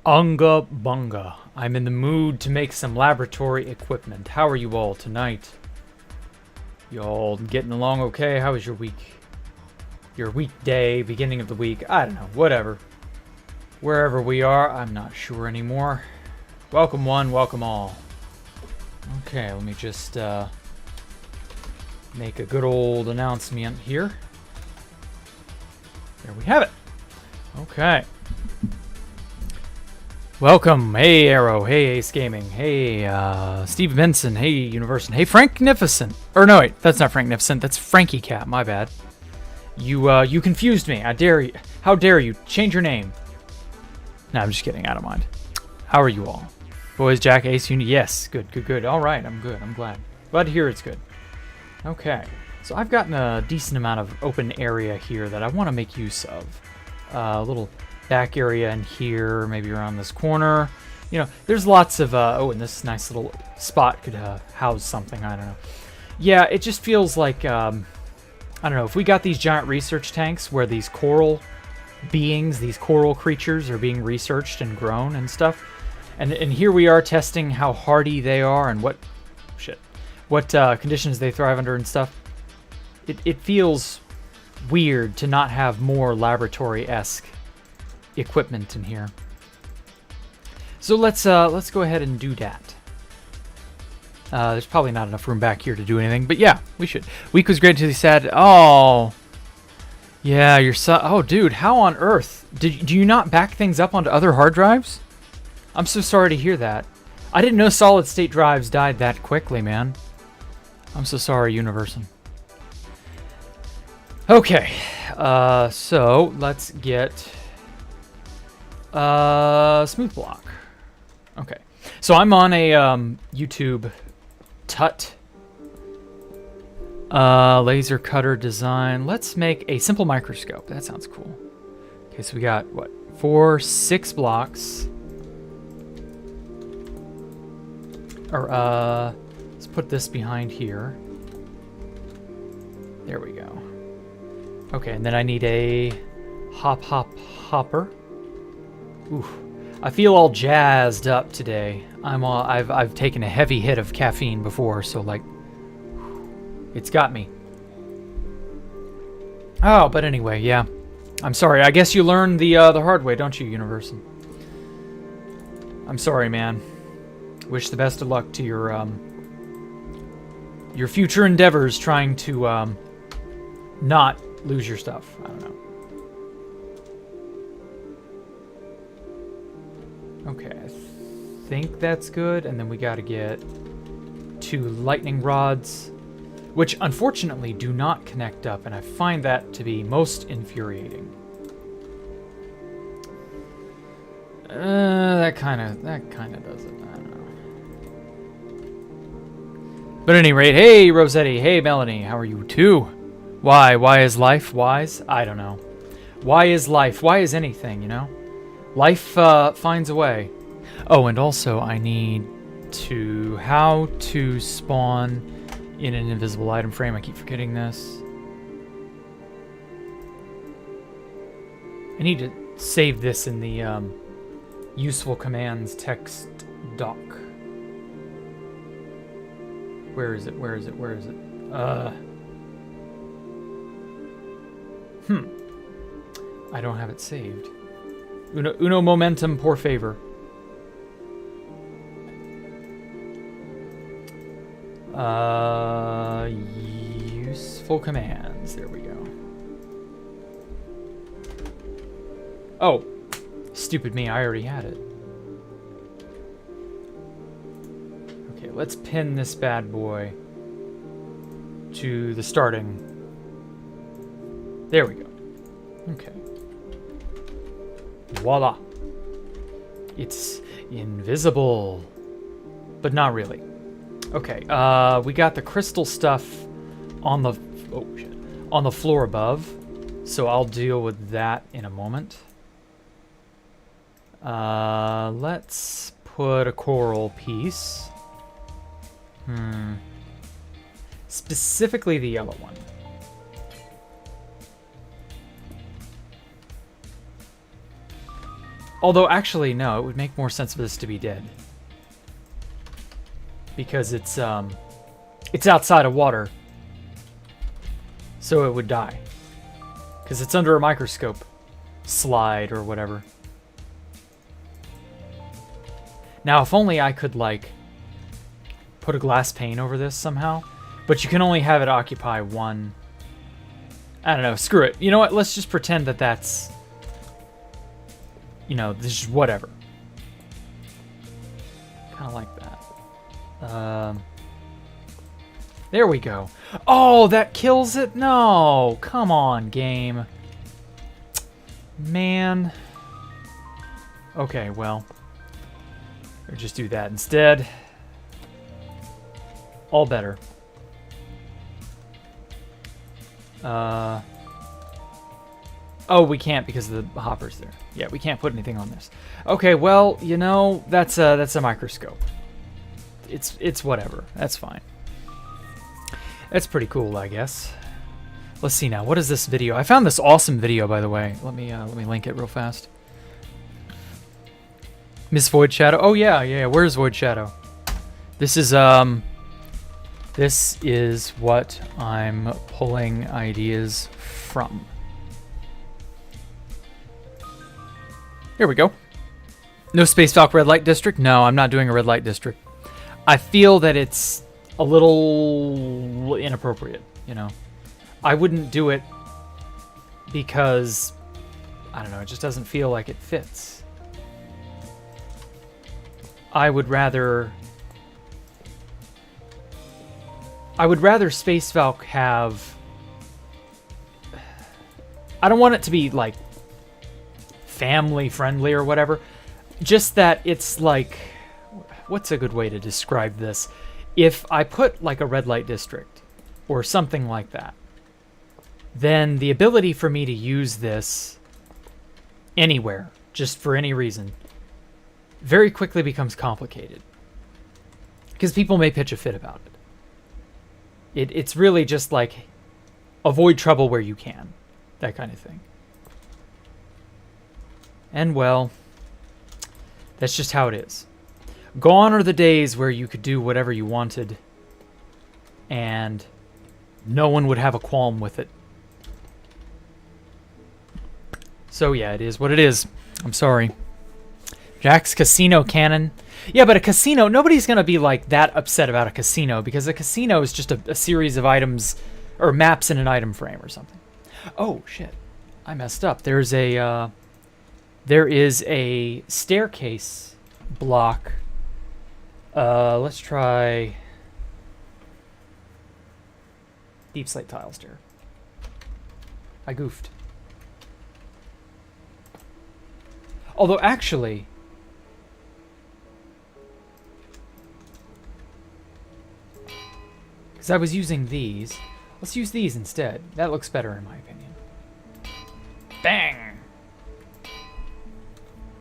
Unga bunga. I'm in the mood to make some laboratory equipment. How are you all tonight? You all getting along okay? How was your week? Your weekday, beginning of the week? I don't know, whatever. Wherever we are, I'm not sure anymore. Welcome one, welcome all. Okay, let me just make a good old announcement here. There we have it. Okay. Welcome. Hey, Arrow. Hey, Ace Gaming. Hey, Steve Benson. Hey, Universon. Hey, Franknificent. Or no, wait. That's not Franknificent. That's Frankie Cat. My bad. You confused me. I dare you. How dare you? Change your name. No, I'm just kidding. Out of mind. How are you all? Boys, Jack, Ace, Uni. Yes. Good, good, good. All right. I'm good. I'm glad. Glad to hear it's good. Okay. So I've gotten a decent amount of open area here that I want to make use of. A little back area in here, maybe around this corner. You know, there's lots of, oh, and this nice little spot could house something, I don't know. Yeah, it just feels like, I don't know, if we got these giant research tanks where these coral beings, these coral creatures are being researched and grown and stuff, and here we are testing how hardy they are and what conditions they thrive under and stuff. It feels weird to not have more laboratory-esque equipment in here. So let's go ahead and do that. There's probably not enough room back here to do anything, but yeah, we should. Week was great until he said, "Oh, yeah, your son." Oh, dude, how on earth do you not back things up onto other hard drives? I'm so sorry to hear that. I didn't know solid-state drives died that quickly, man. I'm so sorry, Universon. Okay, so let's get smooth block. Okay, so I'm on a YouTube tut laser cutter design. Let's make a simple microscope. That sounds cool. Okay, so we got what, 6 blocks. Or let's put this behind here. There we go. Okay, and then I need a hopper. Oof. I feel all jazzed up today. I've taken a heavy hit of caffeine before, so like it's got me. Oh, but anyway, yeah. I'm sorry. I guess you learn the hard way, don't you, Universon? I'm sorry, man. Wish the best of luck to your future endeavors trying to not lose your stuff. I don't know. Okay, I think that's good. And then we got to get 2 lightning rods, which unfortunately do not connect up, and I find that to be most infuriating. That kind of does it. I don't know. But at any rate, hey Rossetti, hey Melanie, how are you too? Why is life wise? I don't know. Why is life? Why is anything, you know? Life finds a way. Oh, and also I need to... How to spawn in an invisible item frame. I keep forgetting this. I need to save this in the useful commands text doc. Where is it? Where is it? Where is it? I don't have it saved. Uno momentum, por favor. Useful commands. There we go. Oh, stupid me. I already had it. Okay, let's pin this bad boy to the starting. There we go. Okay. Voila. It's invisible. But not really. Okay, we got the crystal stuff on the... Oh, shit. On the floor above. So I'll deal with that in a moment. Let's put a coral piece. Specifically the yellow one. Although, actually, no, it would make more sense for this to be dead. Because it's outside of water. So it would die. Because it's under a microscope. Slide or whatever. Now, if only I could, like, put a glass pane over this somehow. But you can only have it occupy one... I don't know, screw it. You know what, let's just pretend that that's... You know, this is whatever. Kind of like that. There we go. Oh, that kills it? No! Come on, game. Man. Okay, well. Or just do that instead. All better. Oh, we can't because of the hoppers there. Yeah, we can't put anything on this. Okay, well, you know, that's a microscope. It's whatever. That's fine. That's pretty cool, I guess. Let's see now. What is this video? I found this awesome video, by the way. Let me link it real fast. Miss Void Shadow. Oh yeah. Where's Void Shadow? This is what I'm pulling ideas from. Here we go. No Space Valk Red Light District? No, I'm not doing a Red Light District. I feel that it's a little inappropriate, you know. I wouldn't do it because, I don't know, it just doesn't feel like it fits. I would rather Space Valk have... I don't want it to be, like, family friendly or whatever. Just that it's like... What's a good way to describe this? If I put, like, a red light district or something like that, then the ability for me to use this anywhere, just for any reason, very quickly becomes complicated. Because people may pitch a fit about it. It's really just like, avoid trouble where you can. That kind of thing. And, well, that's just how it is. Gone are the days where you could do whatever you wanted, and no one would have a qualm with it. So, yeah, it is what it is. I'm sorry. Jack's Casino Cannon. Yeah, but a casino, nobody's going to be, like, that upset about a casino, because a casino is just a series of items, or maps in an item frame or something. Oh, shit. I messed up. There is a staircase block. Let's try deep slate tile stair. I goofed. Although, actually... Because I was using these. Let's use these instead. That looks better in my opinion. Bang!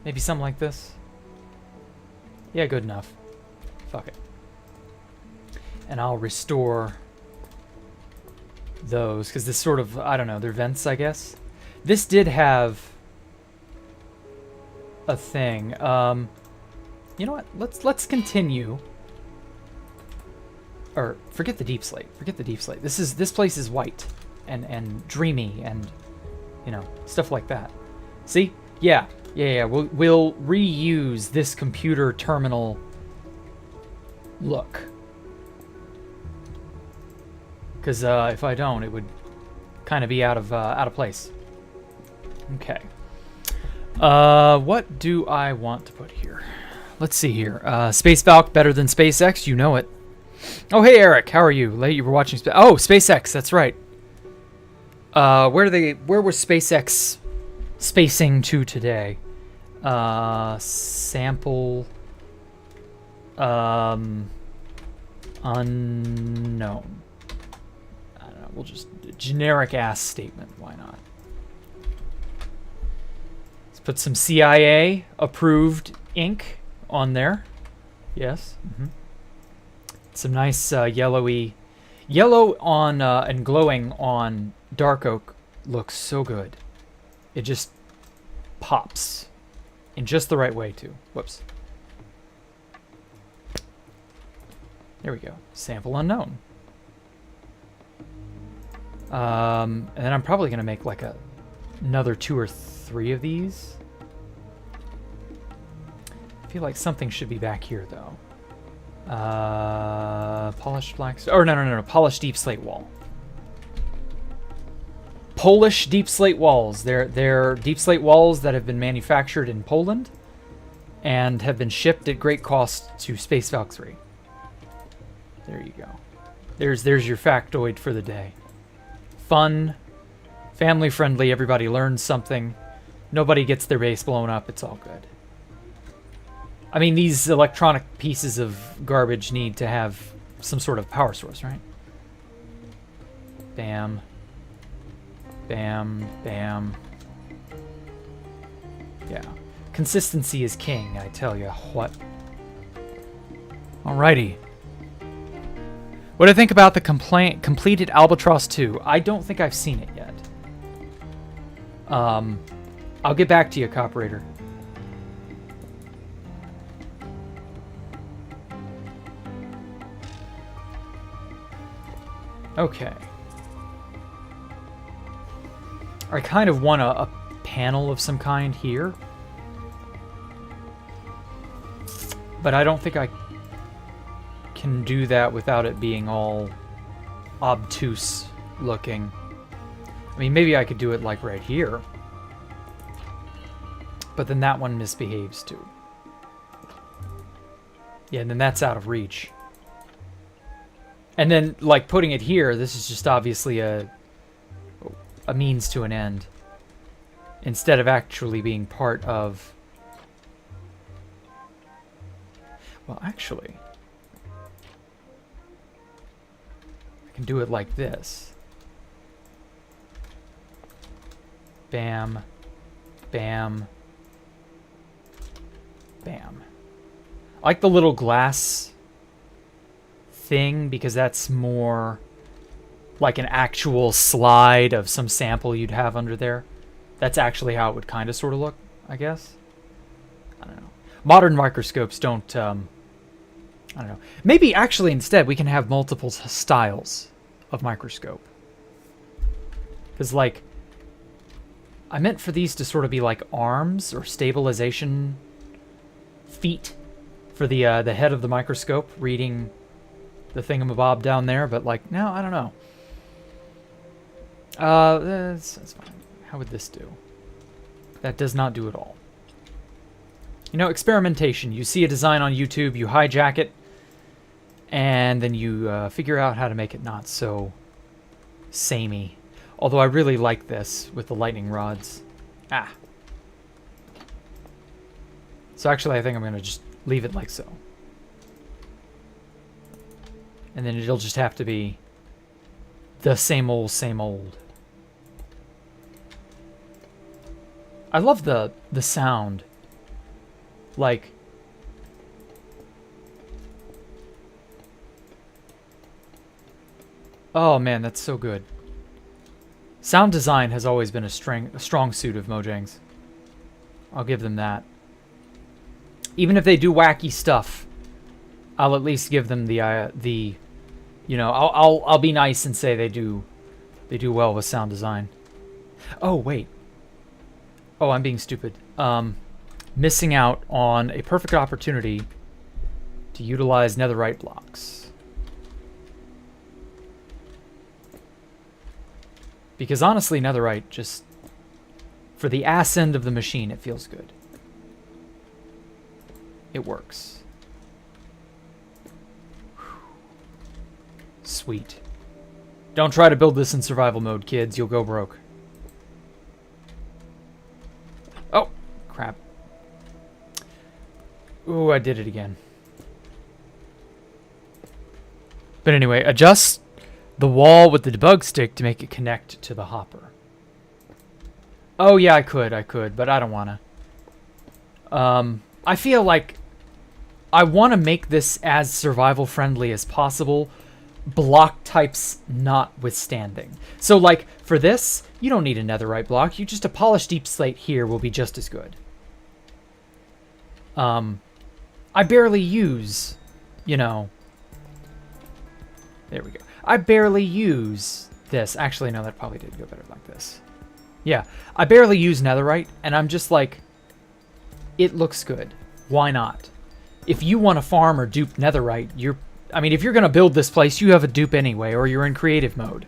Maybe something like this? Yeah, good enough. Fuck it. And I'll restore those, because this sort of, I don't know, they're vents, I guess. This did have a thing. You know what? Let's continue. Or forget the deep slate. Forget the deep slate. This place is white and dreamy and, you know, stuff like that. See? Yeah. We'll reuse this computer terminal look. Because if I don't, it would kind of be out of place. Okay. What do I want to put here? Let's see here. Space Valk better than SpaceX. You know it. Oh, hey Eric, how are you? Late, you were watching. Oh, SpaceX. That's right. Where was SpaceX spacing to today? Sample. Unknown. I don't know. We'll just generic ass statement. Why not? Let's put some CIA approved ink on there. Yes. Mm-hmm. Some nice yellow on and glowing on dark oak looks so good. It just pops. In just the right way, too. Whoops. There we go. Sample unknown. And then I'm probably going to make like another 2 or 3 of these. I feel like something should be back here, though. Polished black... Or no. Polished deep slate wall. Polish deep slate walls. They're deep slate walls that have been manufactured in Poland and have been shipped at great cost to Space Valkyrie. There you go. There's your factoid for the day. Fun, family friendly, everybody learns something. Nobody gets their base blown up, it's all good. I mean, these electronic pieces of garbage need to have some sort of power source, right? Bam. Bam, bam. Yeah. Consistency is king, I tell you what. Alrighty. What do I think about the completed Albatross 2? I don't think I've seen it yet. I'll get back to you, Coperator. Okay. I kind of want a panel of some kind here. But I don't think I can do that without it being all obtuse looking. I mean, maybe I could do it like right here. But then that one misbehaves too. Yeah, and then that's out of reach. And then, like, putting it here, this is just obviously a means to an end. Instead of actually being part of... Well, actually... I can do it like this. Bam. Bam. Bam. I like the little glass thing because that's more like an actual slide of some sample you'd have under there. That's actually how it would kind of sort of look, I guess. I don't know. Modern microscopes don't, I don't know. Maybe actually instead we can have multiple styles of microscope. Because, like, I meant for these to sort of be like arms or stabilization feet for the head of the microscope reading the thingamabob down there, but like, no, I don't know. That's fine. How would this do? That does not do at all. You know, experimentation. You see a design on YouTube, you hijack it, and then you figure out how to make it not so samey. Although I really like this with the lightning rods. Ah. So actually I think I'm going to just leave it like so. And then it'll just have to be the same old, same old. I love the sound. Like... Oh man, that's so good. Sound design has always been a strong suit of Mojang's. I'll give them that. Even if they do wacky stuff, I'll at least give them the you know, I'll be nice and say they do well with sound design. Oh wait. Oh, I'm being stupid. Missing out on a perfect opportunity to utilize netherite blocks. Because honestly, netherite just, for the ass end of the machine, it feels good. It works. Sweet. Don't try to build this in survival mode, kids. You'll go broke. Oh, crap. Ooh, I did it again. But anyway, adjust the wall with the debug stick to make it connect to the hopper. Oh yeah, I could, but I don't wanna. I feel like I want to make this as survival friendly as possible, block types notwithstanding. So like for this, you don't need a netherite block, a polished deep slate here will be just as good. I barely use, you know... There we go. I barely use this. Actually, no, that probably did go better like this. Yeah, I barely use netherite, and I'm just like, it looks good. Why not? If you want to farm or dupe netherite, I mean, if you're going to build this place, you have a dupe anyway, or you're in creative mode.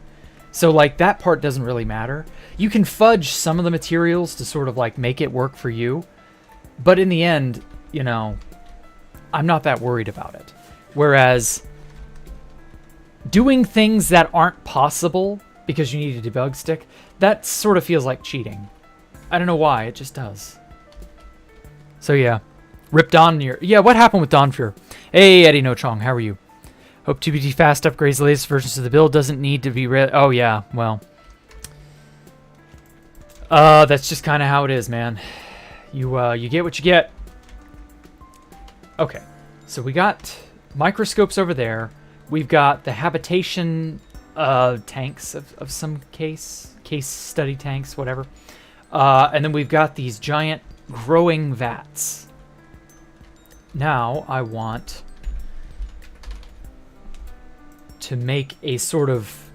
So, like, that part doesn't really matter. You can fudge some of the materials to sort of, like, make it work for you. But in the end, you know, I'm not that worried about it. Whereas doing things that aren't possible because you need a debug stick, that sort of feels like cheating. I don't know why, it just does. So yeah, rip Dawnfear. Yeah, what happened with Dawnfear? Hey, Eddie No Chong, how are you? Hope 2BT Fast upgrades the latest versions of the build. Doesn't need to be read. Oh yeah, well. That's just kind of how it is, man. You get what you get. Okay, so we got microscopes over there. We've got the habitation tanks of some case study tanks, whatever. And then we've got these giant growing vats. Now I want to make a sort of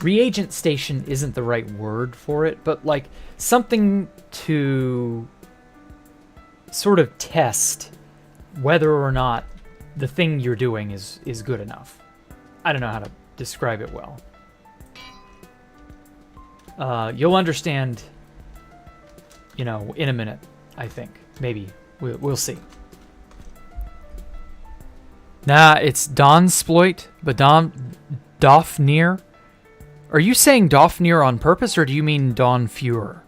reagent station isn't the right word for it, but like something to sort of test whether or not the thing you're doing is good enough. I don't know how to describe it well. You'll understand, you know, in a minute, I think. Maybe. We'll see. Nah, it's Dawnsploit, but Dawnfear. Are you saying Dawnfear on purpose, or do you mean Dawnfear?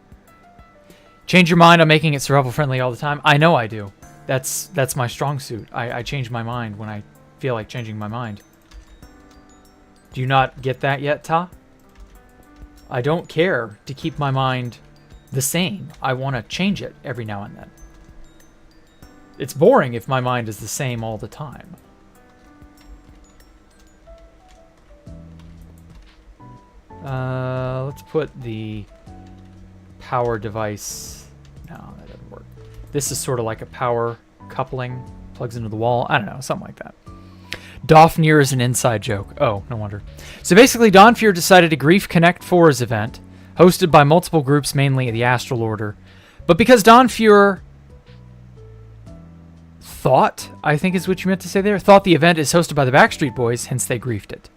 Change your mind on making it survival friendly all the time. I know I do. That's my strong suit. I change my mind when I feel like changing my mind. Do you not get that yet, Ta? I don't care to keep my mind the same. I want to change it every now and then. It's boring if my mind is the same all the time. Let's put the power device. No, that doesn't work. This is sort of like a power coupling. Plugs into the wall. I don't know, something like that. Dawnfear is an inside joke. Oh, no wonder. So basically, Dawnfear decided to grief Connect 4's event, hosted by multiple groups, mainly the Astral Order. But because Dawnfear thought, I think is what you meant to say there, thought the event is hosted by the Backstreet Boys, hence they griefed it.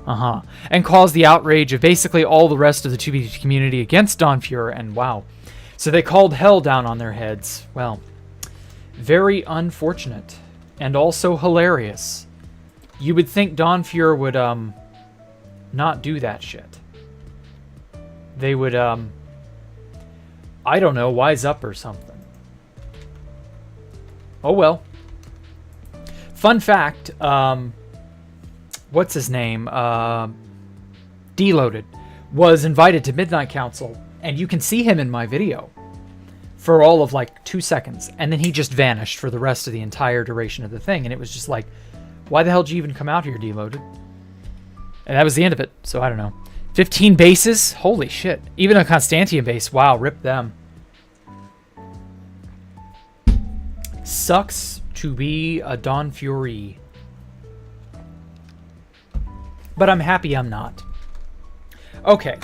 And caused the outrage of basically all the rest of the 2BT community against Dawnfear, and wow. So they called hell down on their heads. Well, very unfortunate. And also hilarious. You would think Dawnfear would, not do that shit. They would, I don't know, wise up or something. Oh well. Fun fact, what's his name? Deloaded was invited to Midnight Council, and you can see him in my video for all of like 2 seconds, and then he just vanished for the rest of the entire duration of the thing, and it was just like, why the hell did you even come out here, Deloaded? And that was the end of it, so I don't know. 15 bases? Holy shit. Even a Constantian base. Wow, rip them. Sucks to be a Dawnfury. But I'm happy I'm not. Okay.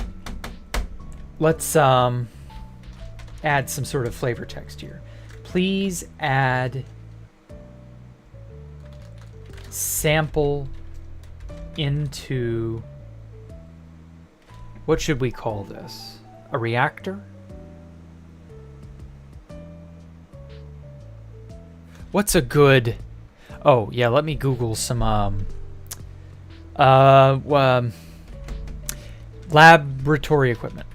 Let's add some sort of flavor text here. Please add sample into, what should we call this? A reactor? What's a good, oh yeah, let me Google some laboratory equipment.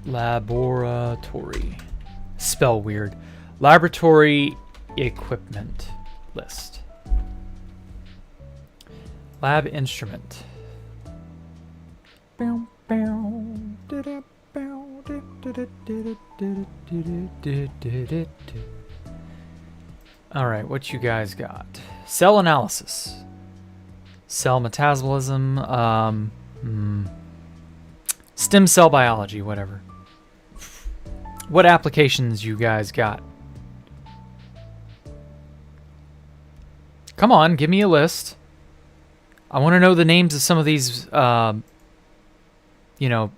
Laboratory. Spell weird. Laboratory equipment list. Lab instrument. All right, what you guys got? Cell analysis. Cell metabolism. Stem cell biology, whatever. What applications you guys got? Come on, give me a list. I want to know the names of some of these, you know,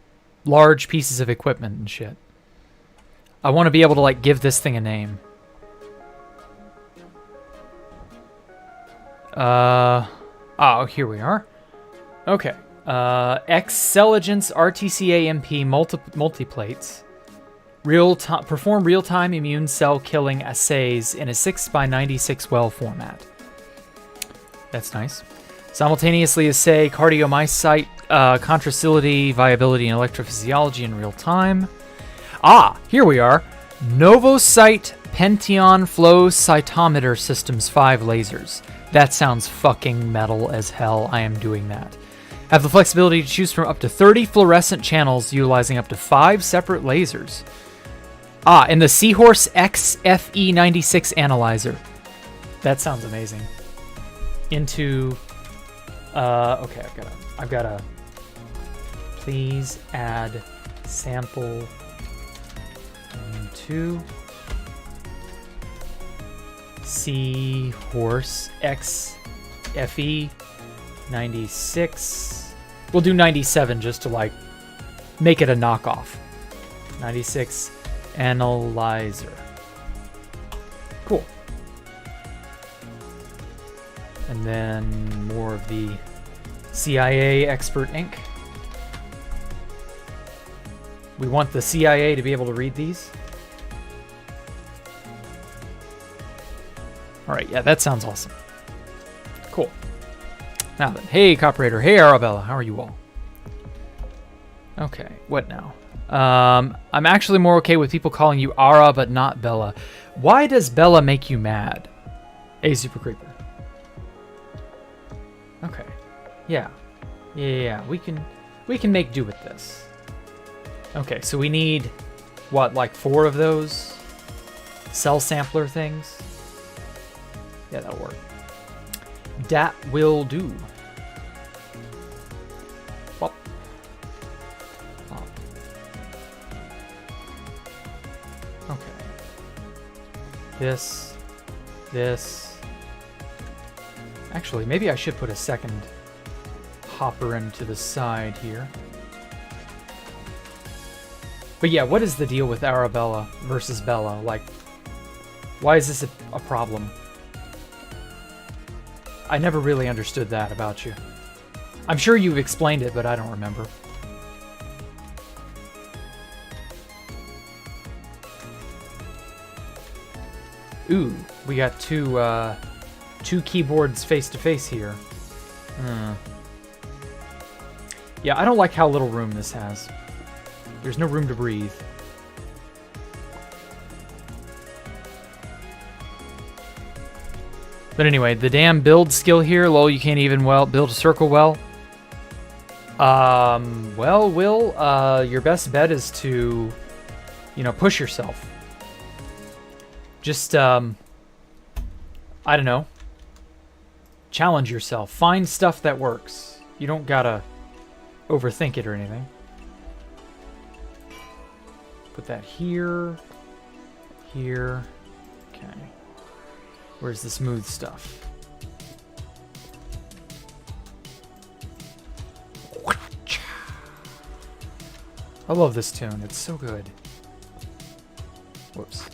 large pieces of equipment and shit. I want to be able to, like, give this thing a name. Oh, here we are. Okay. Xcelligence RTCA-MP multiplates. Perform real-time immune cell killing assays in a 6x96 well format. That's nice. Simultaneously assay cardiomyocyte contractility, viability, and electrophysiology in real time. Ah, here we are. Novocyte Penteon Flow Cytometer Systems 5 lasers. That sounds fucking metal as hell. I am doing that. Have the flexibility to choose from up to 30 fluorescent channels utilizing up to 5 separate lasers. Ah, and the Seahorse XFE96 analyzer. That sounds amazing. Into... okay, I've got to... Please add sample into... Seahorse XFE 96. We'll do 97 just to, like, make it a knockoff. 96 analyzer. Cool. And then more of the CIA expert ink. We want the CIA to be able to read these. Alright, yeah, that sounds awesome. Cool. Now then, hey Cooperator, hey Arabella, how are you all? Okay, what now? I'm actually more okay with people calling you Ara, but not Bella. Why does Bella make you mad? Hey, Super Creeper. Okay. Yeah. Yeah, we can make do with this. Okay, so we need, what, like 4 of those cell sampler things? Yeah, that'll work. That will do. Pop. Pop. Okay. This. Actually, maybe I should put a second hopper into the side here. But yeah, what is the deal with Arabella versus Bella? Like, why is this a problem? I never really understood that about you. I'm sure you've explained it, but I don't remember. Ooh, we got two keyboards face to face here. Yeah, I don't like how little room this has. There's no room to breathe. But anyway, the damn build skill here, lol, you can't even build a circle well. Well, Will, your best bet is to, you know, push yourself. Just, I don't know. Challenge yourself. Find stuff that works. You don't gotta overthink it or anything. Put that here. Here. Okay. Where's the smooth stuff? I love this tune. It's so good. Whoops.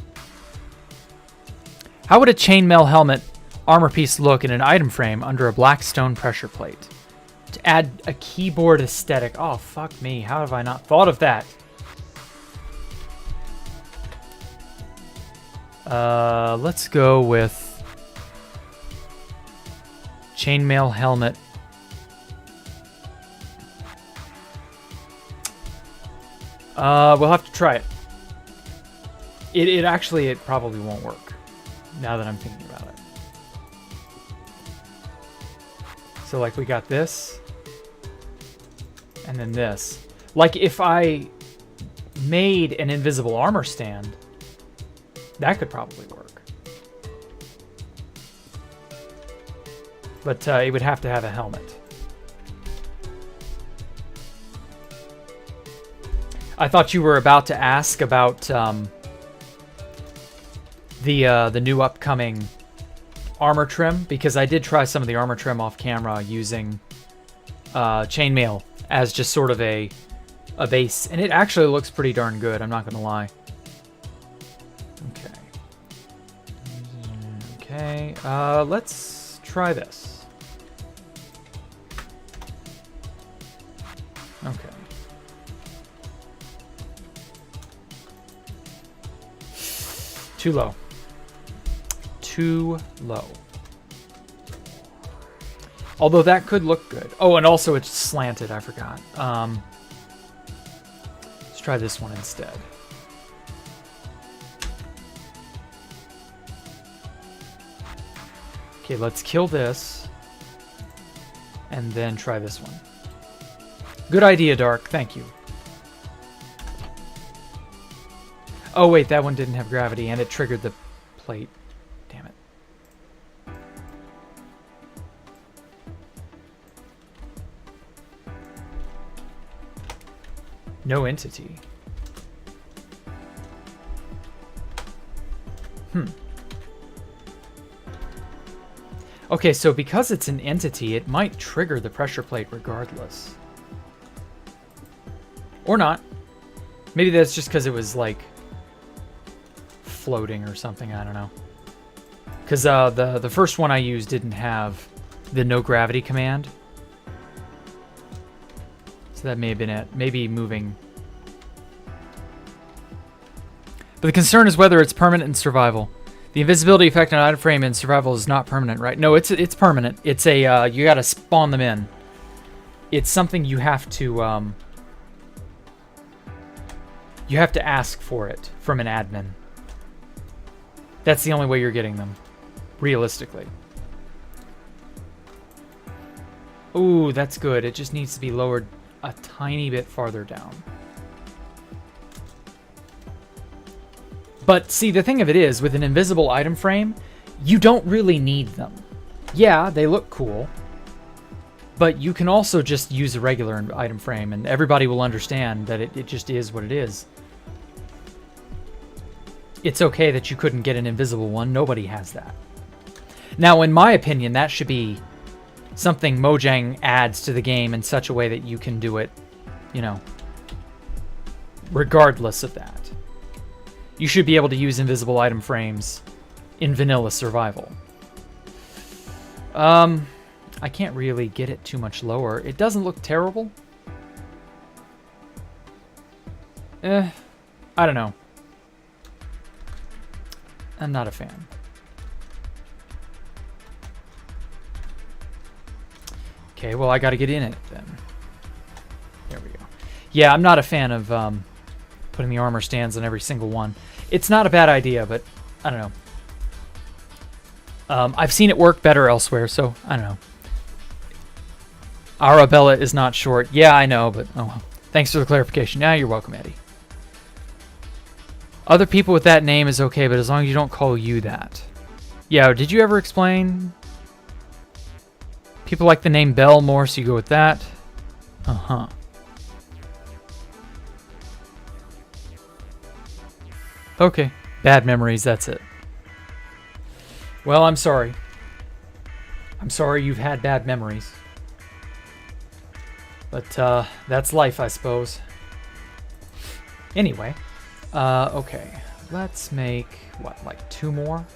How would a chainmail helmet armor piece look in an item frame under a black stone pressure plate? To add a keyboard aesthetic. Oh, fuck me. How have I not thought of that? Let's go with chainmail helmet. We'll have to try it. It probably won't work, now that I'm thinking about it. So, like, we got this, and then this. Like, if I made an invisible armor stand, that could probably work. But it would have to have a helmet. I thought you were about to ask about the new upcoming armor trim, because I did try some of the armor trim off camera using chainmail as just sort of a base, and it actually looks pretty darn good, I'm not gonna lie. Okay, let's try this. Okay. Too low. Too low. Although that could look good. Oh, and also it's slanted, I forgot. Let's try this one instead. Okay, let's kill this. And then try this one. Good idea, Dark. Thank you. Oh, wait, that one didn't have gravity, and it triggered the plate. Damn it. No entity. Okay, so because it's an entity, it might trigger the pressure plate regardless. Or not. Maybe that's just because it was, like, floating or something, I don't know. Because the first one I used didn't have the no gravity command. So that may have been it. Maybe moving. But the concern is whether it's permanent in survival. The invisibility effect on item frame in survival is not permanent, right? No, it's permanent. It's a you gotta spawn them in. It's something you have to ask for it from an admin. That's the only way you're getting them, realistically. Ooh, that's good. It just needs to be lowered a tiny bit farther down. But see, the thing of it is, with an invisible item frame, you don't really need them. Yeah, they look cool, but you can also just use a regular item frame, and everybody will understand that it just is what it is. It's okay that you couldn't get an invisible one. Nobody has that. Now, in my opinion, that should be something Mojang adds to the game in such a way that you can do it, you know, regardless of that. You should be able to use invisible item frames in vanilla survival. I can't really get it too much lower. It doesn't look terrible. I don't know. I'm not a fan. Okay, well, I gotta get in it then. There we go. Yeah, I'm not a fan of putting the armor stands on every single one. It's not a bad idea, but I don't know. I've seen it work better elsewhere, so I don't know. Arabella is not short. Yeah, I know, but oh well. Thanks for the clarification. Yeah, you're welcome, Eddie. Other people with that name is okay, but as long as you don't call you that. Yeah, did you ever explain? People like the name Bell more, so you go with that. Uh-huh. Okay. Bad memories, that's it. Well, I'm sorry. I'm sorry you've had bad memories. But, that's life, I suppose. Anyway. Okay. Let's make, what, like 2 more?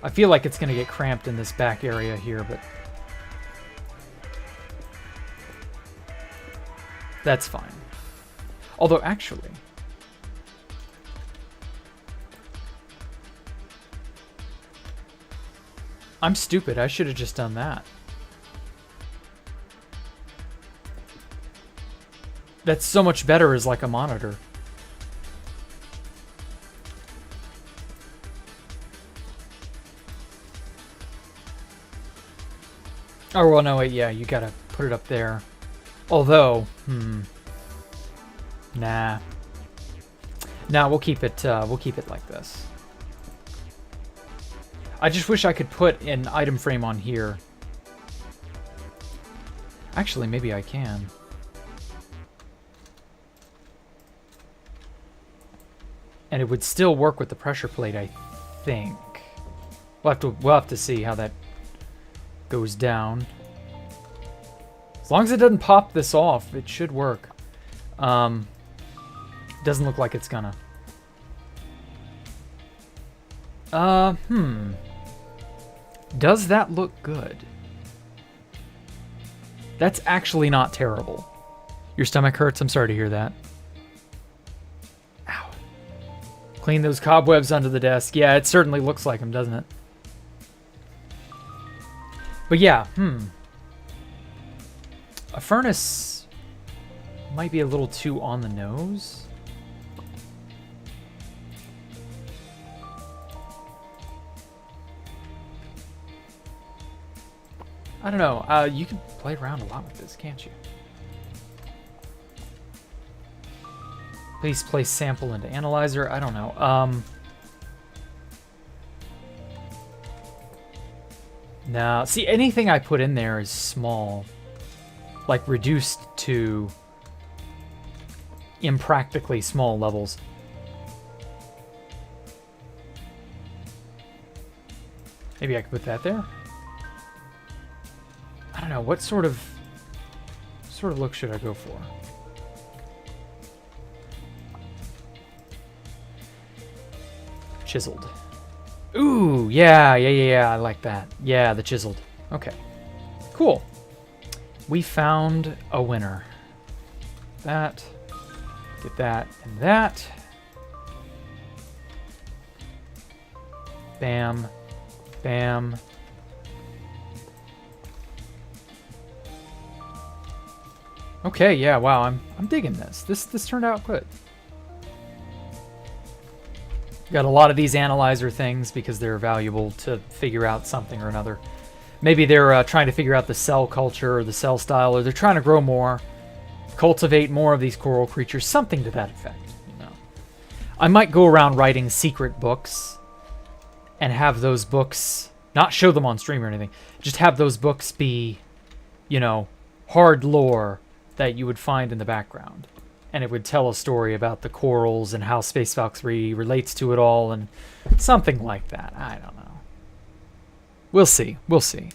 I feel like it's going to get cramped in this back area here, but that's fine. Although, actually, I'm stupid. I should have just done that. That's so much better as like a monitor. Oh, well, no, wait, yeah, you gotta put it up there. Although, nah. Nah, we'll keep it like this. I just wish I could put an item frame on here. Actually, maybe I can. And it would still work with the pressure plate, I think. We'll have to see how that goes down. As long as it doesn't pop this off, it should work. Doesn't look like it's gonna. Does that look good? That's actually not terrible. Your stomach hurts? I'm sorry to hear that. Ow. Clean those cobwebs under the desk. Yeah, it certainly looks like them, doesn't it? But yeah, a furnace might be a little too on the nose. I don't know. You can play around a lot with this, can't you? Please place sample into analyzer. I don't know. No. See, anything I put in there is small. Like, reduced to impractically small levels. Maybe I could put that there? I don't know. What sort of look should I go for? Chiseled. Ooh, yeah. I like that. Yeah, the chiseled. Okay. Cool. We found a winner. That. Get that and that. Bam. Bam. Okay, yeah, wow, I'm digging this. This turned out good. Got a lot of these analyzer things because they're valuable to figure out something or another. Maybe they're trying to figure out the cell culture or the cell style, or they're trying to grow more, cultivate more of these coral creatures, something to that effect, you know. I might go around writing secret books and have those books, not show them on stream or anything, just have those books be, you know, hard lore that you would find in the background. And it would tell a story about the corals and how Space Valkyrie relates to it all and something like that. I don't know. We'll see. We'll see.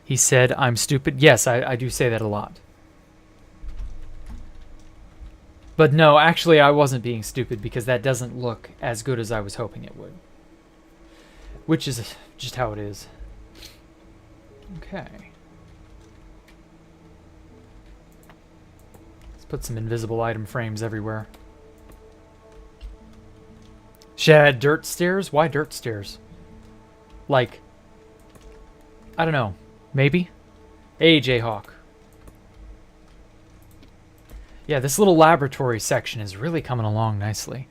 He said, I'm stupid. Yes, I do say that a lot. But no, actually I wasn't being stupid because that doesn't look as good as I was hoping it would. Which is just how it is. Okay. Put some invisible item frames everywhere. Should I add dirt stairs? Why dirt stairs? Like, I don't know. Maybe? Hey, Jayhawk. Yeah, this little laboratory section is really coming along nicely.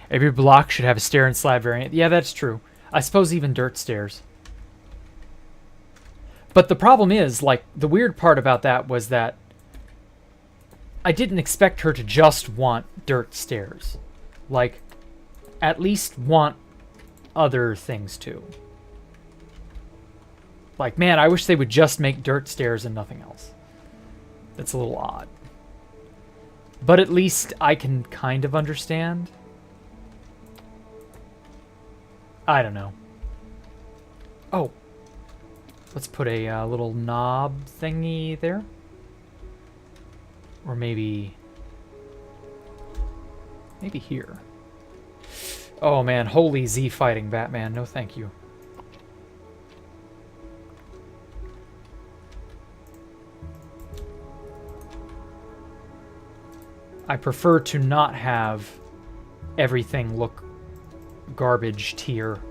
Every block should have a stair and slab variant. Yeah, that's true. I suppose even dirt stairs. But the problem is, like, the weird part about that was that I didn't expect her to just want dirt stairs. Like, at least want other things too. Like, man, I wish they would just make dirt stairs and nothing else. That's a little odd. But at least I can kind of understand. I don't know. Oh. Let's put a little knob thingy there. Or maybe here. Oh man, holy Z fighting Batman. No thank you. I prefer to not have everything look garbage tier.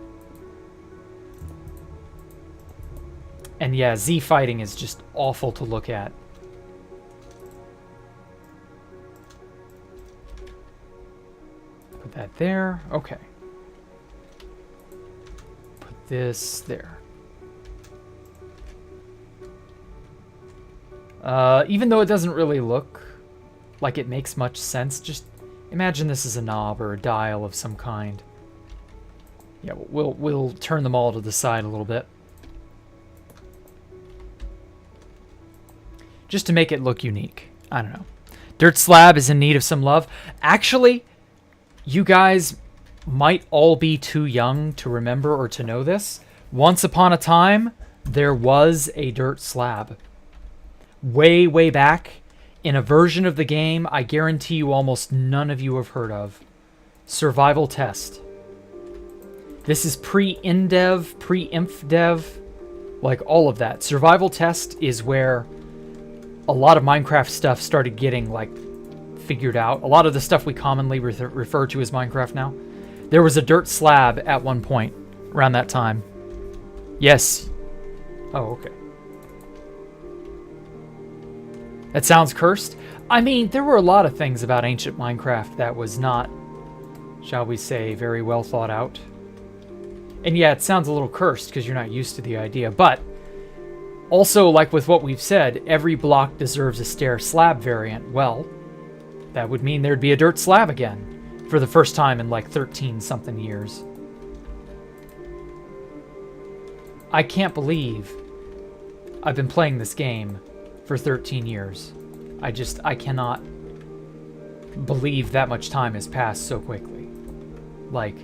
And yeah, Z fighting is just awful to look at. Put that there. Okay. Put this there. Even though it doesn't really look like it makes much sense, just imagine this is a knob or a dial of some kind. Yeah, we'll turn them all to the side a little bit. Just to make it look unique. I don't know. Dirt slab is in need of some love. Actually, You guys might all be too young to remember or to know this. Once upon a time, there was a dirt slab. Way, way back, in a version of the game I guarantee you almost none of you have heard of. Survival Test. This is pre-indev, pre-inf dev, like all of that. Survival Test is where a lot of Minecraft stuff started getting, like, figured out. A lot of the stuff we commonly refer to as Minecraft now. There was a dirt slab at one point around that time. Yes. Oh, okay. That sounds cursed. I mean, there were a lot of things about ancient Minecraft that was not, shall we say, very well thought out. And yeah, it sounds a little cursed because you're not used to the idea. But also, like with what we've said, every block deserves a stair slab variant. Well, that would mean there'd be a dirt slab again for the first time in like 13-something years. I can't believe I've been playing this game for 13 years. I cannot believe that much time has passed so quickly. Like,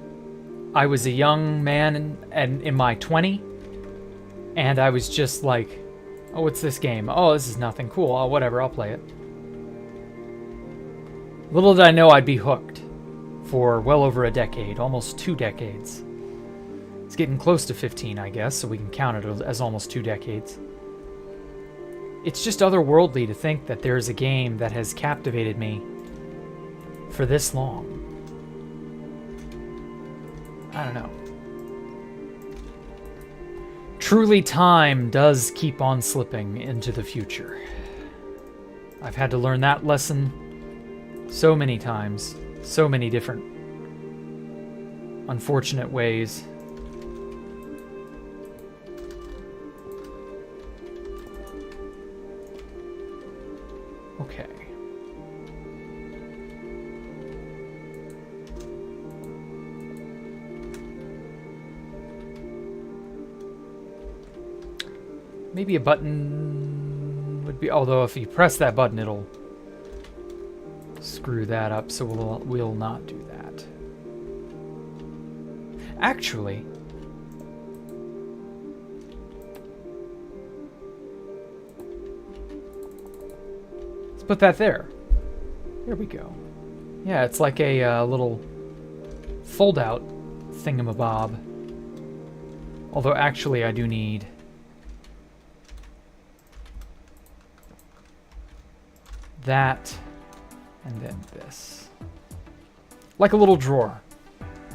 I was a young man and in my 20, and I was just like, oh, what's this game? Oh, this is nothing. Cool. Oh, whatever, I'll play it. Little did I know I'd be hooked for well over a decade, almost 2 decades. It's getting close to 15, I guess, so we can count it as almost 2 decades. It's just otherworldly to think that there's a game that has captivated me for this long. I don't know. Truly, time does keep on slipping into the future. I've had to learn that lesson so many times, so many different unfortunate ways. Okay. Maybe a button would be, although if you press that button, it'll screw that up, so we'll not do that. Actually, let's put that there. There we go. Yeah, it's like a little fold-out thingamabob. Although actually I do need that and then this. Like a little drawer.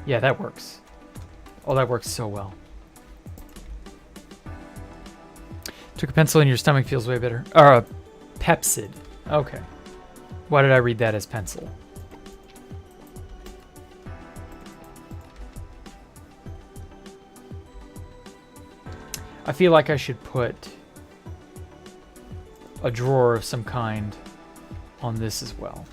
Yeah, that works. Oh, that works so well. Took a pencil in your stomach, feels way better. Or a Pepsid. Okay. Why did I read that as pencil? I feel like I should put a drawer of some kind on this as well.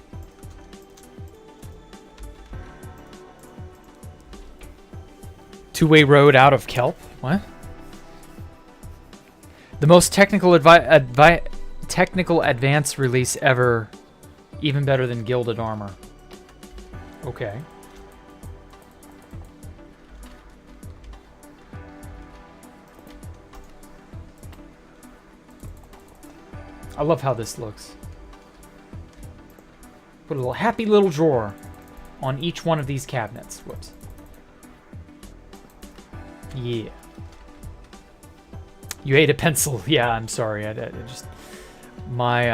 Two-way road out of kelp? What? The most technical advanced release ever. Even better than Gilded Armor. Okay. I love how this looks. Put a little happy little drawer on each one of these cabinets. Whoops. Yeah. You ate a pencil. Yeah, I'm sorry. I just my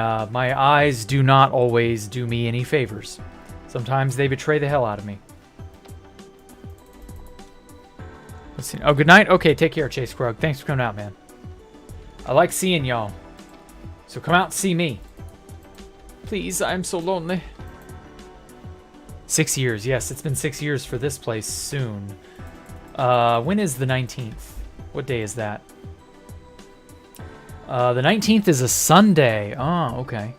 eyes do not always do me any favors. Sometimes they betray the hell out of me. Let's see. Oh, good night. Okay, take care, Chase Krug. Thanks for coming out, man. I like seeing y'all. So come out and see me. Please, I'm so lonely. 6 years. Yes, it's been 6 years for this place soon. When is the 19th? What day is that? The 19th is a Sunday. Oh, okay.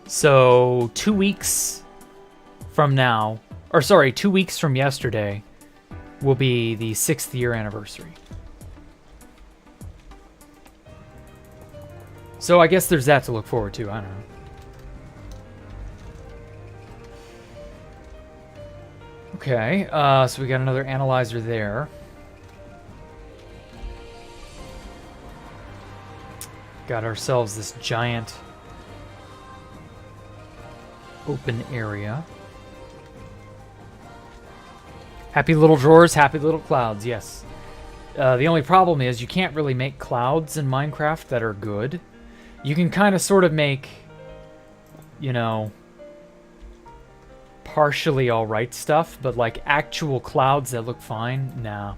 So 2 weeks from now, or sorry, 2 weeks from yesterday will be the 6th year anniversary. So I guess there's that to look forward to. I don't know. Okay, so we got another analyzer there. Got ourselves this giant open area. Happy little drawers, happy little clouds, yes. The only problem is you can't really make clouds in Minecraft that are good. You can kind of sort of make, you know, partially alright stuff, but like actual clouds that look fine, nah.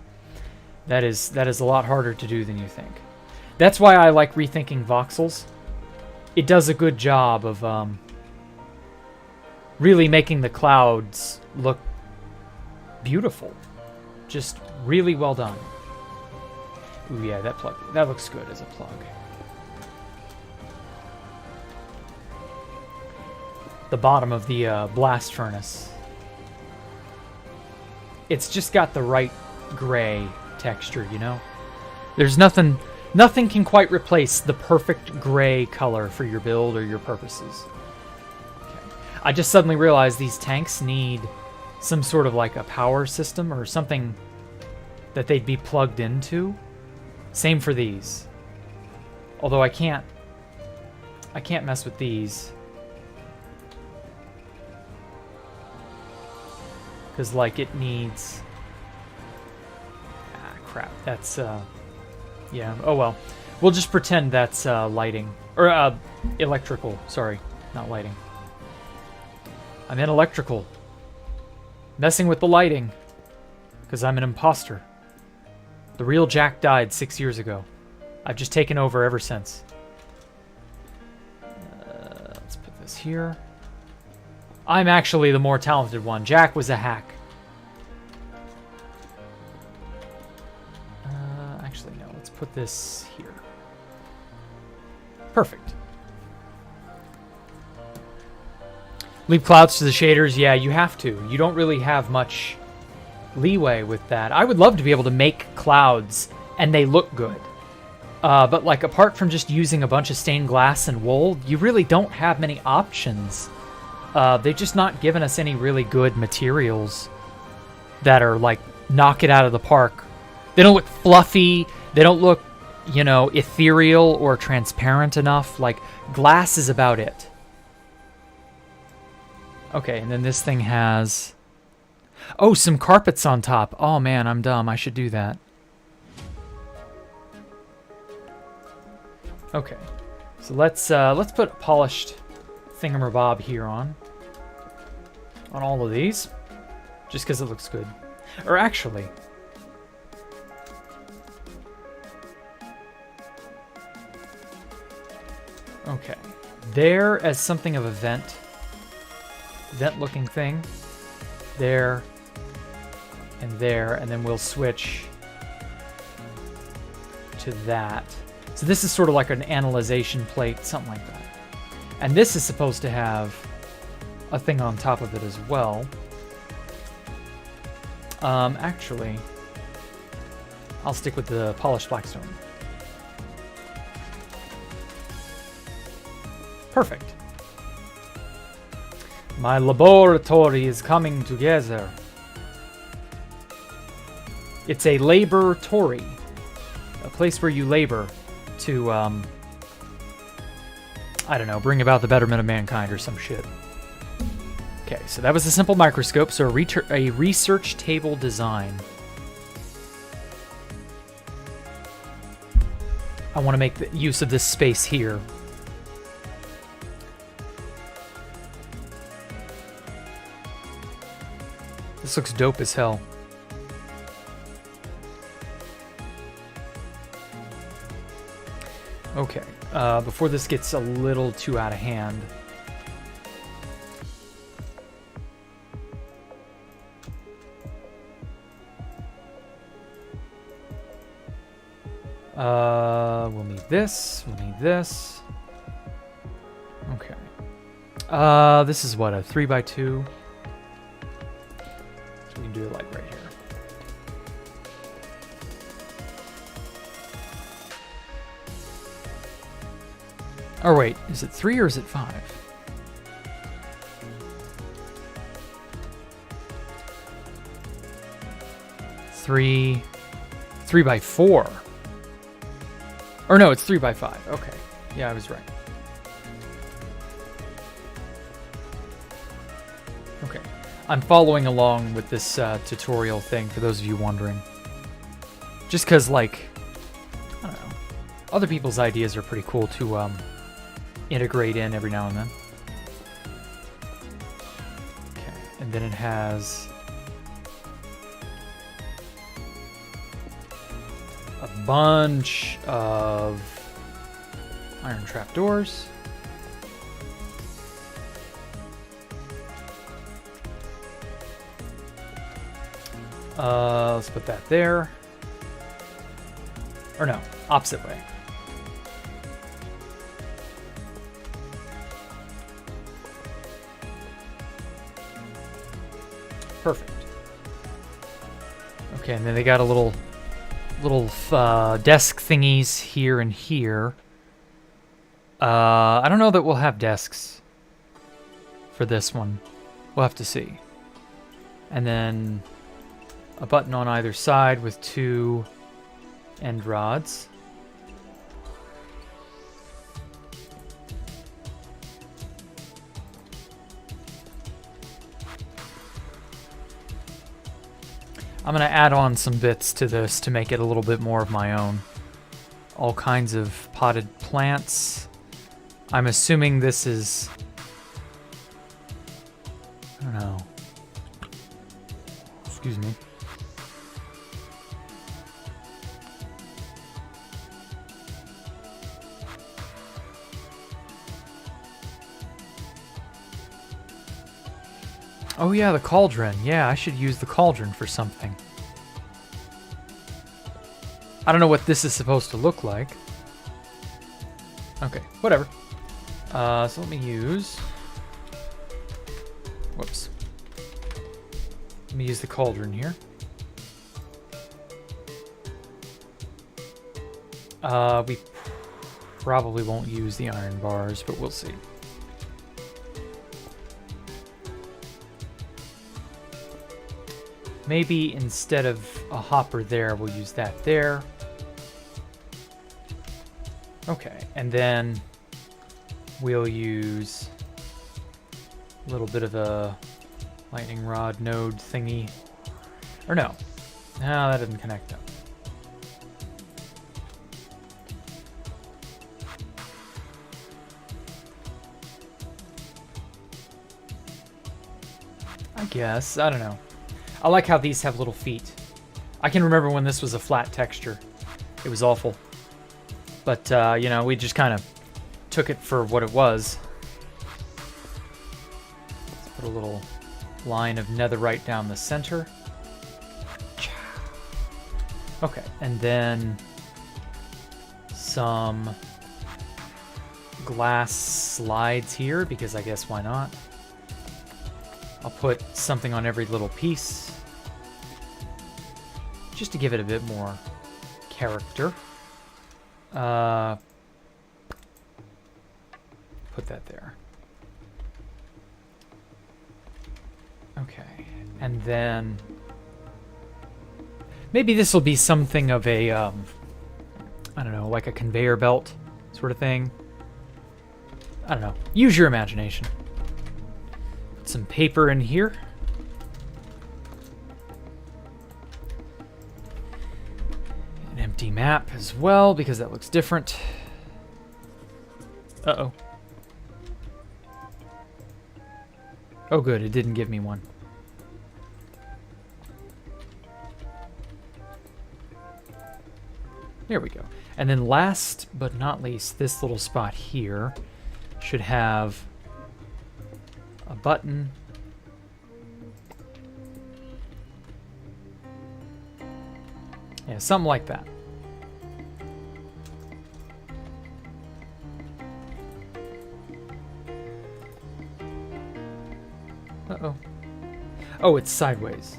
That is a lot harder to do than you think. That's why I like rethinking voxels. It does a good job of really making the clouds look beautiful. Just really well done. Ooh, yeah, that looks good as a plug. The bottom of the blast furnace. It's just got the right gray texture, you know? There's nothing can quite replace the perfect gray color for your build or your purposes. Okay. I just suddenly realized these tanks need some sort of like a power system or something that they'd be plugged into. Same for these. Although I can't mess with these. Because, like, it needs... Ah, crap. That's, yeah, oh well. We'll just pretend that's, lighting. Or, electrical. Sorry, not lighting. I meant electrical. Messing with the lighting. Because I'm an imposter. The real Jack died 6 years ago. I've just taken over ever since. Let's put this here. I'm actually the more talented one. Jack was a hack. Actually, no. Let's put this here. Perfect. Leave clouds to the shaders. Yeah, you have to. You don't really have much leeway with that. I would love to be able to make clouds and they look good. But like apart from just using a bunch of stained glass and wool, you really don't have many options. They've just not given us any really good materials that are like knock it out of the park. They don't look fluffy. They don't look, you know, ethereal or transparent enough. Like glass is about it. Okay, and then this thing has... Oh, some carpets on top. Oh man, I'm dumb. I should do that. Okay, so let's put a polished thingamabob here on all of these, just because it looks good. Or actually, okay, there as something of a vent-looking thing. There and there, and then we'll switch to that. So this is sort of like an analyzation plate, something like that. And this is supposed to have a thing on top of it as well. Actually, I'll stick with the polished blackstone. Perfect. My laboratory is coming together. It's a laboratory. A place where you labor to, I don't know, bring about the betterment of mankind or some shit. Okay, so that was a simple microscope, so a research table design. I want to make the use of this space here. This looks dope as hell. Okay, before this gets a little too out of hand. We'll need this, we'll need this. Okay. This is what, a 3x2? So we can do it like right here. Or wait, is it 3 or is it 5? 3 by 4. Or no, it's 3 by 5. Okay. Yeah, I was right. Okay. I'm following along with this tutorial thing for those of you wondering. Just because, like, I don't know, other people's ideas are pretty cool to integrate in every now and then. Okay, and then it has a bunch of iron trapdoors. Let's put that there. Or no, opposite way. Perfect. Okay, and then they got a little desk thingies here and here. I don't know that we'll have desks for this one. We'll have to see. And then a button on either side with 2 end rods. I'm going to add on some bits to this to make it a little bit more of my own. All kinds of potted plants. I'm assuming this is... I don't know. Excuse me. Oh yeah, the cauldron. Yeah, I should use the cauldron for something. I don't know what this is supposed to look like. Okay, whatever. So let me use... Whoops. Let me use the cauldron here. We probably won't use the iron bars, but we'll see. Maybe instead of a hopper there, we'll use that there. Okay, and then we'll use a little bit of a lightning rod node thingy. Or no, that didn't connect up. I guess, I don't know. I like how these have little feet. I can remember when this was a flat texture. It was awful. But, you know, we just kind of took it for what it was. Let's put a little line of netherite down the center. Okay, and then some glass slides here, because I guess why not? I'll put something on every little piece, just to give it a bit more character. Put that there. Okay, and then maybe this will be something of a, I don't know, like a conveyor belt sort of thing. I don't know. Use your imagination. Put some paper in here. An empty map as well, because that looks different. Uh-oh. Oh good, it didn't give me one. There we go. And then last but not least, this little spot here should have a button. Yeah, something like that. Uh-oh. Oh, it's sideways.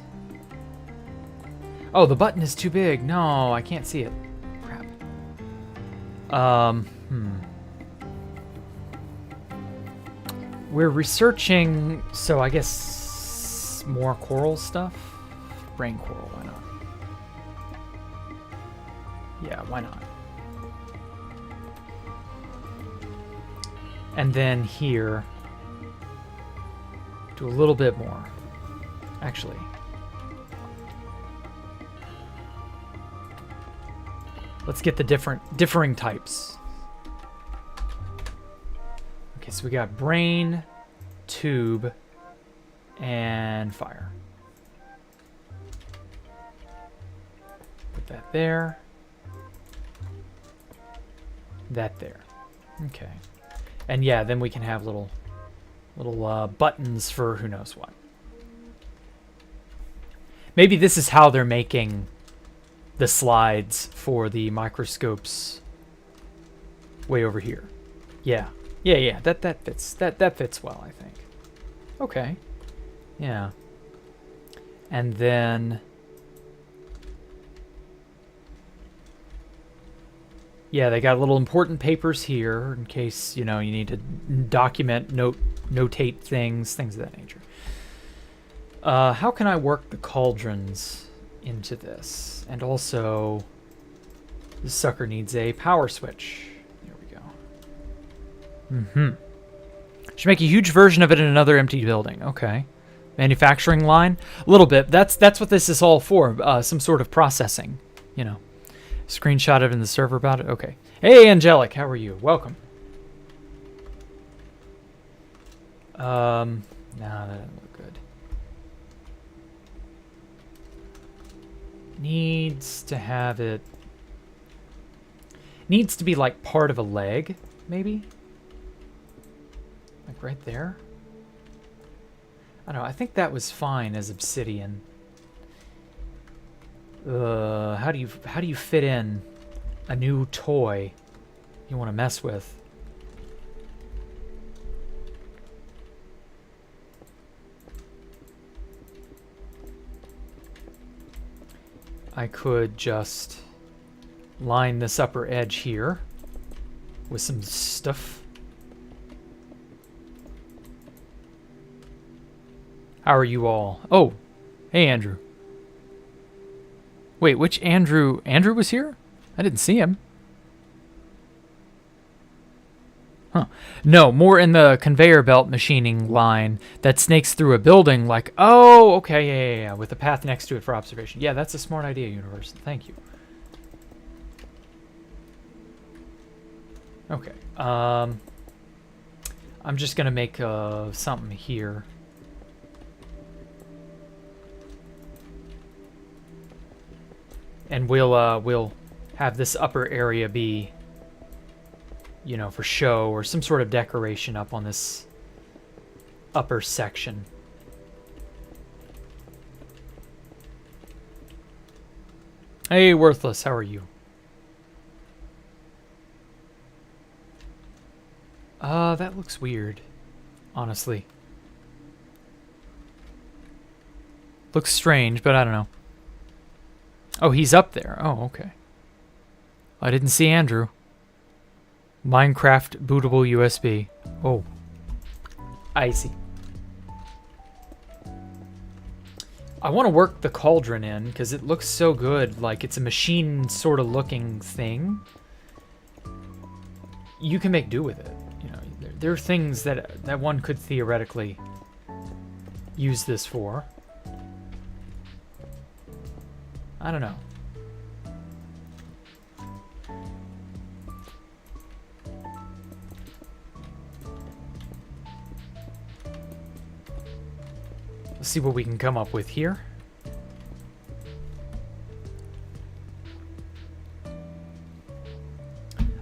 Oh, the button is too big. No, I can't see it. Crap. We're researching, so I guess more coral stuff? Brain coral, why not? Yeah, why not? And then here, do a little bit more. Actually, let's get the differing types. Okay, so we got brain, tube, and fire. Put that there. That there. Okay. And yeah, then we can have little buttons for who knows what. Maybe this is how they're making the slides for the microscopes way over here. Yeah. Yeah, that fits. That fits well, I think. Okay. Yeah. And then yeah, they got little important papers here in case, you need to document, notate things of that nature. How can I work the cauldrons into this? And also, this sucker needs a power switch. There we go. Should make a huge version of it in another empty building. Okay. Manufacturing line? A little bit. That's what this is all for. Some sort of processing, Screenshot it in the server about it? Okay. Hey, Angelic, how are you? Welcome. No, that doesn't look good. Needs to have it... Needs to be like part of a leg, maybe? Like right there? I don't know, I think that was fine as obsidian. How do you fit in a new toy you want to mess with? I could just line this upper edge here with some stuff. How are you all? Oh, hey, Andrew. Wait, which Andrew? Andrew was here? I didn't see him. Huh. No, more in the conveyor belt machining line that snakes through a building like, oh, okay, yeah, with a path next to it for observation. Yeah, that's a smart idea, Universe. Thank you. Okay. I'm just going to make something here. And we'll have this upper area be, for show or some sort of decoration up on this upper section. Hey, Worthless, how are you? That looks weird, honestly. Looks strange, but I don't know. Oh, he's up there. Oh, okay. I didn't see Andrew. Minecraft bootable USB. Oh. I see. I want to work the cauldron in because it looks so good. Like it's a machine sort of looking thing. You can make do with it. There are things that one could theoretically use this for. I don't know. Let's see what we can come up with here.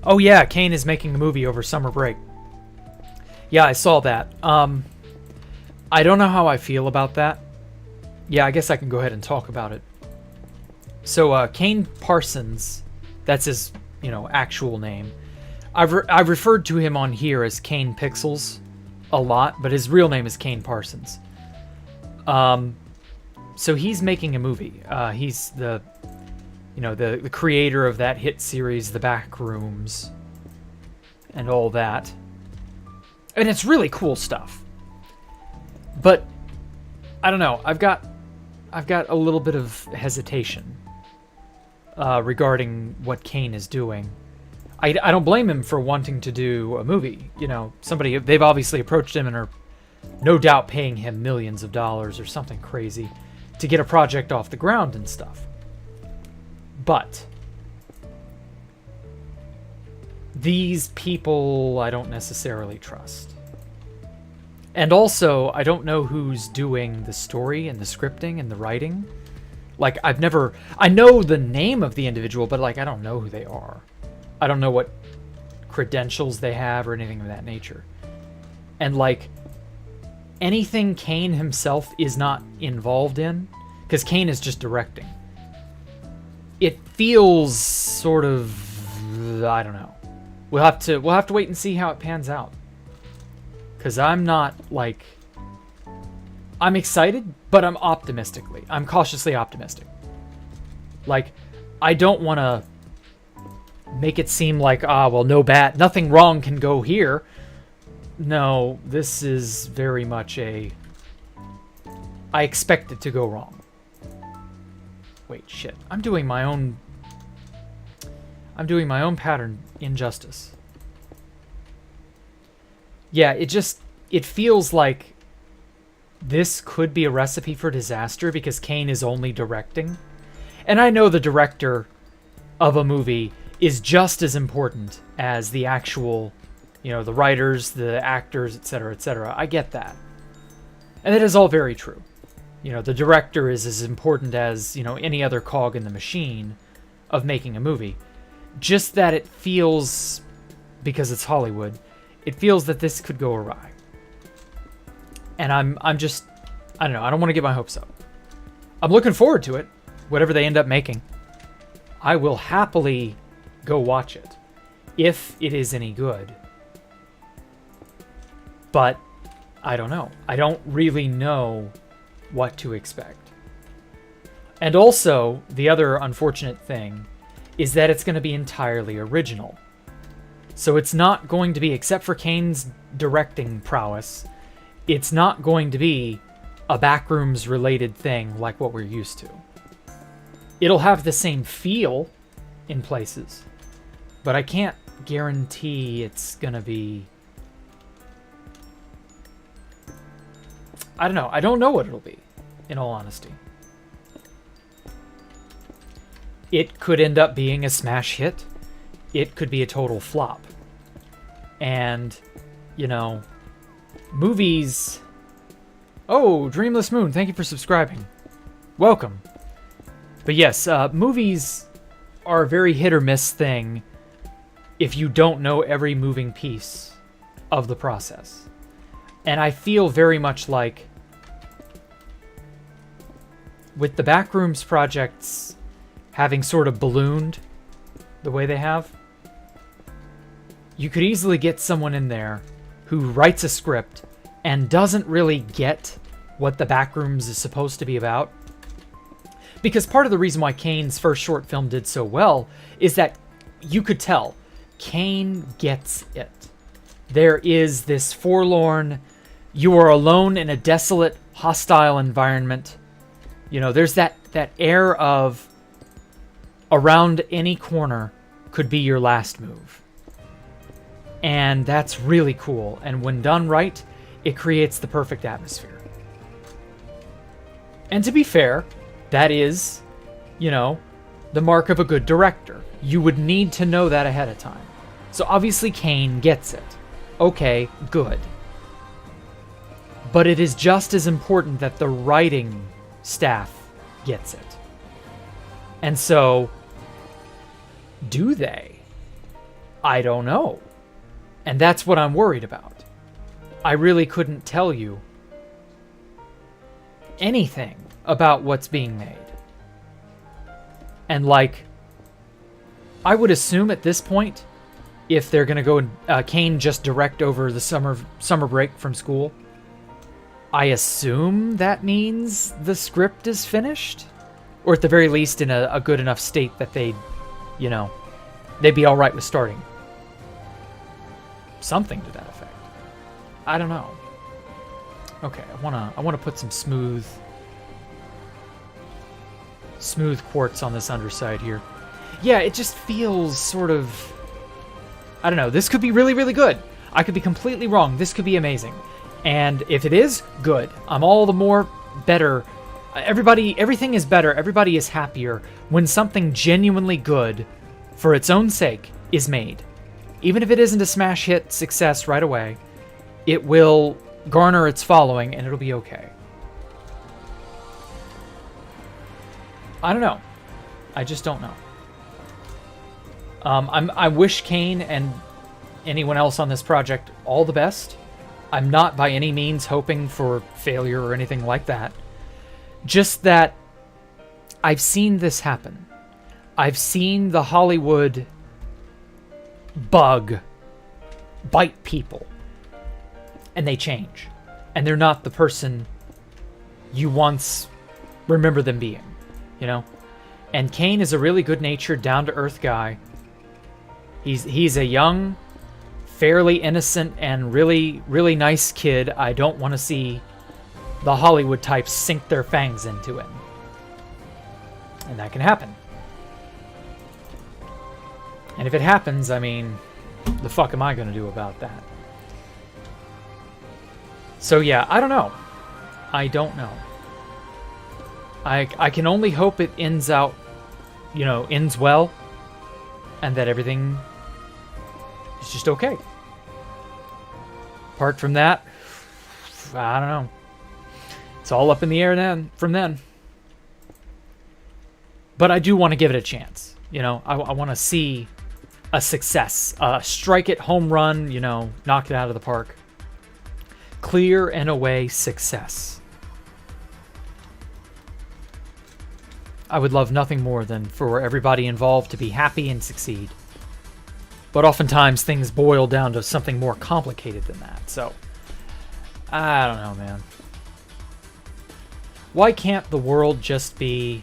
Oh yeah, Kane is making a movie over summer break. Yeah, I saw that. I don't know how I feel about that. Yeah, I guess I can go ahead and talk about it. So, Kane Parsons, that's his, actual name. I've referred to him on here as Kane Pixels a lot, but his real name is Kane Parsons. So he's making a movie. He's the creator of that hit series, The Backrooms, and all that. And it's really cool stuff. But I don't know. I've got a little bit of hesitation. regarding what Kane is doing. I don't blame him for wanting to do a movie. You know, they've obviously approached him and are no doubt paying him millions of dollars or something crazy to get a project off the ground and stuff. But these people I don't necessarily trust. And also, I don't know who's doing the story and the scripting and the writing. Like, I know the name of the individual, but like, I don't know who they are. I don't know what credentials they have or anything of that nature. And like, anything Kane himself is not involved in, because Kane is just directing, it feels sort of, I don't know. We'll have to wait and see how it pans out. Because I'm not like, I'm excited, but I'm cautiously optimistic. Like, I don't want to make it seem like, well, nothing wrong can go here. No, this is very much I expect it to go wrong. Wait, shit. I'm doing my own pattern injustice. Yeah, it feels like this could be a recipe for disaster because Kane is only directing. And I know the director of a movie is just as important as the actual, the writers, the actors, etc., etc. I get that. And that is all very true. The director is as important as, any other cog in the machine of making a movie. Just that it feels, because it's Hollywood, it feels that this could go awry. And I don't know, I don't want to get my hopes up. I'm looking forward to it, whatever they end up making. I will happily go watch it, if it is any good. But I don't know. I don't really know what to expect. And also, the other unfortunate thing is that it's going to be entirely original. So it's not going to be, except for Kane's directing prowess, it's not going to be a Backrooms related thing like what we're used to. It'll have the same feel in places, but I can't guarantee it's going to be... I don't know. I don't know what it'll be, in all honesty. It could end up being a smash hit. It could be a total flop. And, movies... Oh, Dreamless Moon, thank you for subscribing. Welcome. But yes, movies are a very hit or miss thing if you don't know every moving piece of the process. And I feel very much like with the Backrooms projects having sort of ballooned the way they have, you could easily get someone in there who writes a script and doesn't really get what the Backrooms is supposed to be about. Because part of the reason why Kane's first short film did so well is that you could tell Kane gets it. There is this forlorn, you are alone in a desolate, hostile environment. There's that air of around any corner could be your last move. And that's really cool. And when done right, it creates the perfect atmosphere. And to be fair, that is, the mark of a good director. You would need to know that ahead of time. So obviously Kane gets it. Okay, good. But it is just as important that the writing staff gets it. And so, do they? I don't know. And that's what I'm worried about. I really couldn't tell you anything about what's being made. And I would assume at this point, if they're going to go Kane just direct over the summer break from school, I assume that means the script is finished, or at the very least in a good enough state that they'd be all right with starting. Something to that effect. I don't know. Okay, I wanna put some smooth quartz on this underside here. yeah, it just feels sort of... I don't know. This could be really, really good. I could be completely wrong. This could be amazing. And if it is, good. I'm all the more better. Everything is better. Everybody is happier when something genuinely good, for its own sake, is made. Even if it isn't a smash hit success right away, it will garner its following and it'll be okay. I don't know. I just don't know. I wish Kane and anyone else on this project all the best. I'm not by any means hoping for failure or anything like that. Just that I've seen this happen. I've seen the Hollywood bug bite people. And they change. And they're not the person you once remember them being, you know? And Kane is a really good-natured, down-to-earth guy. He's a young, fairly innocent, and really, really nice kid. I don't want to see the Hollywood types sink their fangs into him. And that can happen. And if it happens, I mean, the fuck am I going to do about that? So yeah, I don't know. I don't know. I can only hope it ends out, you know, ends well. And that everything is just okay. Apart from that, I don't know. It's all up in the air then, from then. But I do want to give it a chance. You know, I want to see a success. Strike it, home run, you know, knock it out of the park. Clear and away success. I would love nothing more than for everybody involved to be happy and succeed. But oftentimes things boil down to something more complicated than that. So, I don't know, man. Why can't the world just be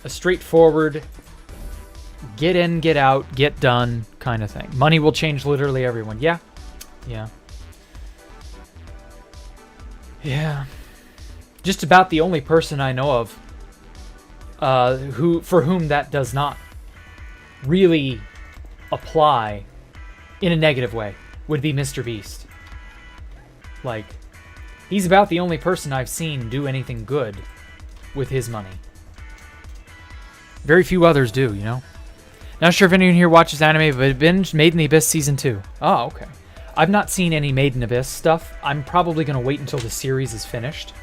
a straightforward, get in, get out, get done kind of thing? Money will change literally everyone. Yeah. Yeah. Yeah. Just about the only person I know of for whom that does not really apply in a negative way would be Mr. Beast. Like, he's about the only person I've seen do anything good with his money. Very few others do, you know? Not sure if anyone here watches anime, but binge Made in the Abyss Season 2. Oh, okay. I've not seen any Made in Abyss stuff. I'm probably going to wait until the series is finished.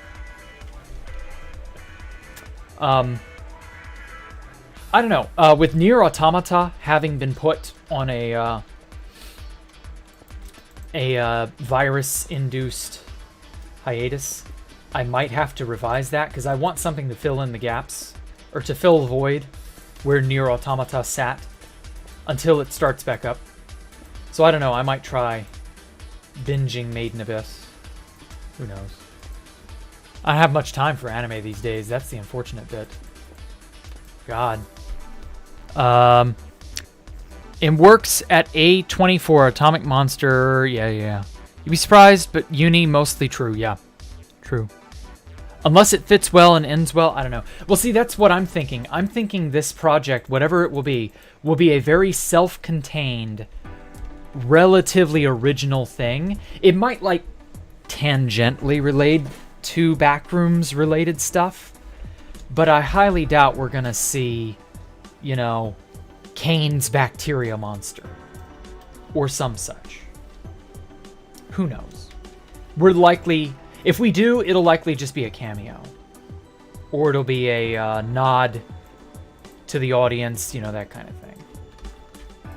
I don't know. With Nier Automata having been put on a virus-induced hiatus, I might have to revise that because I want something to fill in the gaps, or to fill the void where Nier Automata sat until it starts back up. So I don't know. I might try binging Made in Abyss. Who knows? I don't have much time for anime these days. That's the unfortunate bit. God. It works at A24, Atomic Monster. Yeah. You'd be surprised, but uni mostly true. Yeah, true. Unless it fits well and ends well, I don't know. Well, see, that's what I'm thinking. I'm thinking this project, whatever it will be a very self-contained, relatively original thing. It might, like, tangentially relate to Backrooms related stuff, but I highly doubt we're gonna see, you know, Kane's bacteria monster or some such. Who knows? We're likely, if we do, it'll likely just be a cameo, or it'll be a nod to the audience, you know, that kind of thing.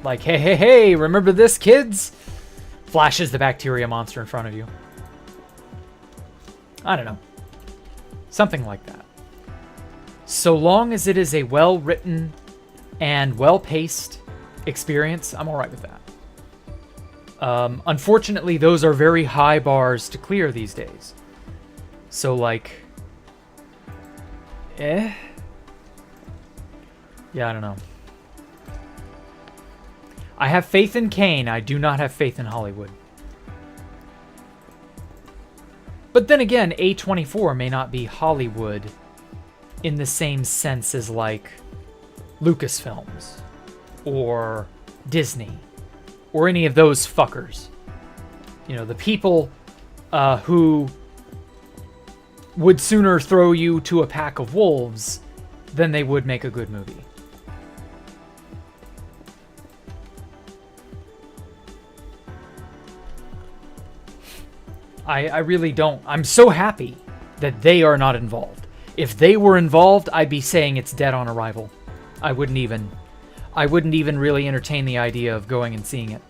Like, hey, remember this, kids? Flashes the bacteria monster in front of you. I don't know. Something like that. So long as it is a well-written and well-paced experience, I'm alright with that. Unfortunately, those are very high bars to clear these days. So, like... Yeah, I don't know. I have faith in Kane. I do not have faith in Hollywood. But then again, A24 may not be Hollywood in the same sense as, like, Lucasfilms or Disney or any of those fuckers. You know, the people who would sooner throw you to a pack of wolves than they would make a good movie. I really don't. I'm so happy that they are not involved. If they were involved, I'd be saying it's dead on arrival. I wouldn't even really entertain the idea of going and seeing it.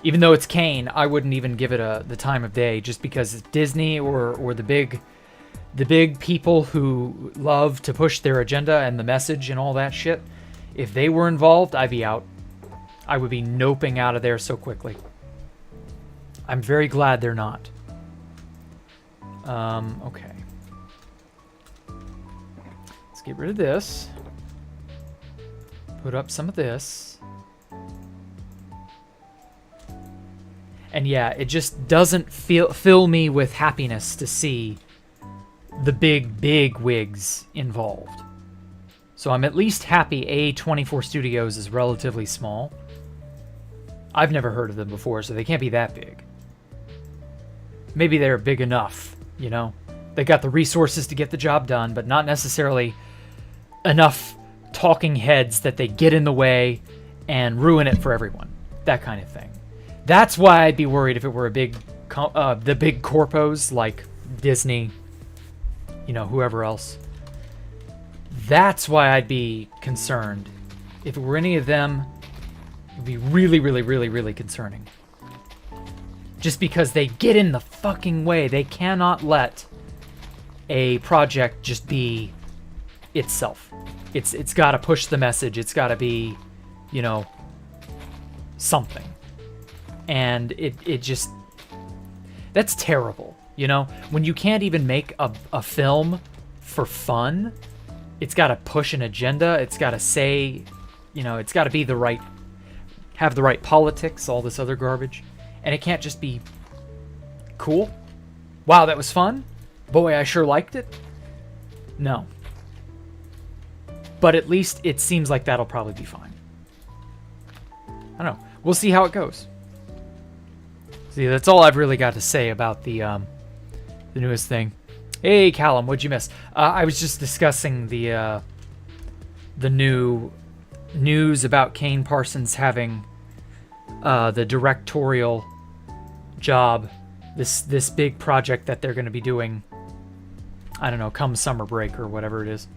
Even though it's Kane, I wouldn't even give it the time of day, just because it's Disney or the big people who love to push their agenda and the message and all that shit. If they were involved, I'd be out. I would be noping out of there so quickly. I'm very glad they're not. Okay. Let's get rid of this. Put up some of this. And yeah, it just doesn't fill me with happiness to see the big wigs involved. So I'm at least happy A24 Studios is relatively small. I've never heard of them before, so they can't be that big. Maybe they're big enough, you know? They got the resources to get the job done, but not necessarily enough talking heads that they get in the way and ruin it for everyone. That kind of thing. That's why I'd be worried if it were the big corpos like Disney, you know, whoever else. That's why I'd be concerned. If it were any of them, it would be really concerning. Just because they get in the fucking way. They cannot let a project just be itself. It's got to push the message. It's got to be, you know, something. And it just... That's terrible, you know? When you can't even make a film for fun, it's got to push an agenda. It's got to say, you know, it's got to be the right... Have the right politics, all this other garbage. And it can't just be cool. Wow, that was fun. Boy, I sure liked it. No. But at least it seems like that'll probably be fine. I don't know. We'll see how it goes. See, that's all I've really got to say about the newest thing. Hey, Callum, what'd you miss? I was just discussing the new news about Kane Parsons having the directorial job, this big project that they're going to be doing, I don't know, come summer break or whatever it is.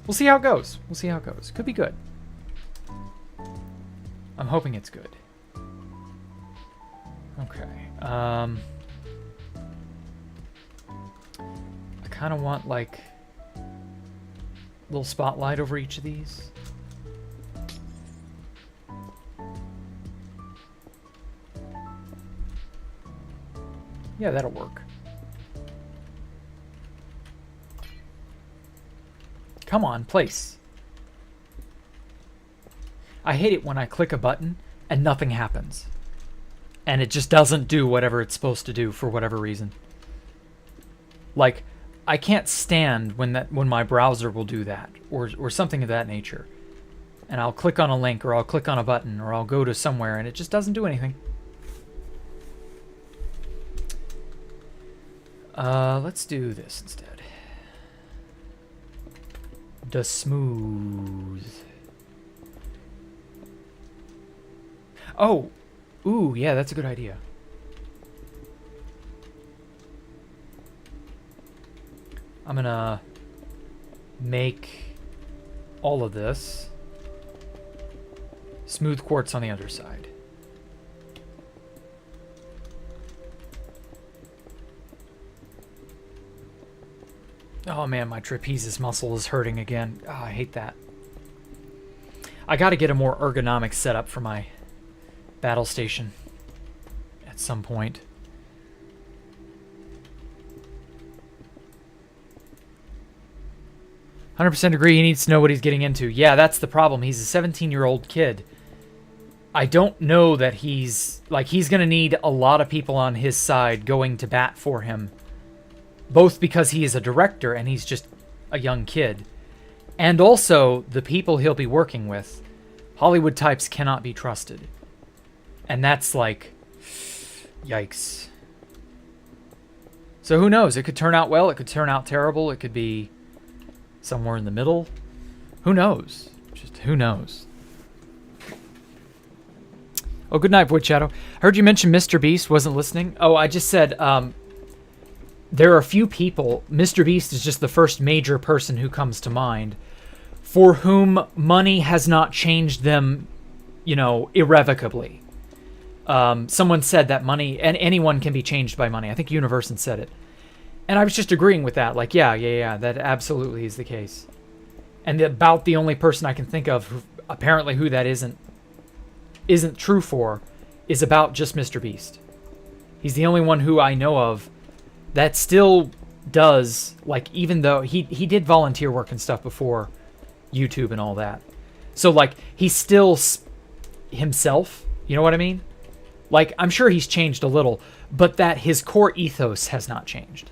We'll see how it goes. We'll see how it goes. Could be good. I'm hoping it's good. Okay. I kind of want, like, a little spotlight over each of these. Yeah, that'll work. Come on, place. I hate it when I click a button and nothing happens. And it just doesn't do whatever it's supposed to do for whatever reason. Like, I can't stand when my browser will do that or something of that nature. And I'll click on a link or I'll click on a button or I'll go to somewhere and it just doesn't do anything. Let's do this instead. The smooth. Oh, ooh, yeah, that's a good idea. I'm gonna make all of this smooth quartz on the underside. Oh man, my trapezius muscle is hurting again. Oh, I hate that. I gotta get a more ergonomic setup for my battle station at some point. "100% agree, he needs to know what he's getting into." Yeah, that's the problem. He's a 17-year-old kid. I don't know that he's gonna need a lot of people on his side going to bat for him. Both because he is a director and he's just a young kid. And also, the people he'll be working with, Hollywood types cannot be trusted. And that's like, yikes. So who knows? It could turn out well. It could turn out terrible. It could be somewhere in the middle. Who knows? Just who knows? Oh, good night, Void Shadow. I heard you mention Mr. Beast. Wasn't listening. Oh, I just said there are a few people. Mr. Beast is just the first major person who comes to mind for whom money has not changed them, you know, irrevocably. Someone said that money, and anyone can be changed by money. I think Universon said it. And I was just agreeing with that. Like, yeah, that absolutely is the case. And about the only person I can think of, who, apparently who that isn't true for, is about just Mr. Beast. He's the only one who I know of that still does, like, even though he did volunteer work and stuff before YouTube and all that. So, like, he's still himself, you know what I mean? Like, I'm sure he's changed a little, but that his core ethos has not changed.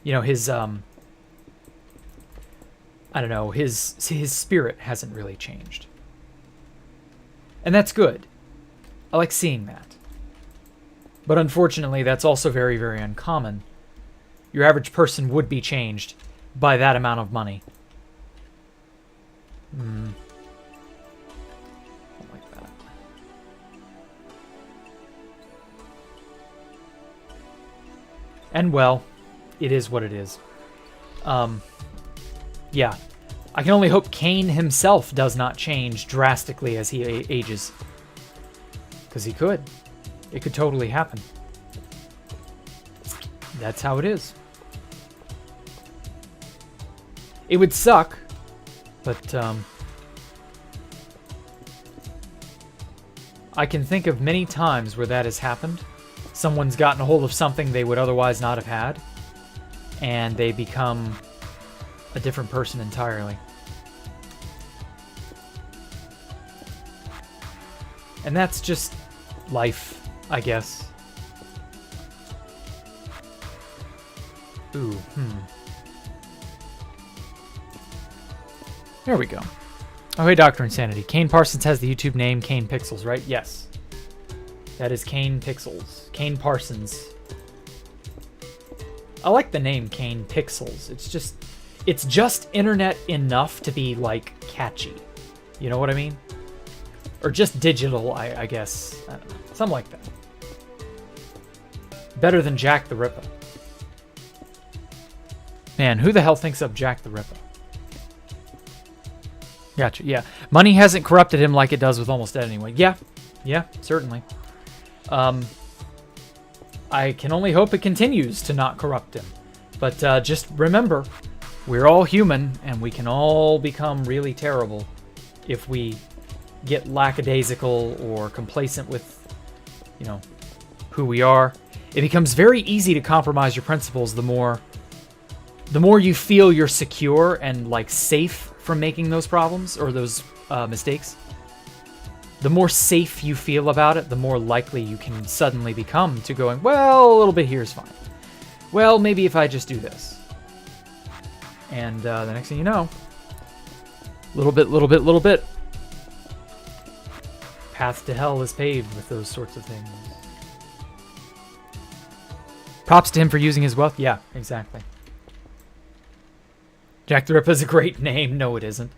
You know, his, I don't know, his spirit hasn't really changed. And that's good. I like seeing that. But unfortunately, that's also very, very uncommon. Your average person would be changed by that amount of money. Don't like that. And well, it is what it is. Yeah. I can only hope Kane himself does not change drastically as he ages. Because he could. It could totally happen. That's how it is. It would suck, but I can think of many times where that has happened. Someone's gotten a hold of something they would otherwise not have had, and they become a different person entirely. And that's just life, I guess. Ooh, There we go. Oh, hey, Dr. Insanity. Kane Parsons has the YouTube name Kane Pixels, right? Yes. That is Kane Pixels. Kane Parsons. I like the name Kane Pixels. It's just internet enough to be, like, catchy. You know what I mean? Or just digital, I guess. I don't know. Something like that. Better than Jacktherippa. Man, who the hell thinks of Jacktherippa? Gotcha, yeah. Money hasn't corrupted him like it does with almost anyone. Yeah, certainly. I can only hope it continues to not corrupt him. But just remember, we're all human, and we can all become really terrible if we get lackadaisical or complacent with, you know, who we are. It becomes very easy to compromise your principles the more you feel you're secure and, like, safe from making those problems or those mistakes. The more safe you feel about it, the more likely you can suddenly become to going, well, a little bit here is fine. Well, maybe if I just do this. And the next thing you know, little bit. Path to hell is paved with those sorts of things. Props to him for using his wealth. Yeah, exactly. Jacktherippa is a great name. No, it isn't.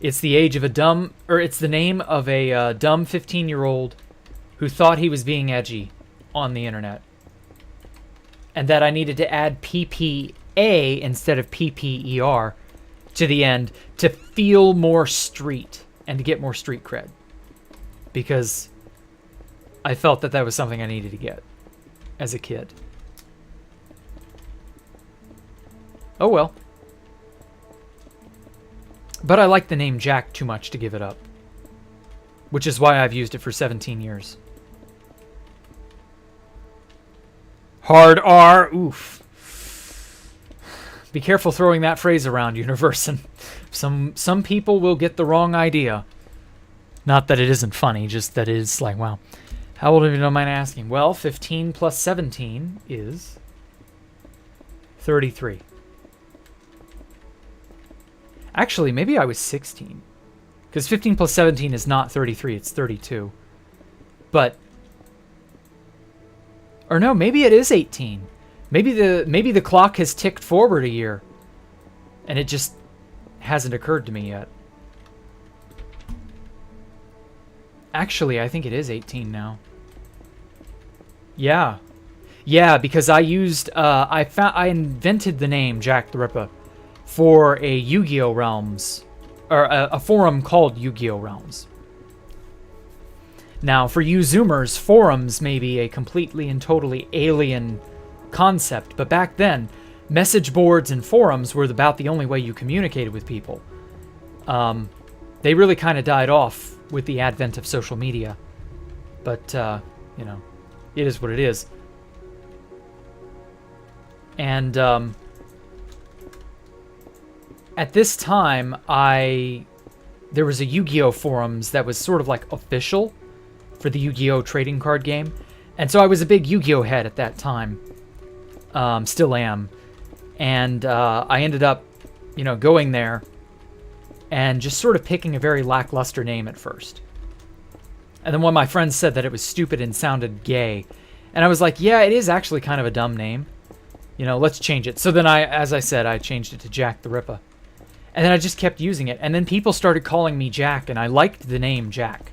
It's the age of a dumb, or it's the name of a dumb 15-year-old who thought he was being edgy on the internet. And that I needed to add PPA instead of PPER to the end to feel more street and to get more street cred. Because I felt that that was something I needed to get as a kid. Oh well. But I like the name Jack too much to give it up. Which is why I've used it for 17 years. Hard R, oof. Be careful throwing that phrase around, Universon. Some people will get the wrong idea. Not that it isn't funny, just that it's like, wow. How old, if you don't mind asking? Well, 15 plus 17 is 33. Actually, maybe I was 16. Because 15 plus 17 is not 33, it's 32. But... Or no, maybe it is 18. Maybe the clock has ticked forward a year. And it just hasn't occurred to me yet. Actually, I think it is 18 now. Yeah. Yeah, because I used... I invented the name Jacktherippa for a Yu-Gi-Oh! Realms... Or a forum called Yu-Gi-Oh! Realms. Now, for you Zoomers, forums may be a completely and totally alien concept, but back then, message boards and forums were about the only way you communicated with people. They really kind of died off with the advent of social media. But, you know, it is what it is. And, at this time, there was a Yu-Gi-Oh! Forums that was sort of like official for the Yu-Gi-Oh! Trading card game. And so I was a big Yu-Gi-Oh! Head at that time. Still am. And I ended up, you know, going there and just sort of picking a very lackluster name at first. And then one of my friends said that it was stupid and sounded gay. And I was like, yeah, it is actually kind of a dumb name. You know, let's change it. So then as I said, I changed it to Jacktherippa. And then I just kept using it. And then people started calling me Jack, and I liked the name Jack.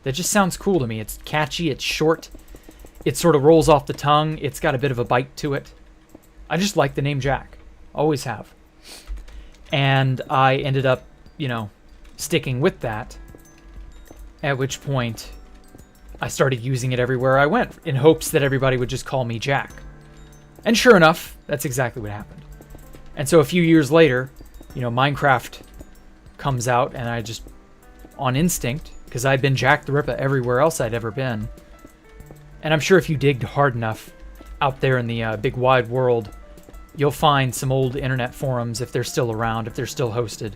That just sounds cool to me. It's catchy, it's short, it sort of rolls off the tongue, it's got a bit of a bite to it. I just like the name Jack. Always have. And I ended up, you know, sticking with that. At which point, I started using it everywhere I went, in hopes that everybody would just call me Jack. And sure enough, that's exactly what happened. And so a few years later, you know, Minecraft comes out, and I just, on instinct, because I'd been Jacktherippa everywhere else I'd ever been. And I'm sure if you digged hard enough out there in the big wide world, you'll find some old internet forums if they're still around, if they're still hosted.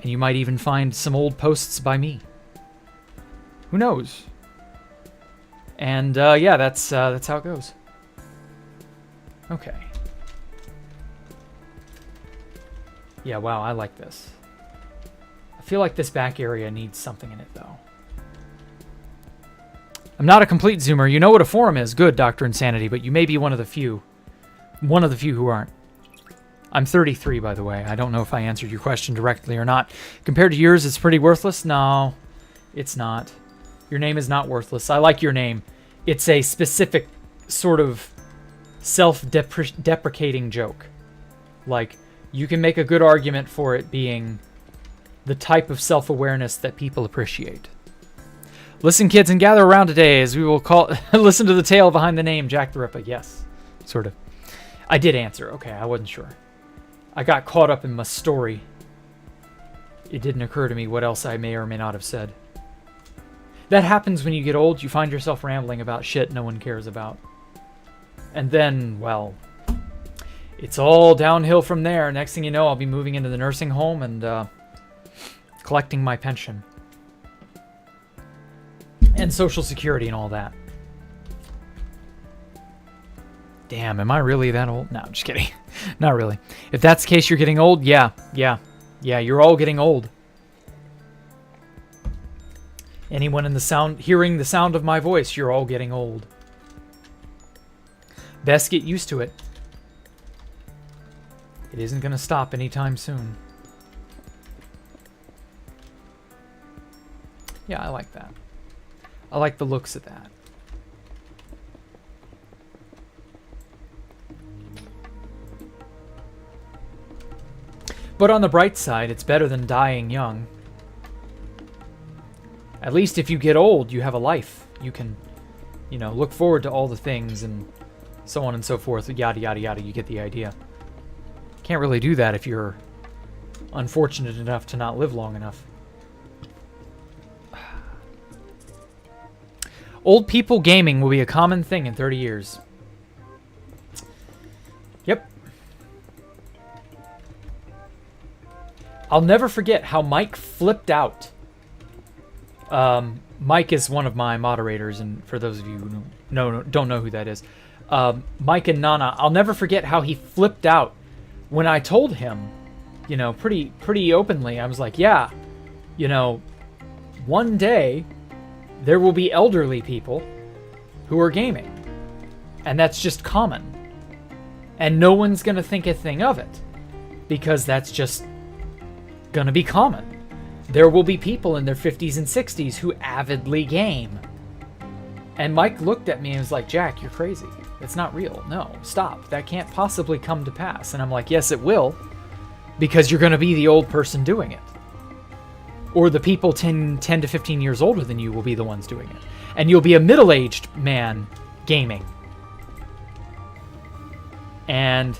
And you might even find some old posts by me. Who knows? And yeah, that's how it goes. Okay. Yeah, wow, I like this. I feel like this back area needs something in it, though. I'm not a complete Zoomer. You know what a forum is. Good, Dr. Insanity, but you may be one of the few. One of the few who aren't. I'm 33, by the way. I don't know if I answered your question directly or not. Compared to yours, it's pretty worthless? No, it's not. Your name is not worthless. I like your name. It's a specific sort of self-deprecating joke. Like, you can make a good argument for it being the type of self-awareness that people appreciate. Listen, kids, and gather around today as we will listen to the tale behind the name Jacktherippa. Yes, sort of. I did answer. Okay, I wasn't sure. I got caught up in my story. It didn't occur to me what else I may or may not have said. That happens when you get old. You find yourself rambling about shit no one cares about. And then, well, it's all downhill from there. Next thing you know, I'll be moving into the nursing home and collecting my pension. And Social Security and all that. Damn, am I really that old? No, I'm just kidding. Not really. If that's the case, you're getting old? Yeah, you're all getting old. Anyone in the sound, hearing the sound of my voice, you're all getting old. Best get used to it. It isn't going to stop anytime soon. Yeah, I like that. I like the looks of that. But on the bright side, it's better than dying young. At least if you get old, you have a life. You can, you know, look forward to all the things and so on and so forth. Yada, yada, yada. You get the idea. Can't really do that if you're unfortunate enough to not live long enough. Old people gaming will be a common thing in 30 years. Yep. I'll never forget how Mike flipped out. Mike is one of my moderators, and for those of you who don't know who that is, Mike and Nana, I'll never forget how he flipped out when I told him you know, pretty openly. I was like, yeah, you know, one day there will be elderly people who are gaming. And that's just common. And no one's going to think a thing of it, because that's just going to be common. There will be people in their 50s and 60s who avidly game. And Mike looked at me and was like, Jack, you're crazy. It's not real. No, stop. That can't possibly come to pass. And I'm like, yes, it will, because you're going to be the old person doing it. Or the people 10 to 15 years older than you will be the ones doing it. And you'll be a middle-aged man gaming. And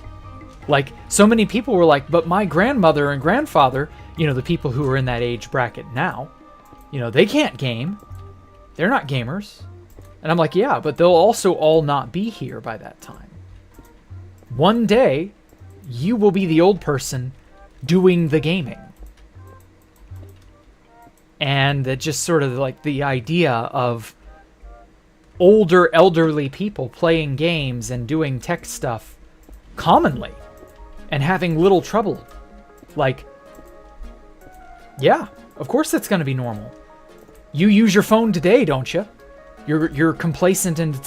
like, so many people were like, but my grandmother and grandfather, you know, the people who are in that age bracket now, you know, they can't game. They're not gamers. And I'm like, yeah, but they'll also all not be here by that time. One day, you will be the old person doing the gaming. And it just sort of like the idea of older, elderly people playing games and doing tech stuff commonly and having little trouble. Like, yeah, of course that's going to be normal. You use your phone today, don't you? You're complacent in the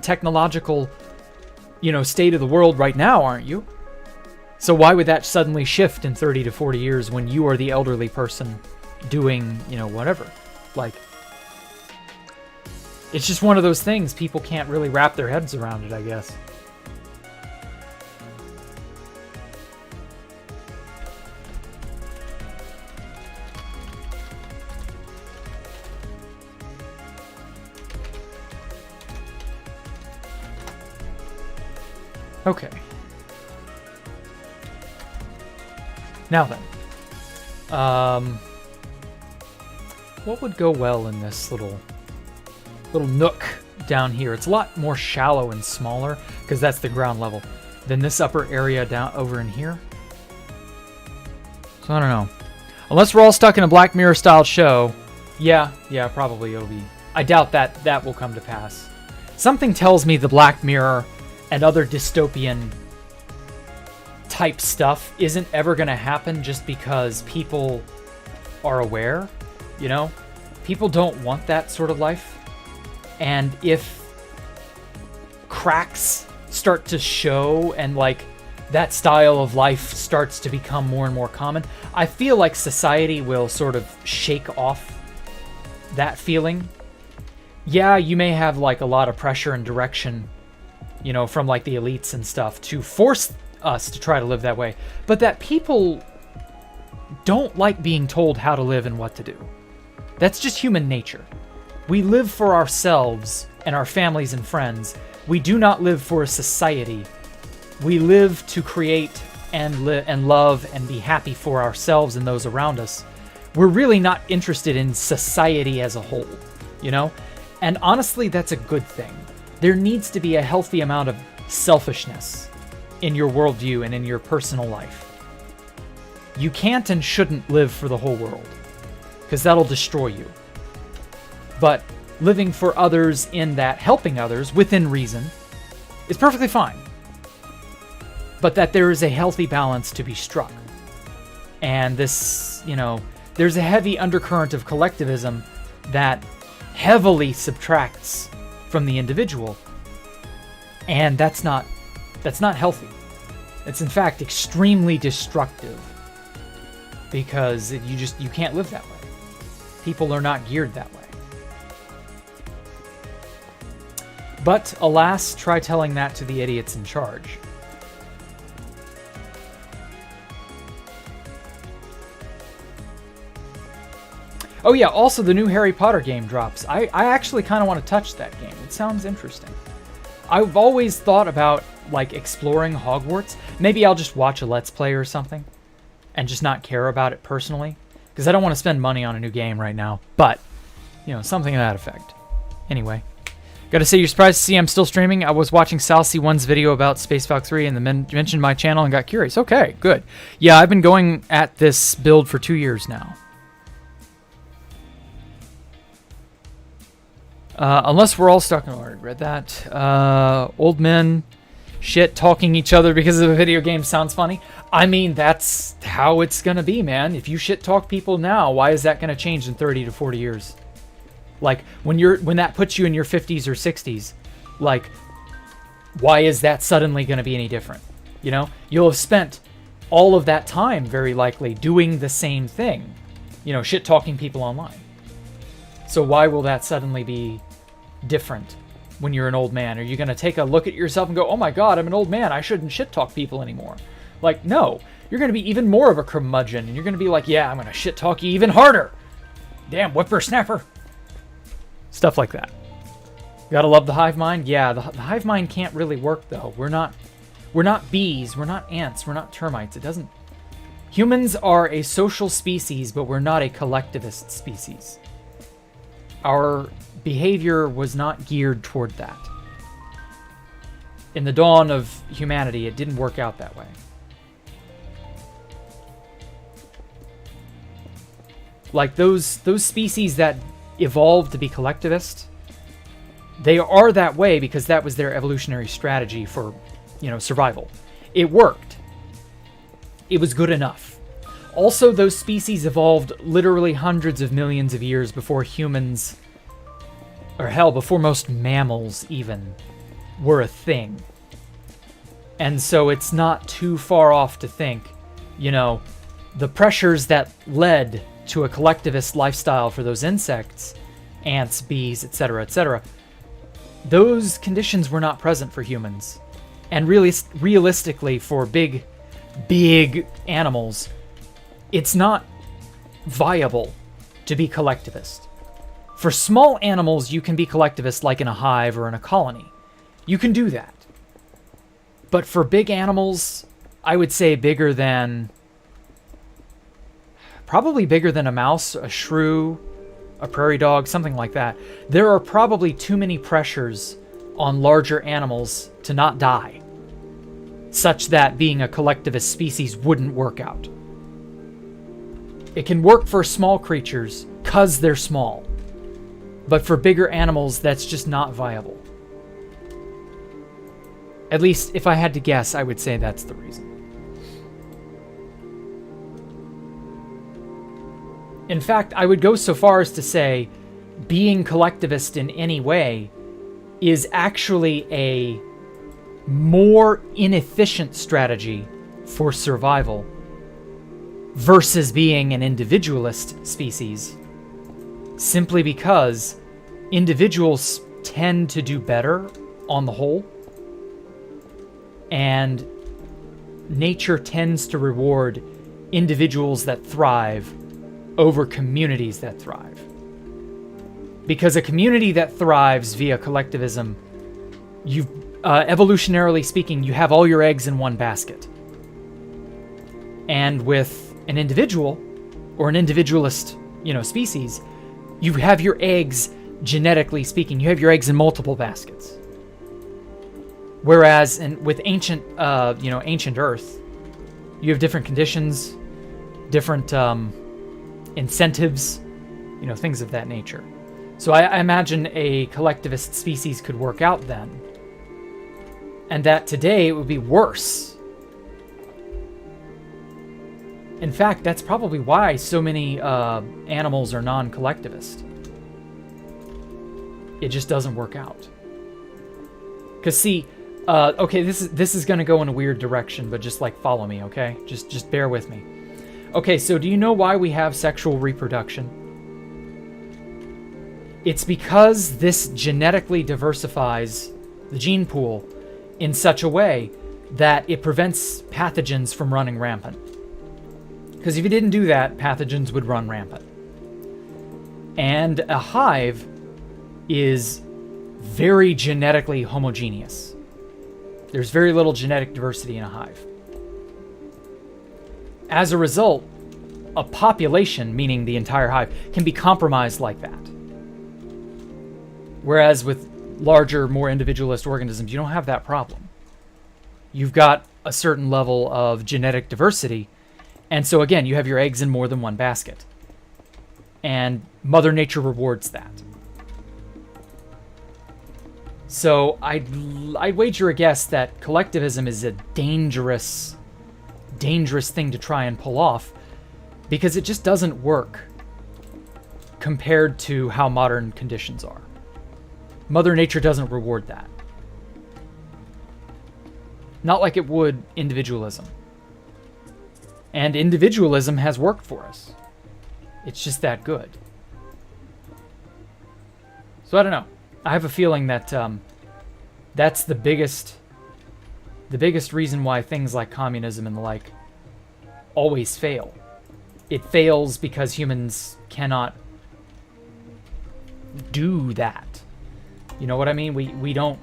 technological, you know, state of the world right now, aren't you? So why would that suddenly shift in 30 to 40 years when you are the elderly person doing, you know, whatever? Like, it's just one of those things. People can't really wrap their heads around it, I guess. Okay. Now then. What would go well in this little nook down here? It's a lot more shallow and smaller, because that's the ground level, than this upper area down over in here. So I don't know. Unless we're all stuck in a Black Mirror style show, yeah, probably it'll be. I doubt that will come to pass. Something tells me the Black Mirror and other dystopian type stuff isn't ever going to happen just because people are aware, you know? People don't want that sort of life. And if cracks start to show and like that style of life starts to become more and more common, I feel like society will sort of shake off that feeling. Yeah, you may have like a lot of pressure and direction, you know, from like the elites and stuff to force us to try to live that way. But that people don't like being told how to live and what to do. That's just human nature. We live for ourselves and our families and friends. We do not live for a society. We live to create and love and be happy for ourselves and those around us. We're really not interested in society as a whole, you know? And honestly, that's a good thing. There needs to be a healthy amount of selfishness in your worldview and in your personal life. You can't and shouldn't live for the whole world, because that'll destroy you. But living for others in that helping others within reason is perfectly fine. But that there is a healthy balance to be struck. And this, you know, there's a heavy undercurrent of collectivism that heavily subtracts from the individual, and that's not healthy. It's in fact extremely destructive, because you can't live that way. People are not geared that way. But alas, try telling that to the idiots in charge. Oh yeah, also the new Harry Potter game drops. I actually kind of want to touch that game. It sounds interesting. I've always thought about like exploring Hogwarts. Maybe I'll just watch a Let's Play or something and just not care about it personally, because I don't want to spend money on a new game right now. But, you know, something to that effect. Anyway, gotta say, you're surprised to see I'm still streaming. I was watching Sal C1's video about Space Valkyria and mentioned my channel and got curious. Okay, good. Yeah, I've been going at this build for 2 years now. Unless we're all stuck. I already read that. Old men shit talking each other because of a video game sounds funny. I mean, that's how it's going to be, man. If you shit talk people now, why is that going to change in 30 to 40 years? Like, when that puts you in your 50s or 60s, like, why is that suddenly going to be any different? You know, you'll have spent all of that time, very likely, doing the same thing. You know, shit talking people online. So why will that suddenly be different when you're an old man? Are you going to take a look at yourself and go, oh my God, I'm an old man, I shouldn't shit talk people anymore? Like, no. You're going to be even more of a curmudgeon, and you're going to be like, yeah, I'm going to shit talk you even harder. Damn whippersnapper. Stuff like that. You gotta love the hive mind. Yeah, the hive mind can't really work though. We're not bees, we're not ants, we're not termites. It doesn't. Humans are a social species, but we're not a collectivist species. Our behavior was not geared toward that. In the dawn of humanity, it didn't work out that way. Like those species that evolved to be collectivist, they are that way because that was their evolutionary strategy for, you know, survival. It worked. It was good enough. Also, those species evolved literally hundreds of millions of years before humans, or hell, before most mammals even were a thing. And so it's not too far off to think, you know, the pressures that led to a collectivist lifestyle for those insects, ants, bees, etc., those conditions were not present for humans. And really, realistically, for big animals, it's not viable to be collectivist. For small animals, you can be collectivist like in a hive or in a colony. You can do that. But for big animals, I would say probably bigger than a mouse, a shrew, a prairie dog, something like that. There are probably too many pressures on larger animals to not die, such that being a collectivist species wouldn't work out. It can work for small creatures because they're small, but for bigger animals, that's just not viable. At least, if I had to guess, I would say that's the reason. In fact, I would go so far as to say being collectivist in any way is actually a more inefficient strategy for survival versus being an individualist species, simply because individuals tend to do better on the whole, and nature tends to reward individuals that thrive over communities that thrive. Because a community that thrives via collectivism, evolutionarily speaking, you have all your eggs in one basket. And with an individual, or an individualist, species, you have your eggs, genetically speaking, you have your eggs in multiple baskets. Whereas with ancient Earth, you have different conditions, different incentives, things of that nature. So I imagine a collectivist species could work out then. And that today it would be worse. In fact, that's probably why so many animals are non-collectivist. It just doesn't work out. Because see, okay, this is going to go in a weird direction, but just follow me, okay? Just bear with me. Okay, so do you know why we have sexual reproduction? It's because this genetically diversifies the gene pool in such a way that it prevents pathogens from running rampant. Because if you didn't do that, pathogens would run rampant. And a hive is very genetically homogeneous. There's very little genetic diversity in a hive. As a result, a population, meaning the entire hive, can be compromised like that. Whereas with larger, more individualist organisms, you don't have that problem. You've got a certain level of genetic diversity, and so again, you have your eggs in more than one basket. And Mother Nature rewards that. So I'd wager a guess that collectivism is a dangerous thing to try and pull off, because it just doesn't work compared to how modern conditions are. Mother Nature doesn't reward that. Not like it would individualism. And individualism has worked for us. It's just that good. So I don't know. I have a feeling that that's the biggest reason why things like communism and the like always fail. It fails because humans cannot do that. You know what I mean? We don't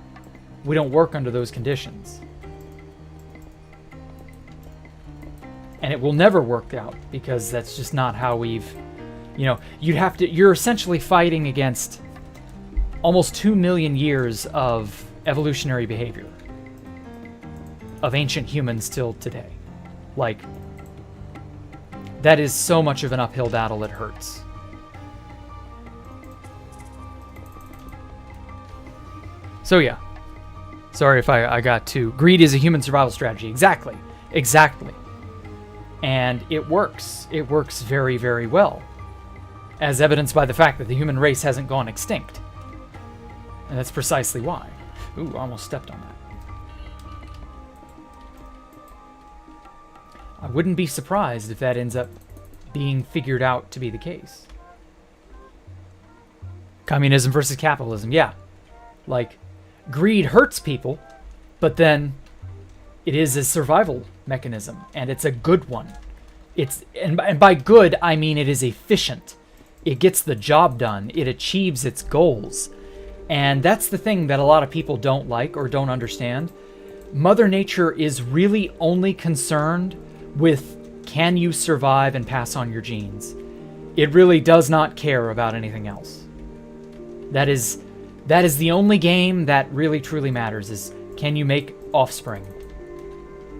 work under those conditions. And it will never work out because that's just not how we've, you're essentially fighting against almost 2 million years of evolutionary behavior of ancient humans till today. Like, that is so much of an uphill battle, it hurts. So yeah, sorry if I got too... Greed is a human survival strategy. Exactly. And it works. It works very, very well, as evidenced by the fact that the human race hasn't gone extinct. And that's precisely why. Ooh, I almost stepped on that. I wouldn't be surprised if that ends up being figured out to be the case. Communism versus capitalism, yeah. Like, greed hurts people, but then it is a survival mechanism, and it's a good one. And by good, I mean it is efficient. It gets the job done. It achieves its goals. And that's the thing that a lot of people don't like or don't understand. Mother Nature is really only concerned with, can you survive and pass on your genes? It really does not care about anything else. That is the only game that really truly matters, is can you make offspring?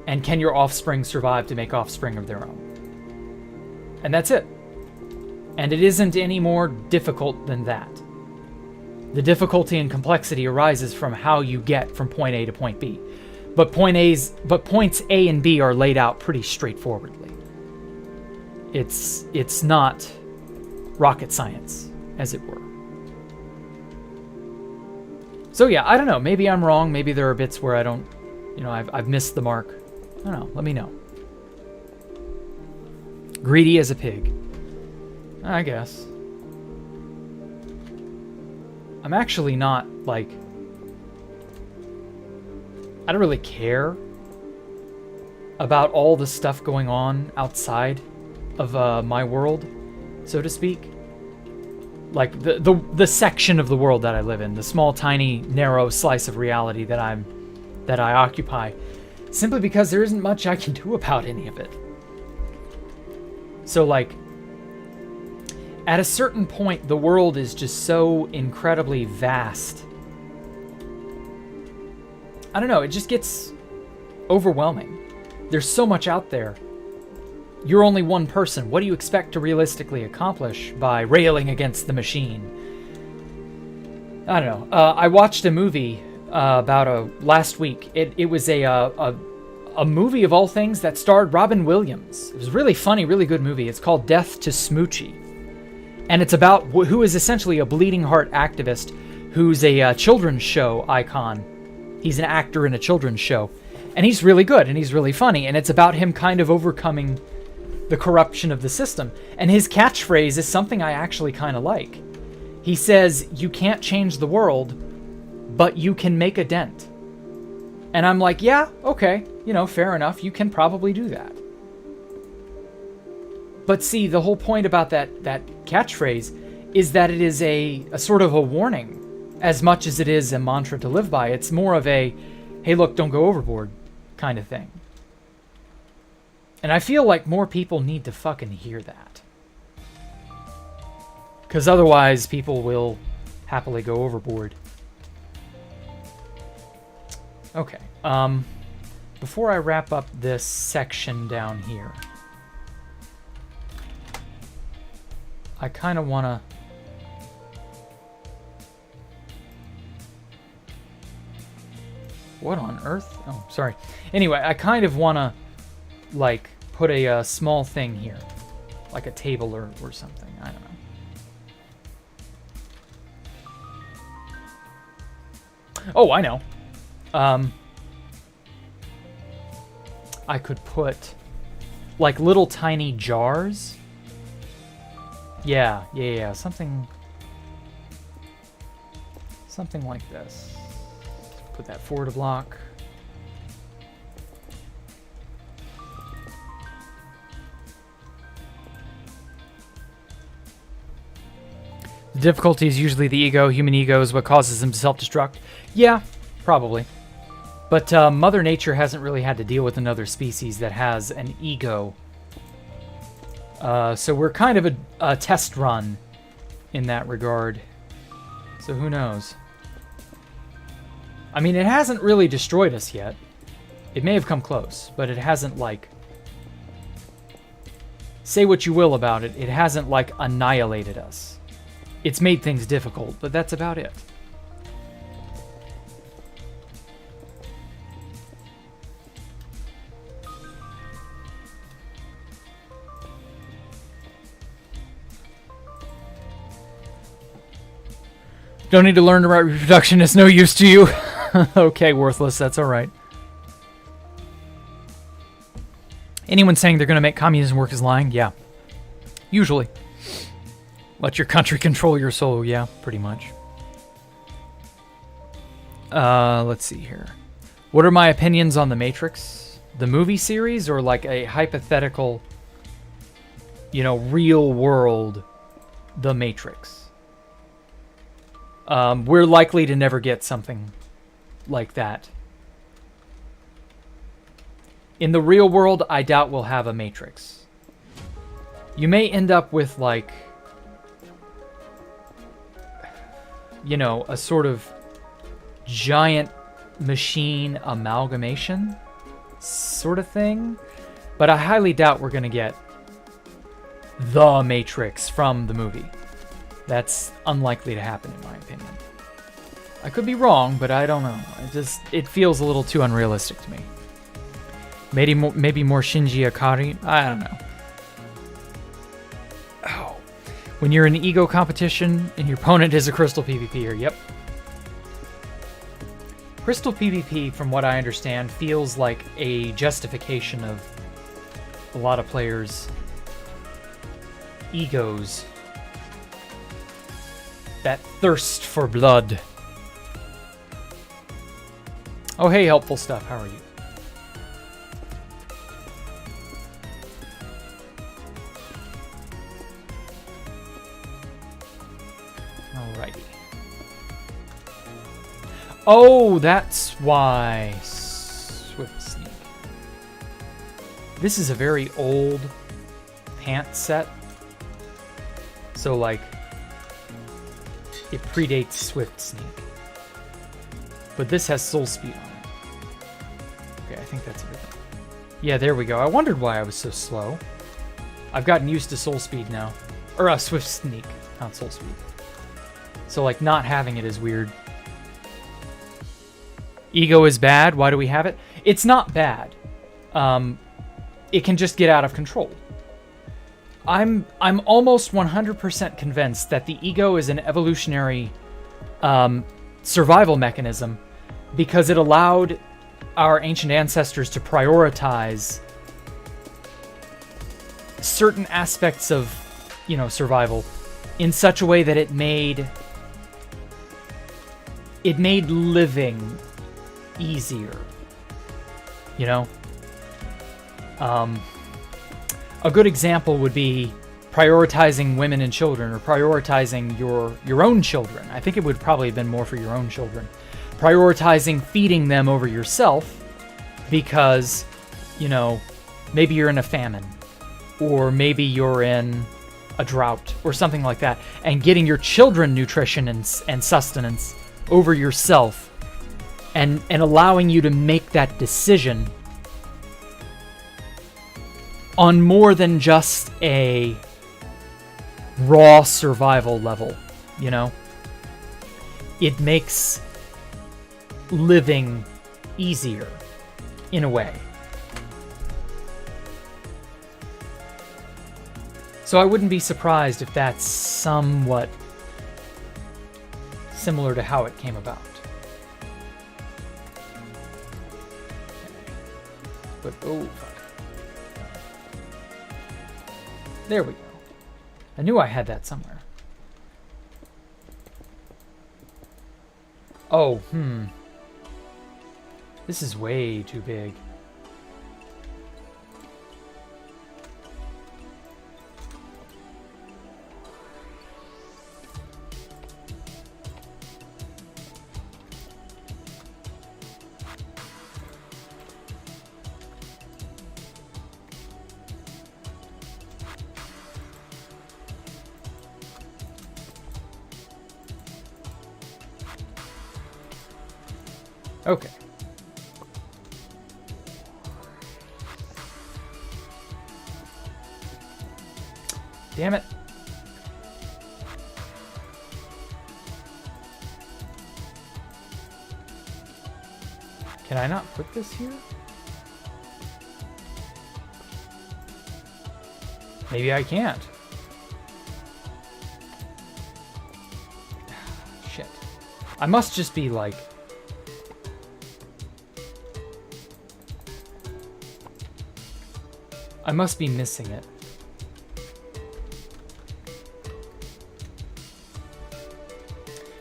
And can your offspring survive to make offspring of their own? And that's it. And it isn't any more difficult than that. The difficulty and complexity arises from how you get from point A to point B. But points A and B are laid out pretty straightforwardly. It's not rocket science, as it were. So yeah, I don't know. Maybe I'm wrong. Maybe there are bits where I don't, I've missed the mark. I don't know. Let me know. Greedy as a pig. I guess. I'm actually not, I don't really care about all the stuff going on outside of my world, so to speak. Like, the section of the world that I live in, the small, tiny, narrow slice of reality that I occupy, simply because there isn't much I can do about any of it. So, at a certain point, the world is just so incredibly vast. I don't know, it just gets overwhelming. There's so much out there. You're only one person. What do you expect to realistically accomplish by railing against the machine? I don't know. I watched a movie last week. It was a movie of all things that starred Robin Williams. It was a really funny, really good movie. It's called Death to Smoochie. And it's about who is essentially a bleeding heart activist who's a children's show icon. He's an actor in a children's show. And he's really good, and he's really funny. And it's about him kind of overcoming the corruption of the system. And his catchphrase is something I actually kind of like. He says, you can't change the world, but you can make a dent. And I'm like, yeah, okay, fair enough. You can probably do that. But see, the whole point about that catchphrase is that it is a sort of a warning as much as it is a mantra to live by. It's more of a, hey, look, don't go overboard kind of thing. And I feel like more people need to fucking hear that. Because otherwise, people will happily go overboard. Okay. Before I wrap up this section down here, I kind of want to... What on earth? Oh, sorry. Anyway, I kind of want to, like, put a small thing here. Like a table or something. I don't know. Oh, I know. I could put, like, little tiny jars. Yeah. Something like this. Put that forward a block. The difficulty is usually the ego. Human ego is what causes them to self-destruct. Yeah, probably. But Mother Nature hasn't really had to deal with another species that has an ego. So we're kind of a test run in that regard. So who knows? I mean, it hasn't really destroyed us yet. It may have come close, but it hasn't, like... Say what you will about it, it hasn't, like, annihilated us. It's made things difficult, but that's about it. Don't need to learn about reproduction. It's no use to you. Okay, worthless. That's all right. Anyone saying they're going to make communism work is lying? Yeah. Usually. Let your country control your soul. Yeah, pretty much. Let's see here. What are my opinions on The Matrix? The movie series, or like a hypothetical, you know, real world The Matrix? We're likely to never get something like that. In the real world, I doubt we'll have a Matrix. You may end up with, like, you know, a sort of giant machine amalgamation sort of thing. But I highly doubt we're going to get the Matrix from the movie. That's unlikely to happen, in my opinion. I could be wrong, but I don't know. It feels a little too unrealistic to me. Maybe more Shinji Ikari? I don't know. Oh. When you're in an ego competition and your opponent is a Crystal PvPer, yep. Crystal PvP, from what I understand, feels like a justification of a lot of players' egos. That thirst for blood. Oh, hey, helpful stuff. How are you? Alrighty. Oh, that's why. Swift Sneak. This is a very old pant set. So, like, it predates Swift Sneak. But this has Soul Speed on it. Okay, I think that's everything. Yeah, there we go. I wondered why I was so slow. I've gotten used to Soul Speed now. Or Swift Sneak, not Soul Speed. So, like, not having it is weird. Ego is bad. Why do we have it? It's not bad. It can just get out of control. I'm almost 100% convinced that the ego is an evolutionary survival mechanism because it allowed our ancient ancestors to prioritize certain aspects of, you know, survival in such a way that it made living easier. You know? A good example would be prioritizing women and children, or prioritizing your own children. I think it would probably have been more for your own children. Prioritizing feeding them over yourself because, you know, maybe you're in a famine, or maybe you're in a drought, or something like that, and getting your children nutrition and sustenance over yourself, and allowing you to make that decision on more than just a raw survival level, you know? It makes living easier, in a way. So I wouldn't be surprised if that's somewhat similar to how it came about. But, oh, fuck. There we go. I knew I had that somewhere. Oh, This is way too big. Okay. Damn it. Can I not put this here? Maybe I can't. Shit. I must just be like... I must be missing it.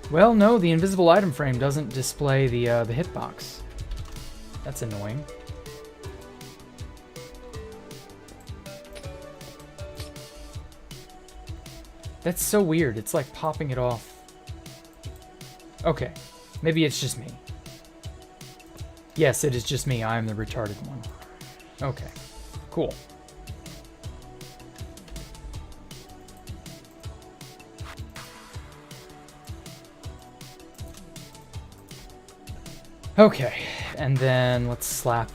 Well, no, the invisible item frame doesn't display the hitbox. That's annoying. That's so weird. It's like popping it off. Okay, maybe it's just me. Yes, it is just me. I am the retarded one. Okay, cool. Okay, and then let's slap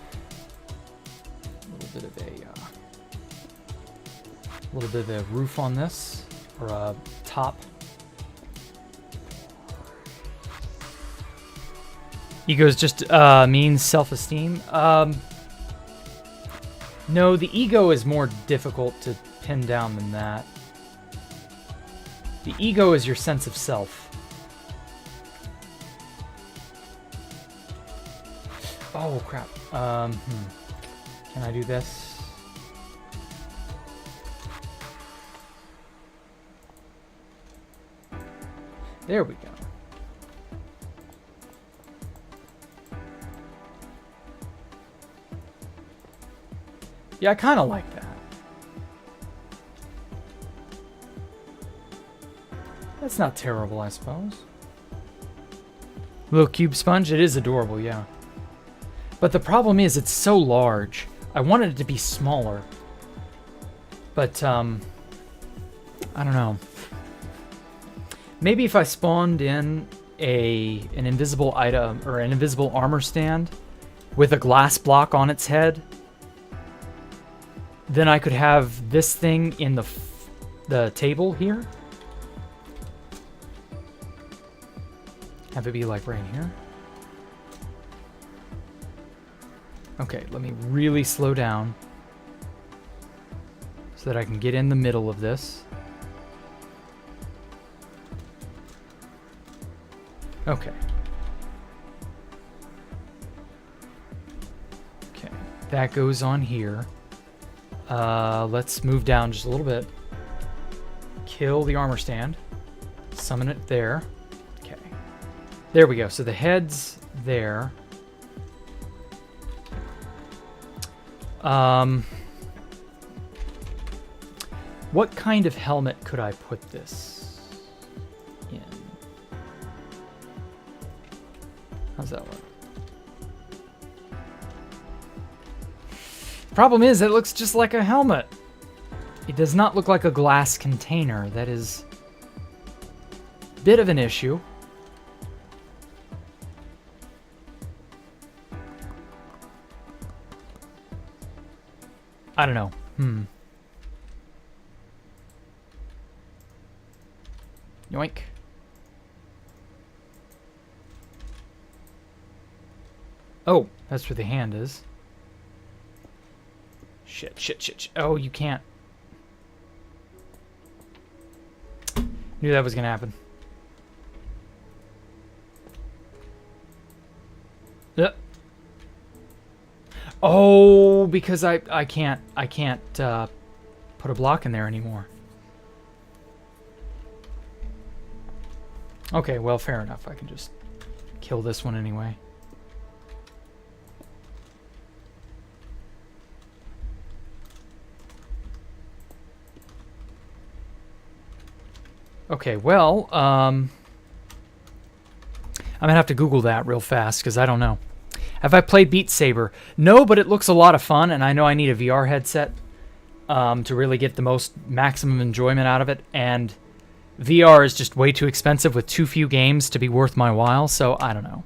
a little bit of a roof on this, or a top. Ego's just means self-esteem. No, the ego is more difficult to pin down than that. The ego is your sense of self. Oh, crap. Can I do this? There we go. Yeah, I kind of like that. That's not terrible, I suppose. Little cube sponge, it is adorable, yeah. But the problem is it's so large. I wanted it to be smaller. But, I don't know. Maybe if I spawned in an invisible item or an invisible armor stand with a glass block on its head, then I could have this thing in the table here. Have it be like right here. Okay, let me really slow down so that I can get in the middle of this. Okay. Okay, that goes on here. Let's move down just a little bit. Kill the armor stand. Summon it there. Okay. There we go. So the head's there. What kind of helmet could I put this in? How's that look? Problem is, it looks just like a helmet. It does not look like a glass container. That is a bit of an issue. I don't know. Yoink. Oh, that's where the hand is. Shit, shit, shit, shit. Oh, you can't. Knew that was gonna happen. Oh, because I can't put a block in there anymore. Okay, well, fair enough. I can just kill this one anyway. Okay, well, I'm gonna have to Google that real fast because I don't know. Have I played Beat Saber? No, but it looks a lot of fun, and I know I need a VR headset to really get the maximum enjoyment out of it, and VR is just way too expensive with too few games to be worth my while, so I don't know.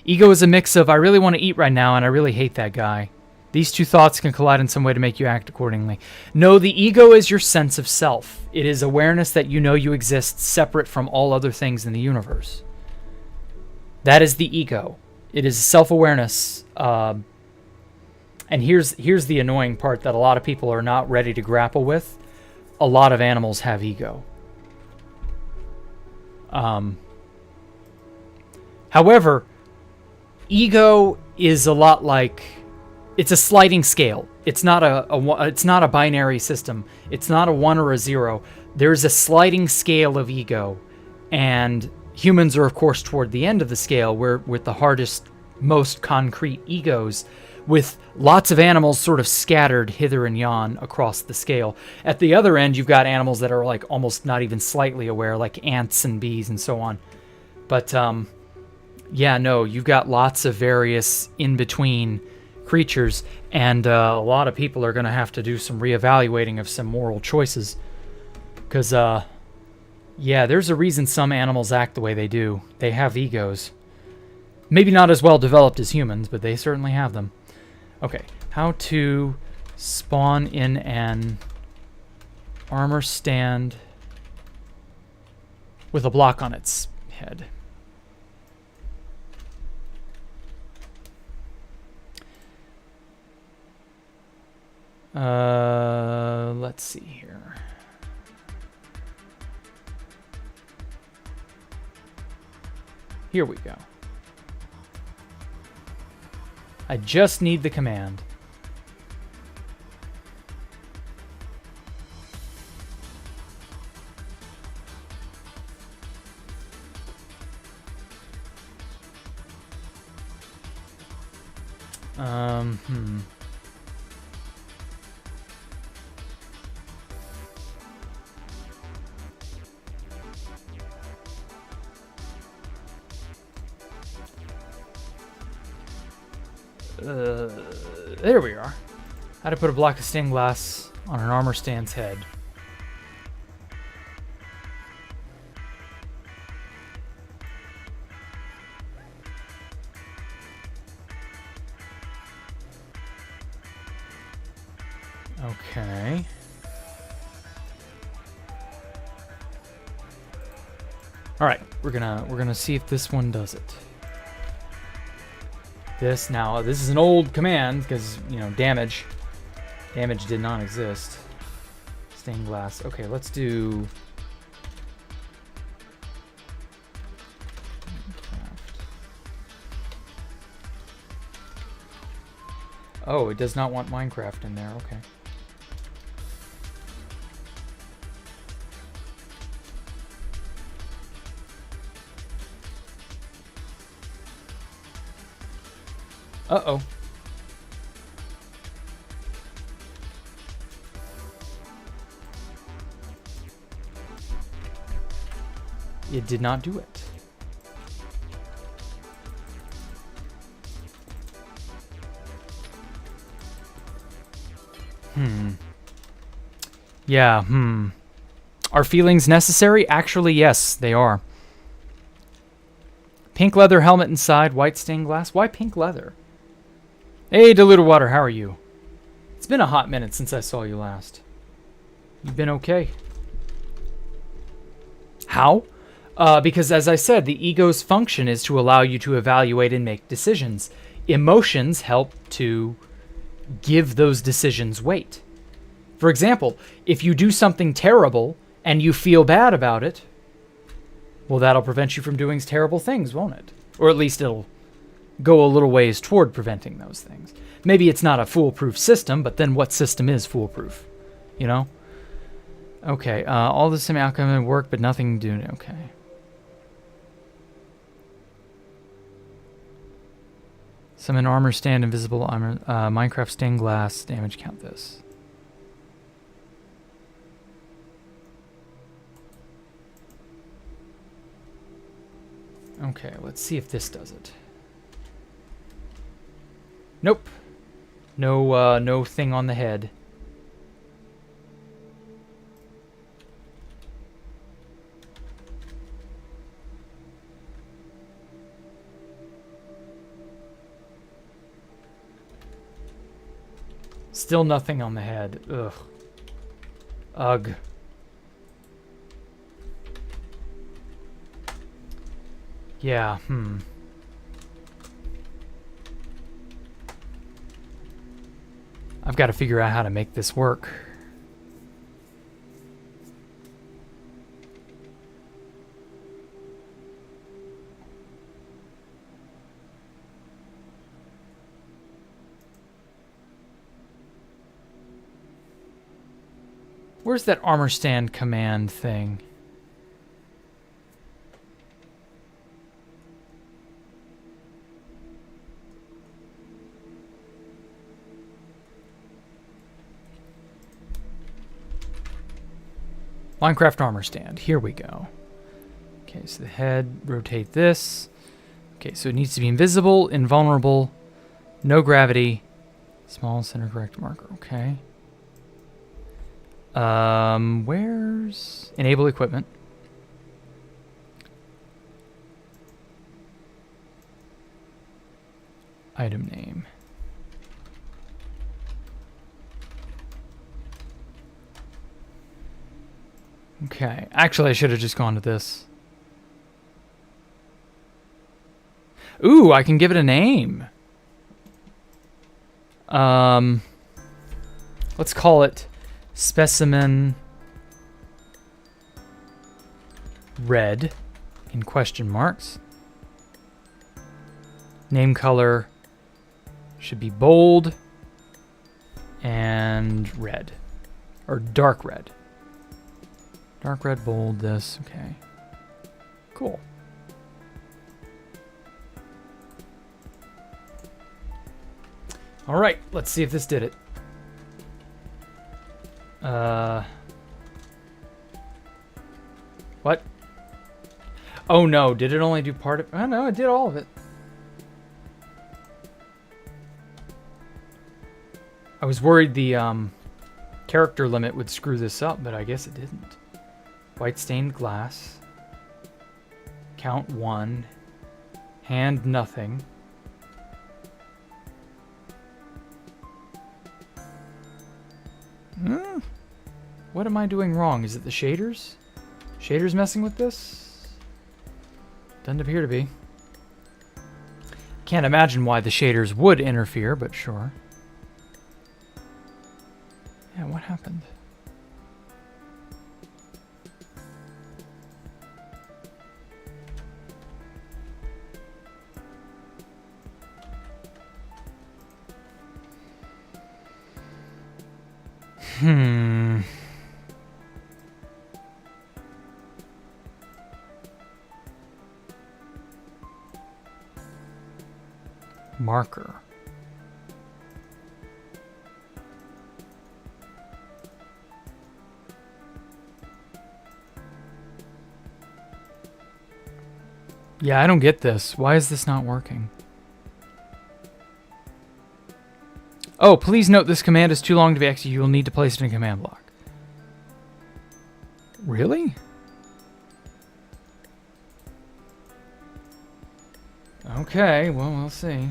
Ego is a mix of I really want to eat right now and I really hate that guy. These two thoughts can collide in some way to make you act accordingly. No, the ego is your sense of self. It is awareness that you know you exist separate from all other things in the universe. That is the ego. It is self-awareness. And here's the annoying part that a lot of people are not ready to grapple with. A lot of animals have ego. However, ego is a lot like, it's a sliding scale. It's not it's not a binary system. It's not a 1 or a 0. There's a sliding scale of ego, and humans are of course toward the end of the scale, where with the hardest, most concrete egos, with lots of animals sort of scattered hither and yon across the scale. At the other end, you've got animals that are like almost not even slightly aware, like ants and bees and so on. But yeah, no, you've got lots of various in-between creatures, and a lot of people are going to have to do some reevaluating of some moral choices. Because, yeah, there's a reason some animals act the way they do. They have egos. Maybe not as well developed as humans, but they certainly have them. Okay, how to spawn in an armor stand with a block on its head. Let's see here. Here we go. I just need the command. There we are. How to put a block of stained glass on an armor stand's head. Okay. All right, we're gonna see if this one does it. This is an old command because, you know, damage did not exist. Stained glass. Okay, let's do Minecraft. Oh, it does not want Minecraft in there. Okay. Uh-oh. It did not do it. Yeah, Are feelings necessary? Actually, yes, they are. Pink leather helmet inside, white stained glass. Why pink leather? Hey, Diluted Water, how are you? It's been a hot minute since I saw you last. You've been okay. How? Because as I said, the ego's function is to allow you to evaluate and make decisions. emotions help to give those decisions weight. For example, if you do something terrible and you feel bad about it, well, that'll prevent you from doing terrible things, won't it? Or at least it'll go a little ways toward preventing those things. Maybe it's not a foolproof system, but then what system is foolproof? You know? Okay, all the same outcome and work, but nothing doing. Okay. Summon armor stand, invisible armor, Minecraft stained glass, damage count this. Okay, let's see if this does it. Nope. No thing on the head. Still nothing on the head. Ugh. Ugh. Yeah, I've got to figure out how to make this work. Where's that armor stand command thing? Minecraft armor stand. Here we go. Okay, so the head, rotate this. Okay, so it needs to be invisible, invulnerable, no gravity, small center correct marker. Okay. Where's enable equipment? Item name. Okay. Actually, I should have just gone to this. Ooh, I can give it a name. Let's call it Specimen Red in question marks. Name color should be bold and red. Or dark red. Dark red, bold, this. Okay. Cool. All right, let's see if this did it. What? Oh no, did it only do part of it? Oh no, it did all of it. I was worried the character limit would screw this up, but I guess it didn't. White stained glass. Count 1. Hand nothing. What am I doing wrong? Is it the shaders? Shaders messing with this? Doesn't appear to be. Can't imagine why the shaders would interfere, but sure. Yeah, what happened? Marker. Yeah, I don't get this. Why is this not working? Oh, please note this command is too long to be executed. You will need to place it in a command block. Really? Okay, well, we'll see.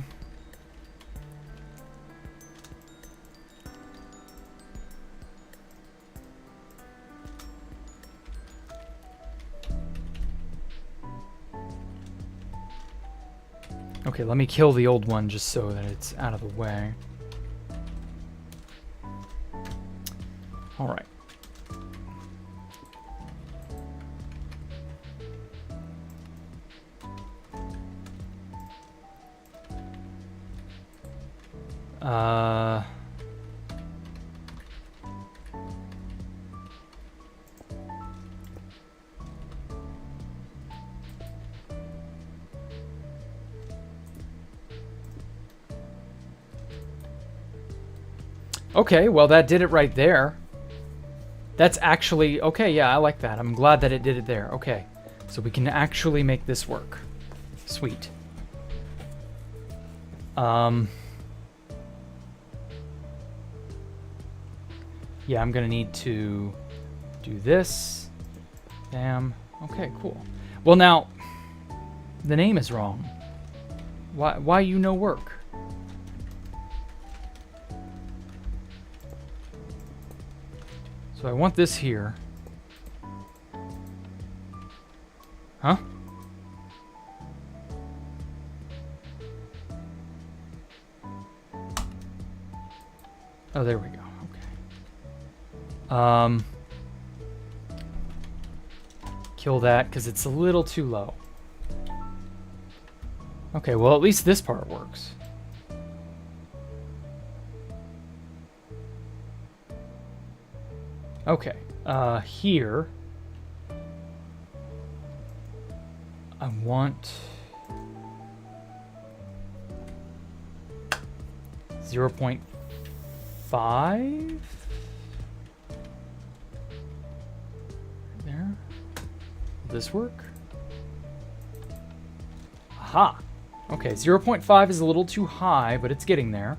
Okay, let me kill the old one just so that it's out of the way. All right. Okay, well, that did it right there. That's actually... Okay, yeah, I like that. I'm glad that it did it there. Okay, so we can actually make this work. Sweet. Yeah, I'm gonna need to do this. Bam. Okay, cool. Well, now, the name is wrong. Why you no work? So I want this here. Huh? Oh, there we go. Okay. Kill that because it's a little too low. Okay, well, at least this part works. Okay, here, I want 0.5. There. Will this work? Aha! Okay, 0.5 is a little too high, but it's getting there.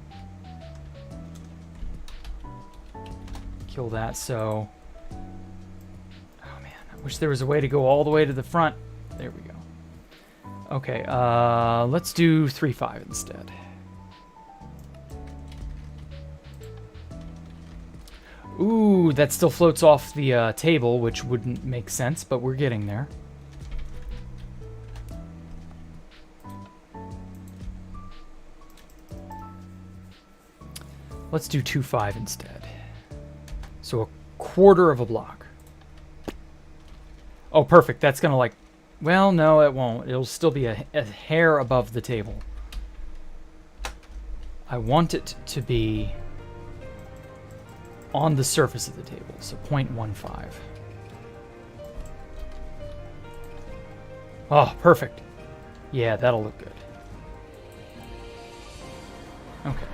Kill that, so... Oh man, I wish there was a way to go all the way to the front. There we go. Okay, let's do 3.5 instead. Ooh, that still floats off the table, which wouldn't make sense, but we're getting there. Let's do 2.5 instead. So a quarter of a block. Oh, perfect. That's going to like... Well, no, it won't. It'll still be a hair above the table. I want it to be on the surface of the table, so 0.15. Oh, perfect. Yeah, that'll look good. Okay.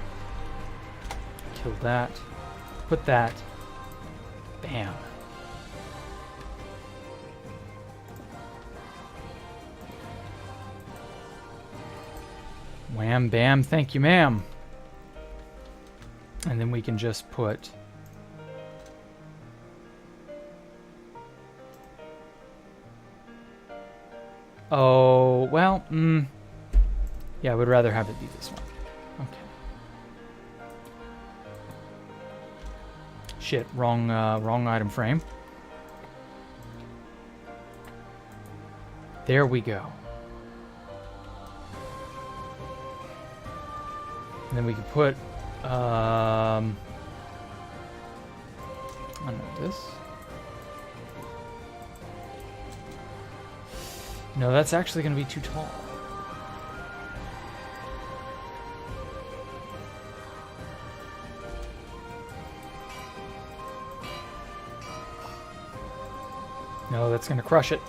Kill that. Put that. Bam. Wham, bam, thank you, ma'am. And then we can just put... Oh, well, yeah, I would rather have it be this one. Okay. Shit, wrong item frame. There we go. And then we can put, I don't know, this. No, that's actually going to be too tall. No, that's going to crush it.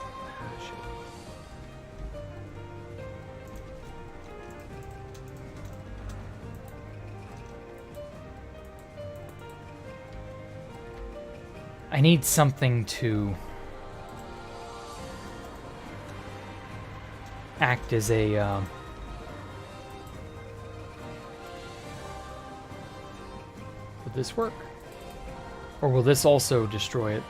I need something to act as a will this work? Or will this also destroy it?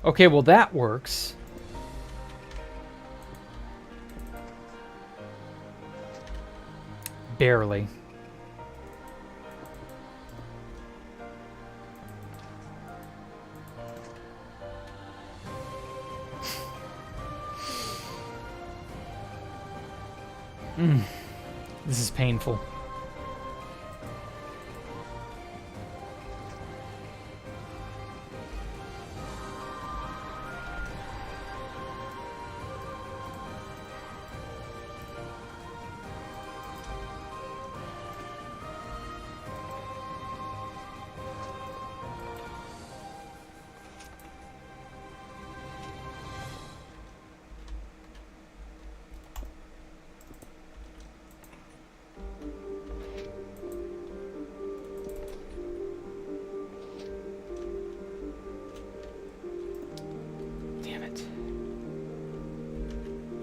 Okay, well that works. Barely. This is painful.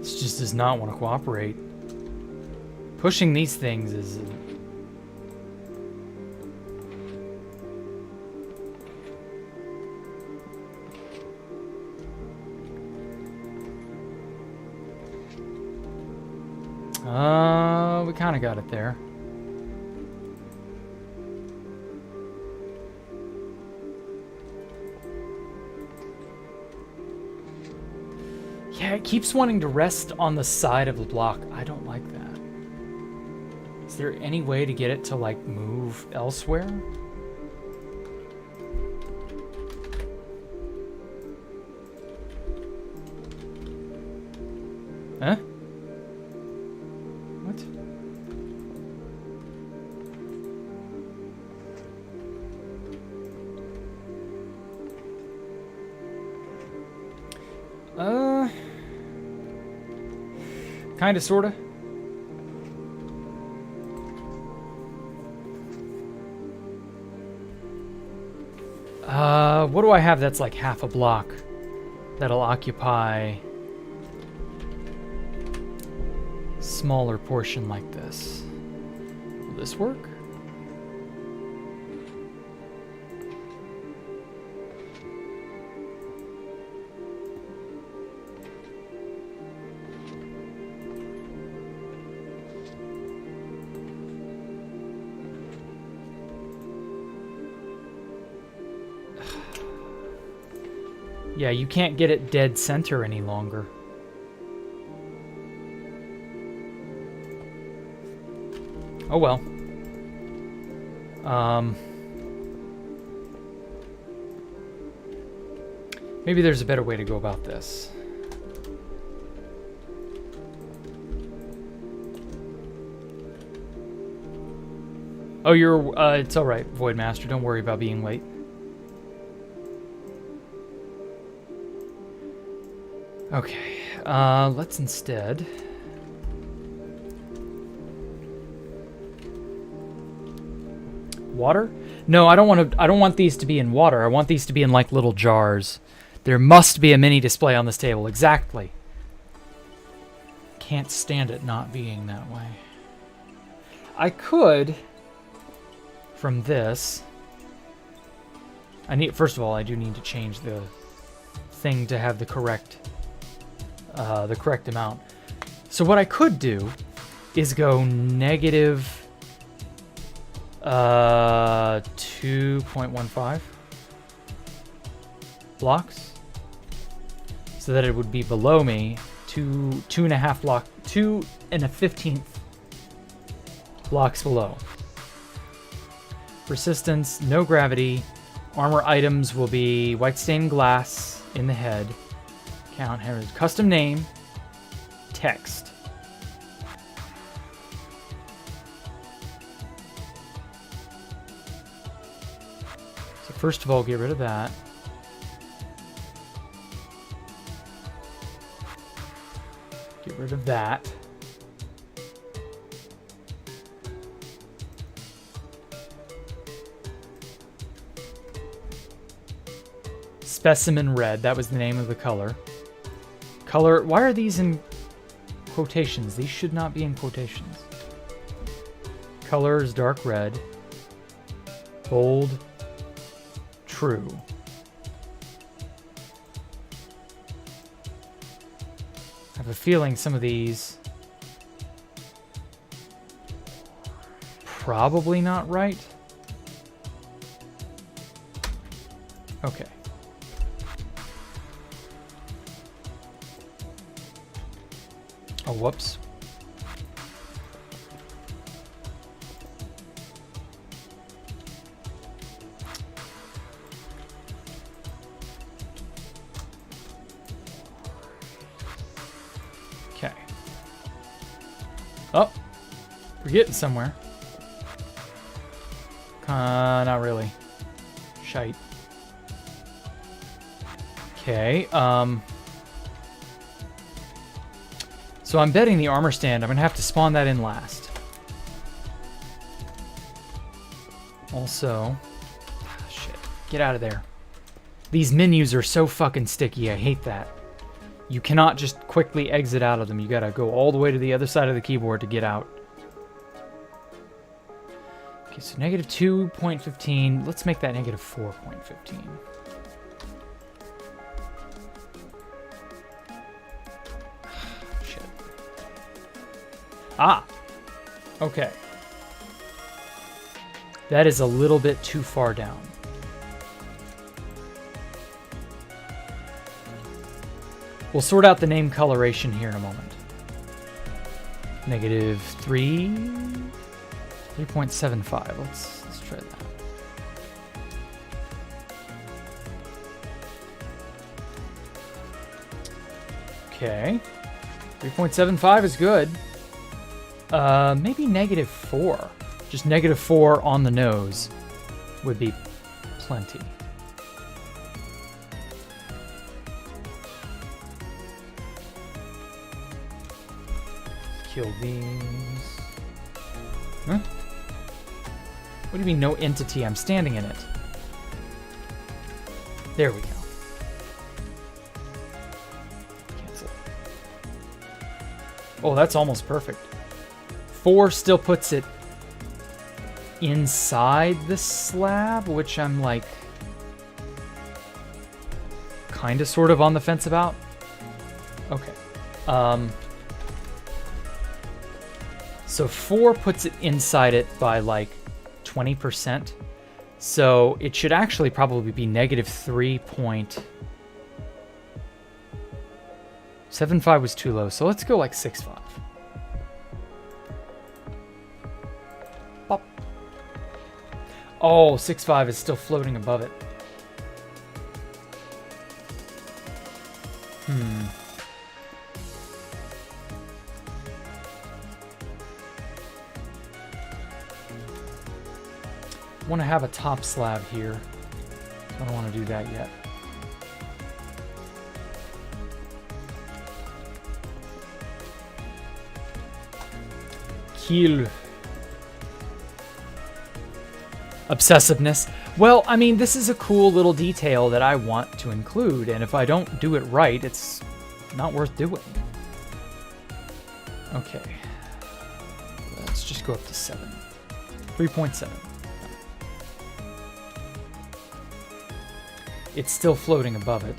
Just does not want to cooperate. Pushing these things is... we kind of got it there. Yeah, it keeps wanting to rest on the side of the block. I don't like that. Is there any way to get it to, like, move elsewhere? Huh? What? Kinda, sorta. What do I have that's like half a block that'll occupy smaller portion like this? Will this work? Yeah, you can't get it dead center any longer. Oh well. Maybe there's a better way to go about this. Oh, you're, it's alright, Voidmaster. Don't worry about being late. Okay, let's instead... Water? No, I don't want these to be in water. I want these to be in, like, little jars. There must be a mini display on this table. Exactly. Can't stand it not being that way. I could... From this... First of all, I do need to change the thing to have the correct amount. So what I could do is go negative 2.15 blocks, so that it would be below me 2.5 block, 2 1/15 blocks below. Persistence, no gravity. Armor items will be white stained glass in the head. Count, custom name, text. So first of all, get rid of that. Get rid of that. Specimen red, that was the name of the color. Color, why are these in quotations? These should not be in quotations. Color is dark red. Bold. True. I have a feeling some of these probably not right. Okay. Oh, whoops. Okay. Oh, we're getting somewhere. Not really. Shite. Okay, so I'm betting the armor stand. I'm gonna have to spawn that in last. Also, shit, get out of there. These menus are so fucking sticky. I hate that. You cannot just quickly exit out of them. You gotta go all the way to the other side of the keyboard to get out. Okay, so negative 2.15. Let's make that negative 4.15. Ah, okay. That is a little bit too far down. We'll sort out the name coloration here in a moment. Negative 3.75. Let's try that. Okay. 3.75 is good. Maybe negative 4. Just negative 4 on the nose would be plenty. Kill these. Huh? What do you mean no entity? I'm standing in it. There we go. Cancel. Oh, that's almost perfect. 4 still puts it inside the slab, which I'm like kind of sort of on the fence about. Okay. So 4 puts it inside it by like 20%. So it should actually probably be negative 3.75 was too low. So let's go like 6.5. Pop. Oh, 6.5 is still floating above it. I want to have a top slab here. I don't want to do that yet. Kill. Obsessiveness. Well, I mean, this is a cool little detail that I want to include, and if I don't do it right, it's not worth doing. Okay. Let's just go up to 7. 3.7. It's still floating above it.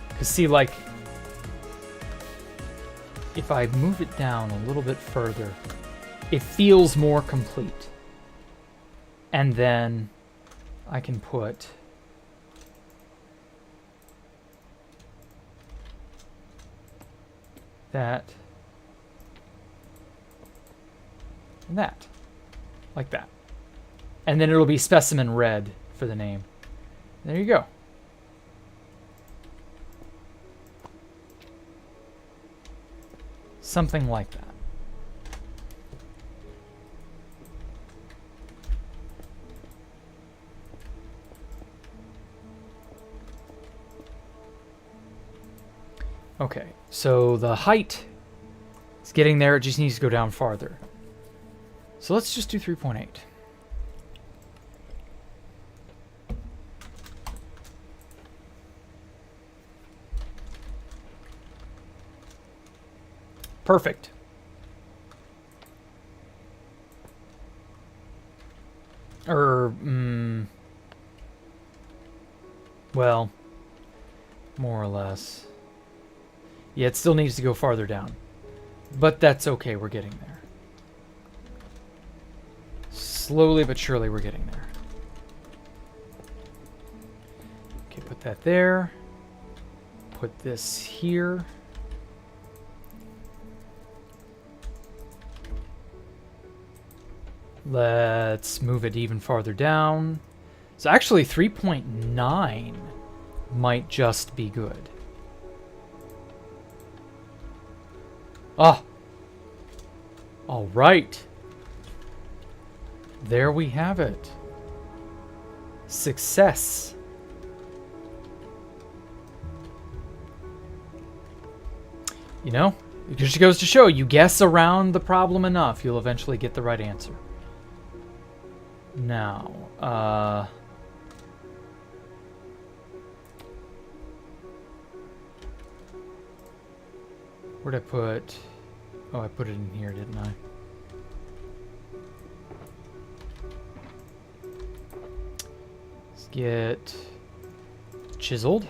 Because see, like, if I move it down a little bit further, it feels more complete. And then I can put that and that, like that. And then it'll be specimen red for the name. There you go. Something like that. Okay, so the height is getting there. It just needs to go down farther. So let's just do 3.8. Perfect. Well, more or less. Yeah, it still needs to go farther down. But that's okay, we're getting there. Slowly but surely we're getting there. Okay, put that there. Put this here. Let's move it even farther down. So actually 3.9 might just be good. Ah. All right. There we have it. Success. You know, it just goes to show, you guess around the problem enough, you'll eventually get the right answer. Now, where'd I put... Oh, I put it in here, didn't I? Let's get chiseled.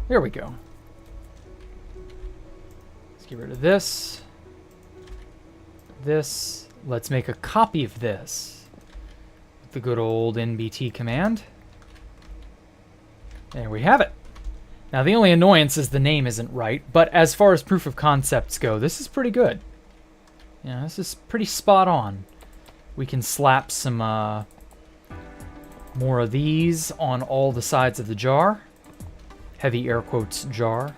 There we go. Let's get rid of this. This. Let's make a copy of this with the good old NBT command. There we have it. Now the only annoyance is the name isn't right, but as far as proof of concepts go, this is pretty good. Yeah, this is pretty spot on. We can slap some more of these on all the sides of the jar. Heavy air quotes jar.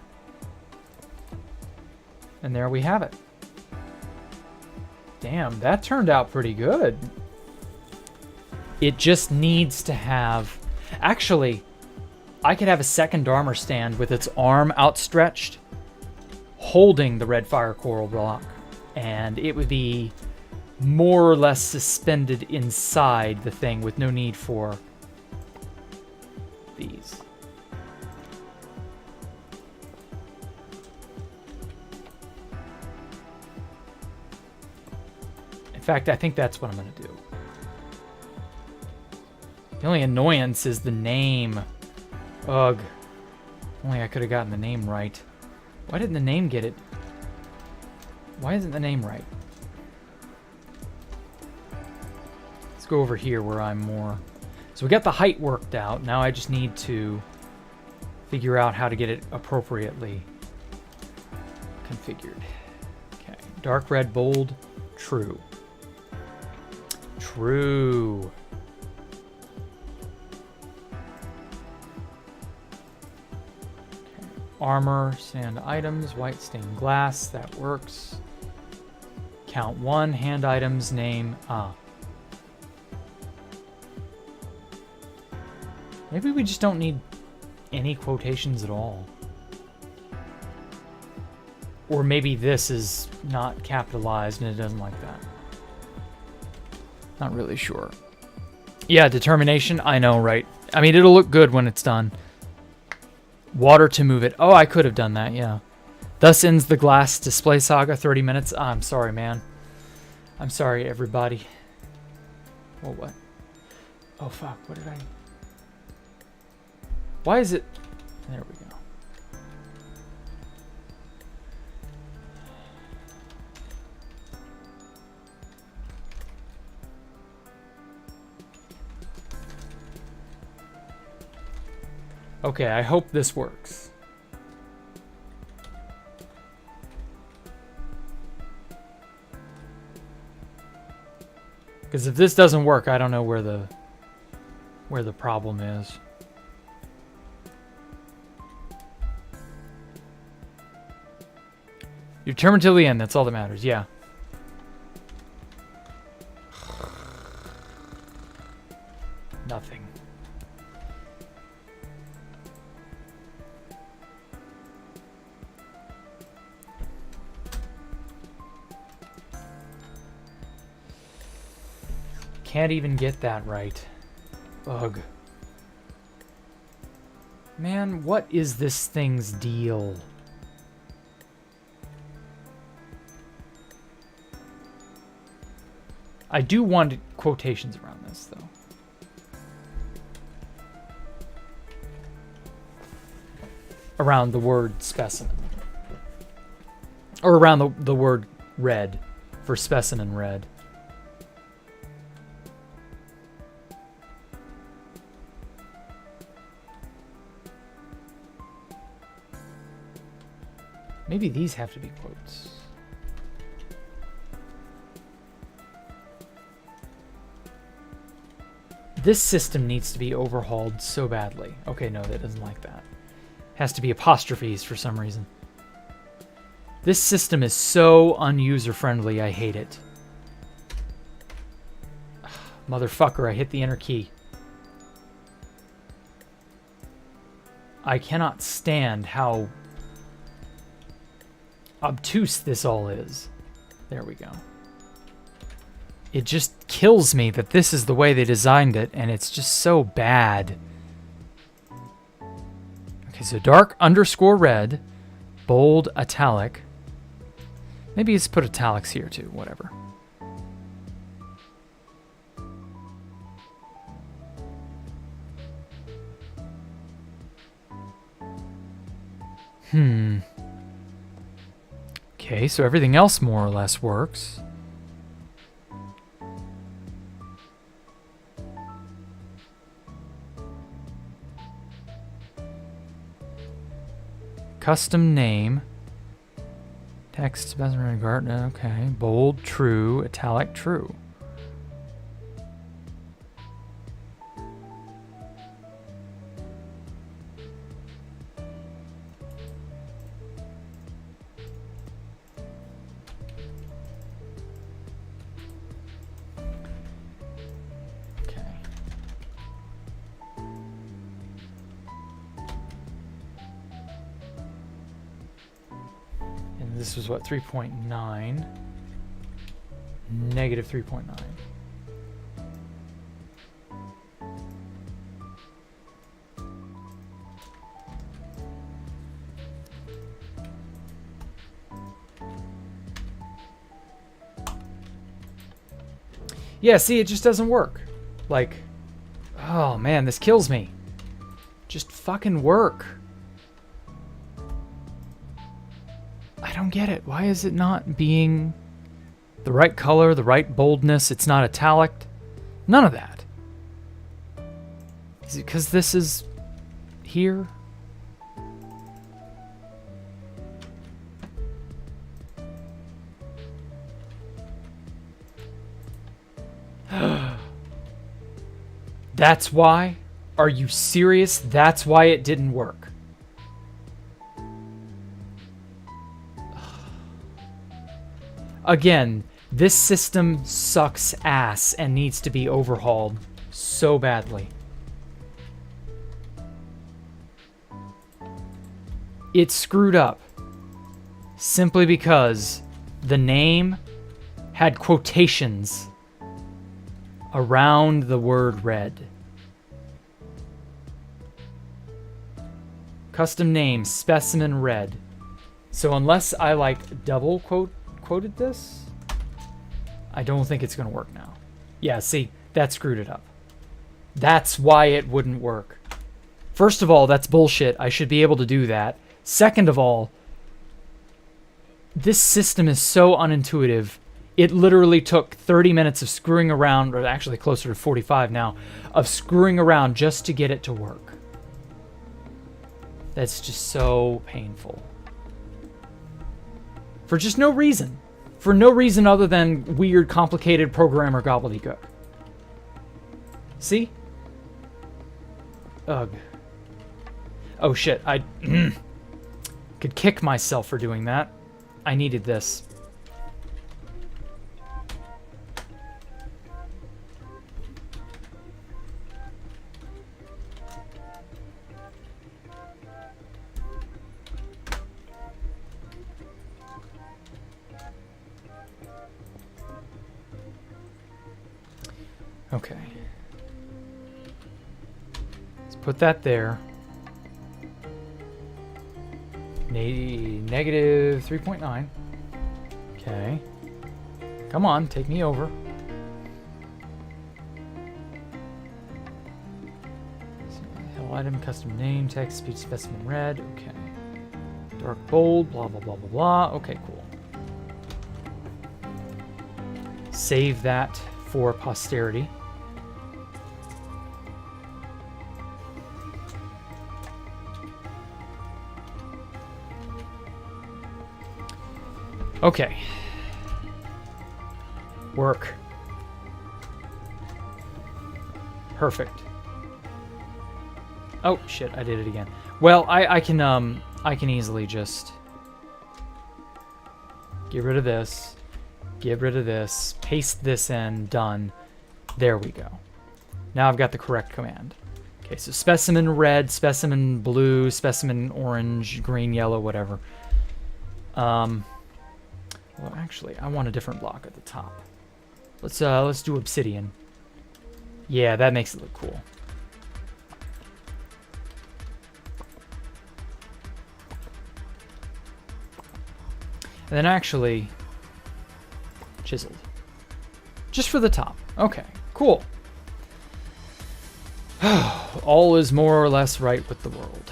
And there we have it. Damn, that turned out pretty good. It just needs to have... Actually, I could have a second armor stand with its arm outstretched, holding the red fire coral block, and it would be more or less suspended inside the thing with no need for these. In fact, I think that's what I'm going to do. The only annoyance is the name. Ugh. Only I could have gotten the name right. Why didn't the name get it? Why isn't the name right? Let's go over here where I'm more... So we got the height worked out. Now I just need to figure out how to get it appropriately configured. Okay. Dark red, bold, true. True. Okay. Armor, sand items, white stained glass, that works. Count 1, hand items, name, Maybe we just don't need any quotations at all. Or maybe this is not capitalized and it doesn't like that. Not really sure. Yeah, determination. I know, right? I mean, it'll look good when it's done. Water to move it. Oh, I could have done that, yeah. Thus ends the glass display saga. 30 minutes. I'm sorry, man. I'm sorry, everybody. Oh, what? Oh, fuck. What did I... Why is it... There we go. Okay, I hope this works. Because if this doesn't work, I don't know where the problem is. You're determined till the end, that's all that matters, yeah. Nothing. Can't even get that right. Ugh. Man, what is this thing's deal? I do want quotations around this, though. Around the word specimen. Or around the word red for specimen red. Maybe these have to be quotes. This system needs to be overhauled so badly. Okay, no, that doesn't like that. Has to be apostrophes for some reason. This system is so unuser-friendly, I hate it. Motherfucker, I hit the enter key. I cannot stand how obtuse this all is. There we go. It just kills me that this is the way they designed it, and it's just so bad. Okay, so dark underscore red, bold italic. Maybe let's put italics here too, whatever. Okay, so everything else more or less works. Custom name. Text specimen Gartner. Okay. Bold, true, italic, true. This was what, 3.9? Negative 3.9. Yeah, see, it just doesn't work. Like, oh man, this kills me. Just fucking work. I don't get it. Why is it not being the right color, the right boldness? It's not italic. None of that. Is it because this is here? That's why? Are you serious? That's why it didn't work. Again, this system sucks ass and needs to be overhauled so badly. It's screwed up simply because the name had quotations around the word red. Custom name, specimen red. So unless I like double quoted this, I don't think it's gonna work now. Yeah, see, that screwed it up. That's why it wouldn't work. First of all, that's bullshit. I should be able to do that. Second of all, this system is so unintuitive. It literally took 30 minutes of screwing around, or actually closer to 45 now, of screwing around just to get it to work. That's just so painful. For just no reason. For no reason other than weird, complicated programmer gobbledygook. See? Ugh. Oh shit, I could kick myself for doing that. I needed this. Okay. Let's put that there. Negative 3.9. Okay. Come on, take me over. Hell item, custom name, text, speech specimen red. Okay. Dark bold, blah, blah, blah, blah, blah. Okay, cool. Save that for posterity. Okay. Work. Perfect. Oh shit, I did it again. Well, I can easily just get rid of this, get rid of this, paste this in, done. There we go. Now I've got the correct command. Okay, so specimen red, specimen blue, specimen orange, green, yellow, whatever. Well, actually, I want a different block at the top. Let's do obsidian. Yeah, that makes it look cool. And then actually chiseled. Just for the top. Okay, cool. All is more or less right with the world.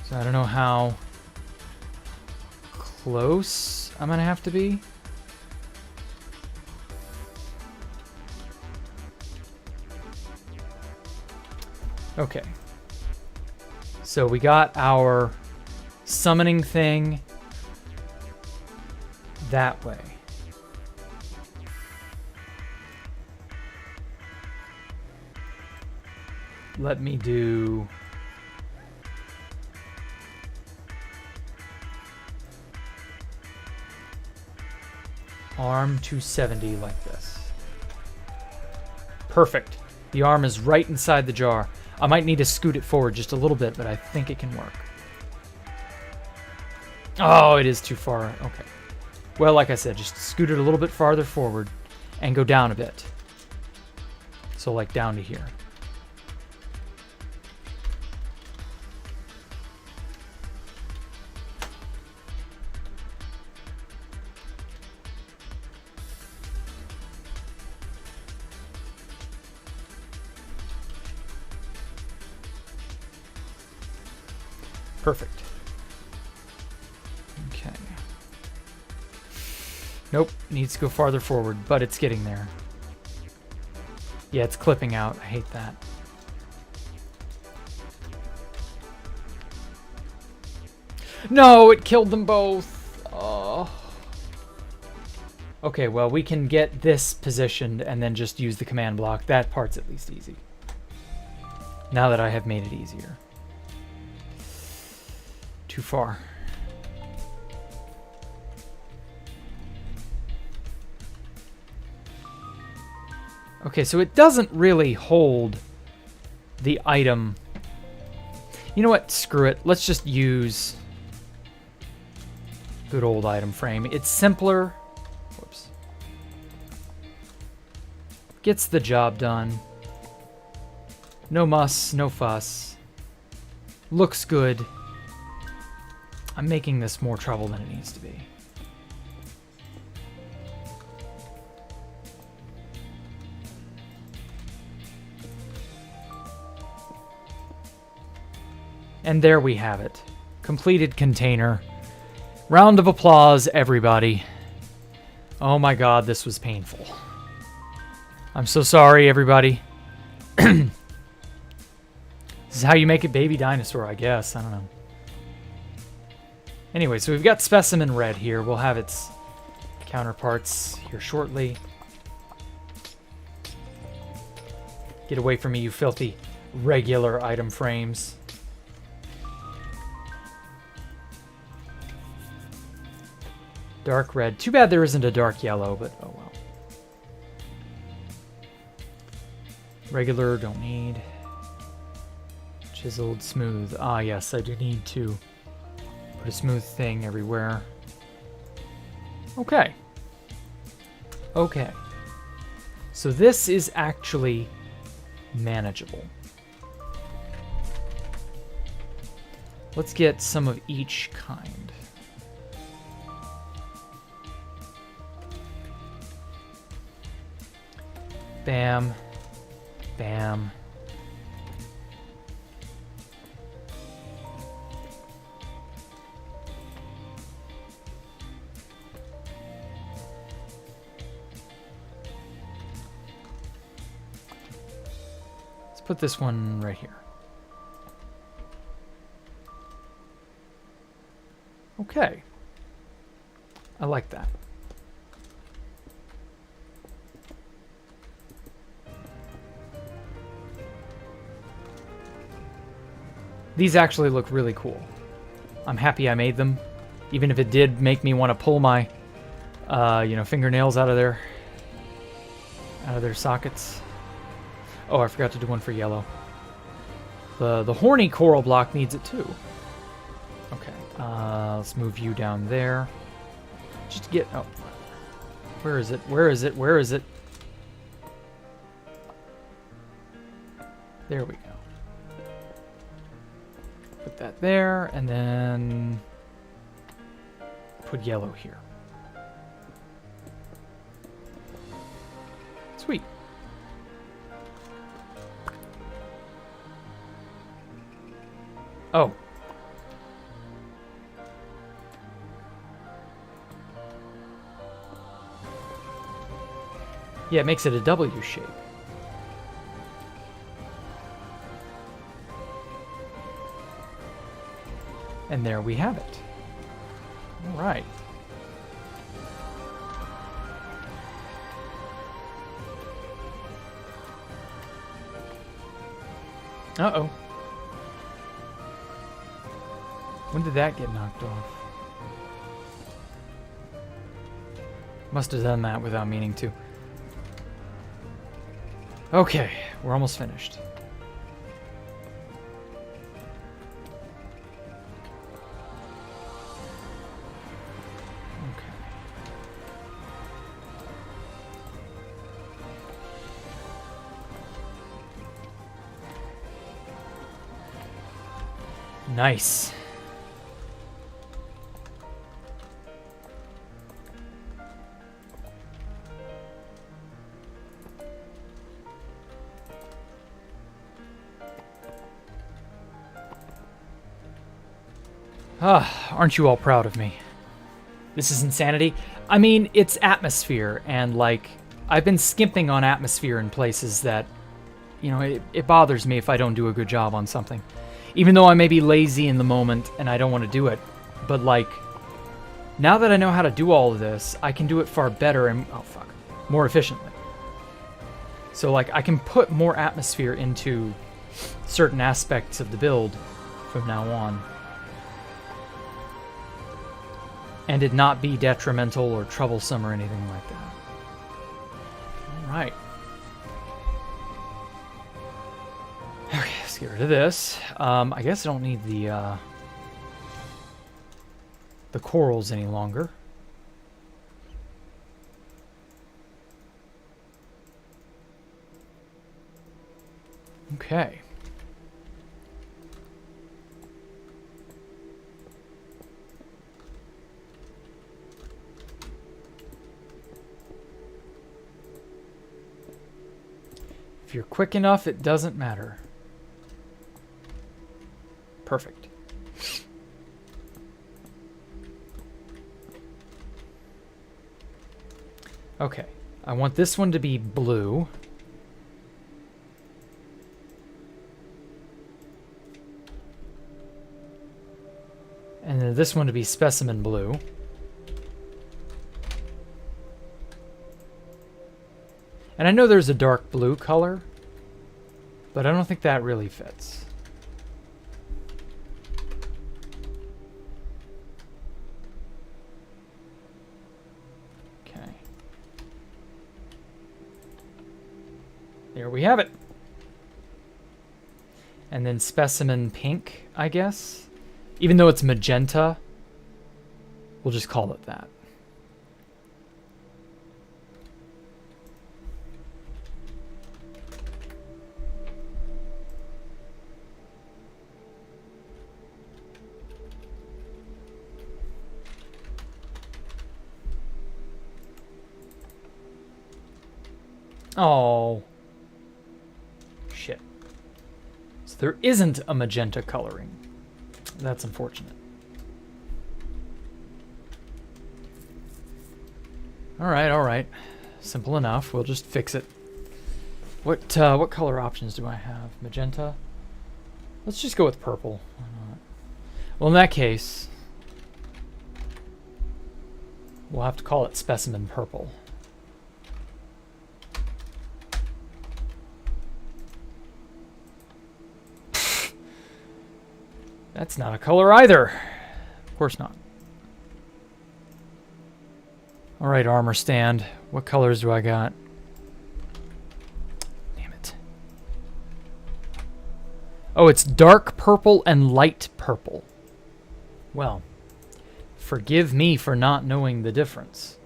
So I don't know how close I'm gonna have to be. Okay. So we got our summoning thing that way. Let me do arm 270 like this. Perfect. The arm is right inside the jar. I might need to scoot it forward just a little bit, but I think it can work. Oh, it is too far. Okay. Well, like I said, just scoot it a little bit farther forward and go down a bit. So like down to here. Perfect. Okay. Nope, needs to go farther forward, but it's getting there. Yeah, it's clipping out. I hate that. No, it killed them both. Oh. Okay, well, we can get this positioned and then just use the command block. That part's at least easy. Now that I have made it easier. Too far. Okay, so it doesn't really hold the item. You know what? Screw it. Let's just use good old item frame. It's simpler. Whoops. Gets the job done. No muss, no fuss. Looks good. I'm making this more trouble than it needs to be. And there we have it. Completed container. Round of applause, everybody. Oh my god, this was painful. I'm so sorry, everybody. This is how you make a baby dinosaur, I guess. I don't know. Anyway, so we've got specimen red here. We'll have its counterparts here shortly. Get away from me, you filthy regular item frames. Dark red. Too bad there isn't a dark yellow, but oh well. Regular, don't need. Chiseled, smooth. Ah, yes, I do need to put a smooth thing everywhere. Okay. Okay. So this is actually manageable. Let's get some of each kind. Bam. Bam. Let's put this one right here. Okay. I like that. These actually look really cool. I'm happy I made them, even if it did make me want to pull my, fingernails out of their sockets. Oh, I forgot to do one for yellow. The horny coral block needs it too. Okay, let's move you down there. Just to get, oh, where is it? Where is it? Where is it? There we go. Put that there, and then put yellow here. Sweet. Oh. Yeah, it makes it a W shape. And there we have it. All right. Uh-oh. When did that get knocked off? Must have done that without meaning to. Okay, we're almost finished. Nice. Ah, aren't you all proud of me? This is insanity. I mean, it's atmosphere, and like, I've been skimping on atmosphere in places that, you know, it bothers me if I don't do a good job on something. Even though I may be lazy in the moment and I don't want to do it. But like, now that I know how to do all of this, I can do it far better and, oh fuck, more efficiently. So like, I can put more atmosphere into certain aspects of the build from now on. And it not be detrimental or troublesome or anything like that. Alright. Okay, let's get rid of this. I guess I don't need the corals any longer. Okay. If you're quick enough, it doesn't matter. Perfect. Okay, I want this one to be blue. And then this one to be specimen blue. And I know there's a dark blue color, but I don't think that really fits. Okay. There we have it. And then specimen pink, I guess. Even though it's magenta, we'll just call it that. Oh. Shit. So there isn't a magenta coloring. That's unfortunate. Alright, alright. Simple enough. We'll just fix it. What color options do I have? Magenta? Let's just go with purple. Why not? Well, in that case, we'll have to call it specimen purple. That's not a color either. Of course not. Alright, armor stand. What colors do I got? Damn it. Oh, it's dark purple and light purple. Well, forgive me for not knowing the difference.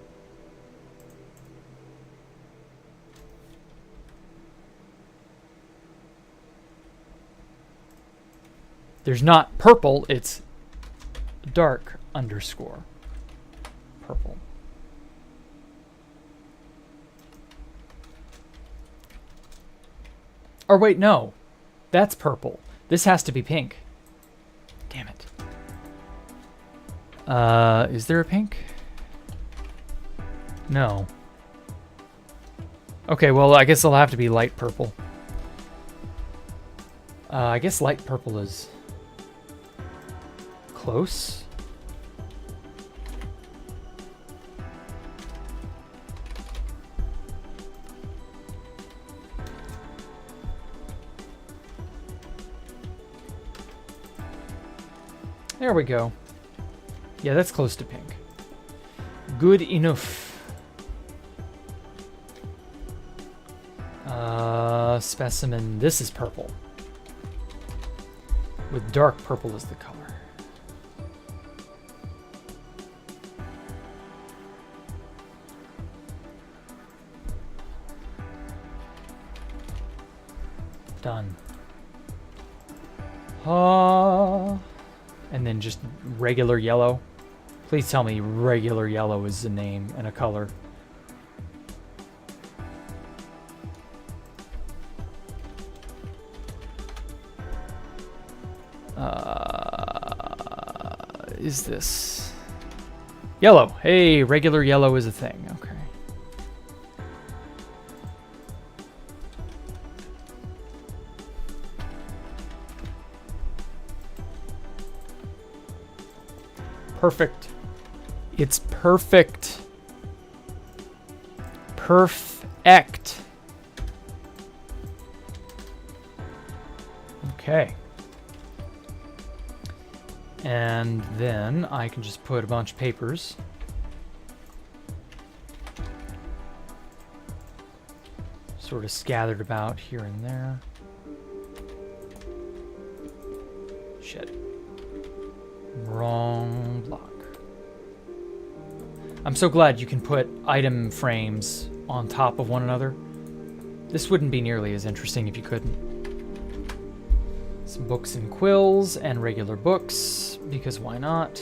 There's not purple, it's dark underscore purple. Or wait, no. That's purple. This has to be pink. Damn it. Is there a pink? No. Okay, well, I guess it'll have to be light purple. I guess light purple is close. There we go. Yeah, that's close to pink. Good enough. Specimen. This is purple. With dark purple as the color. Done. And then just regular yellow. Please tell me regular yellow is a name and a color. Is this yellow? Hey, regular yellow is a thing. Okay. Perfect. It's perfect. Perfect. Okay. And then I can just put a bunch of papers. Sort of scattered about here and there. Shit. Wrong block. I'm so glad you can put item frames on top of one another. This wouldn't be nearly as interesting if you couldn't. Some books and quills and regular books, because why not?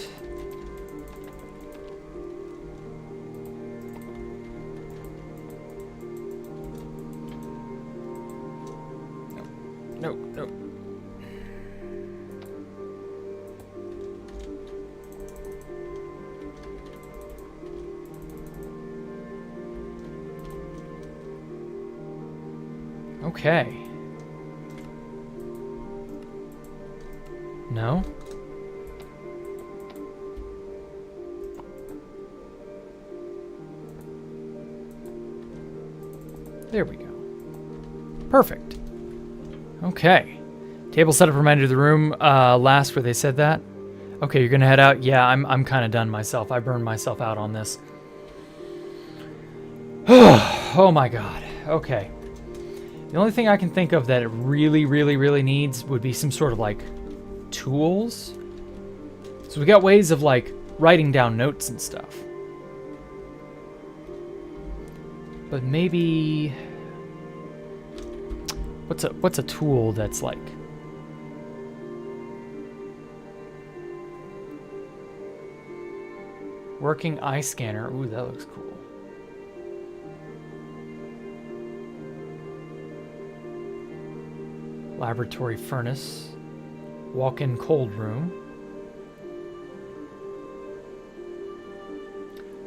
Nope, nope, nope. Okay. No? There we go. Perfect. Okay. Table setup reminded of the room last where they said that. Okay, you're gonna head out. Yeah, I'm kind of done myself. I burned myself out on this. Oh my god. Okay. The only thing I can think of that it really needs would be some sort of like tools. So we got ways of like writing down notes and stuff. But maybe what's a tool that's like working eye scanner. Ooh, that looks cool. Laboratory furnace. Walk-in cold room.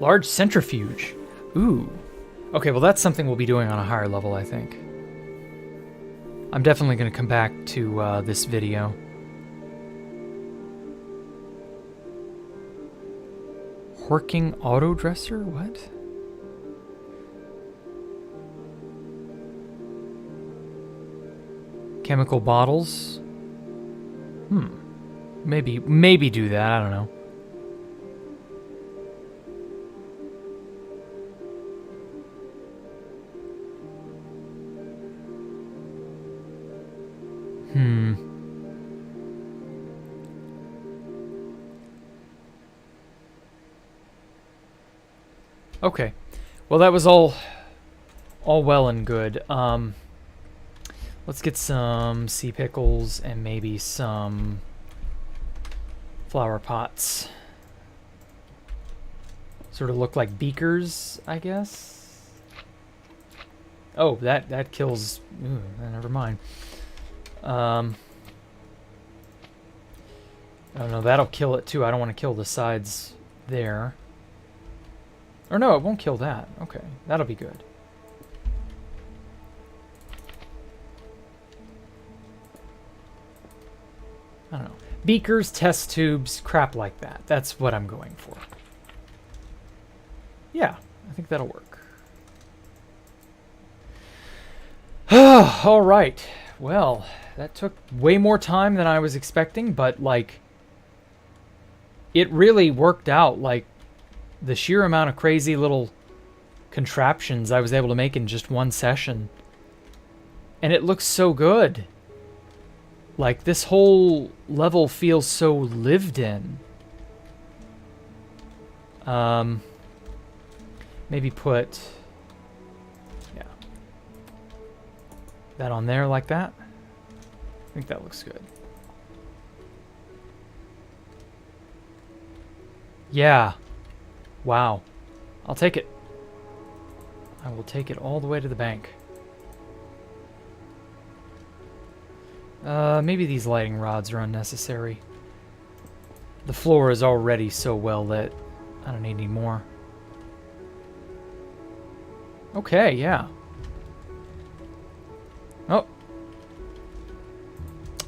Large centrifuge. Ooh. Okay, well that's something we'll be doing on a higher level, I think. I'm definitely going to come back to this video. Working auto dresser? What? Chemical bottles? Maybe do that, I don't know. Okay. Well, that was all well and good. Let's get some sea pickles and maybe some flower pots. Sort of look like beakers, I guess. Oh, that kills. Ooh, never mind. Oh no, that'll kill it too. I don't want to kill the sides there. Or no, it won't kill that. Okay, that'll be good. I don't know. Beakers, test tubes, crap like that. That's what I'm going for. Yeah, I think that'll work. All right. Well, that took way more time than I was expecting, but like, it really worked out. Like, the sheer amount of crazy little contraptions I was able to make in just one session. And it looks so good. Like, this whole level feels so lived in. Maybe put... yeah. That on there like that. I think that looks good. Yeah. Wow. I'll take it. I will take it all the way to the bank. Maybe these lighting rods are unnecessary. The floor is already so well lit. I don't need any more. Okay, yeah. Oh.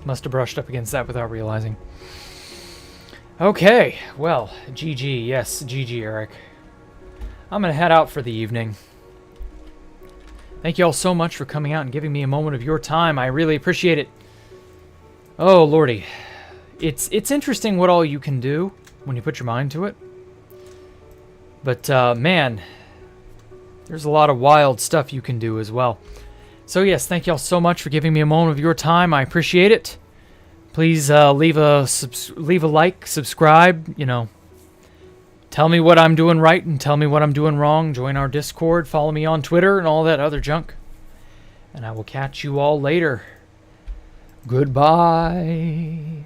Must have brushed up against that without realizing. Okay, well, GG. Yes, GG, Eric. I'm going to head out for the evening. Thank you all so much for coming out and giving me a moment of your time. I really appreciate it. Oh, lordy. It's interesting what all you can do when you put your mind to it. But, man, there's a lot of wild stuff you can do as well. So, yes, thank you all so much for giving me a moment of your time. I appreciate it. Please leave a like, subscribe, you know. Tell me what I'm doing right and tell me what I'm doing wrong. Join our Discord, follow me on Twitter and all that other junk. And I will catch you all later. Goodbye.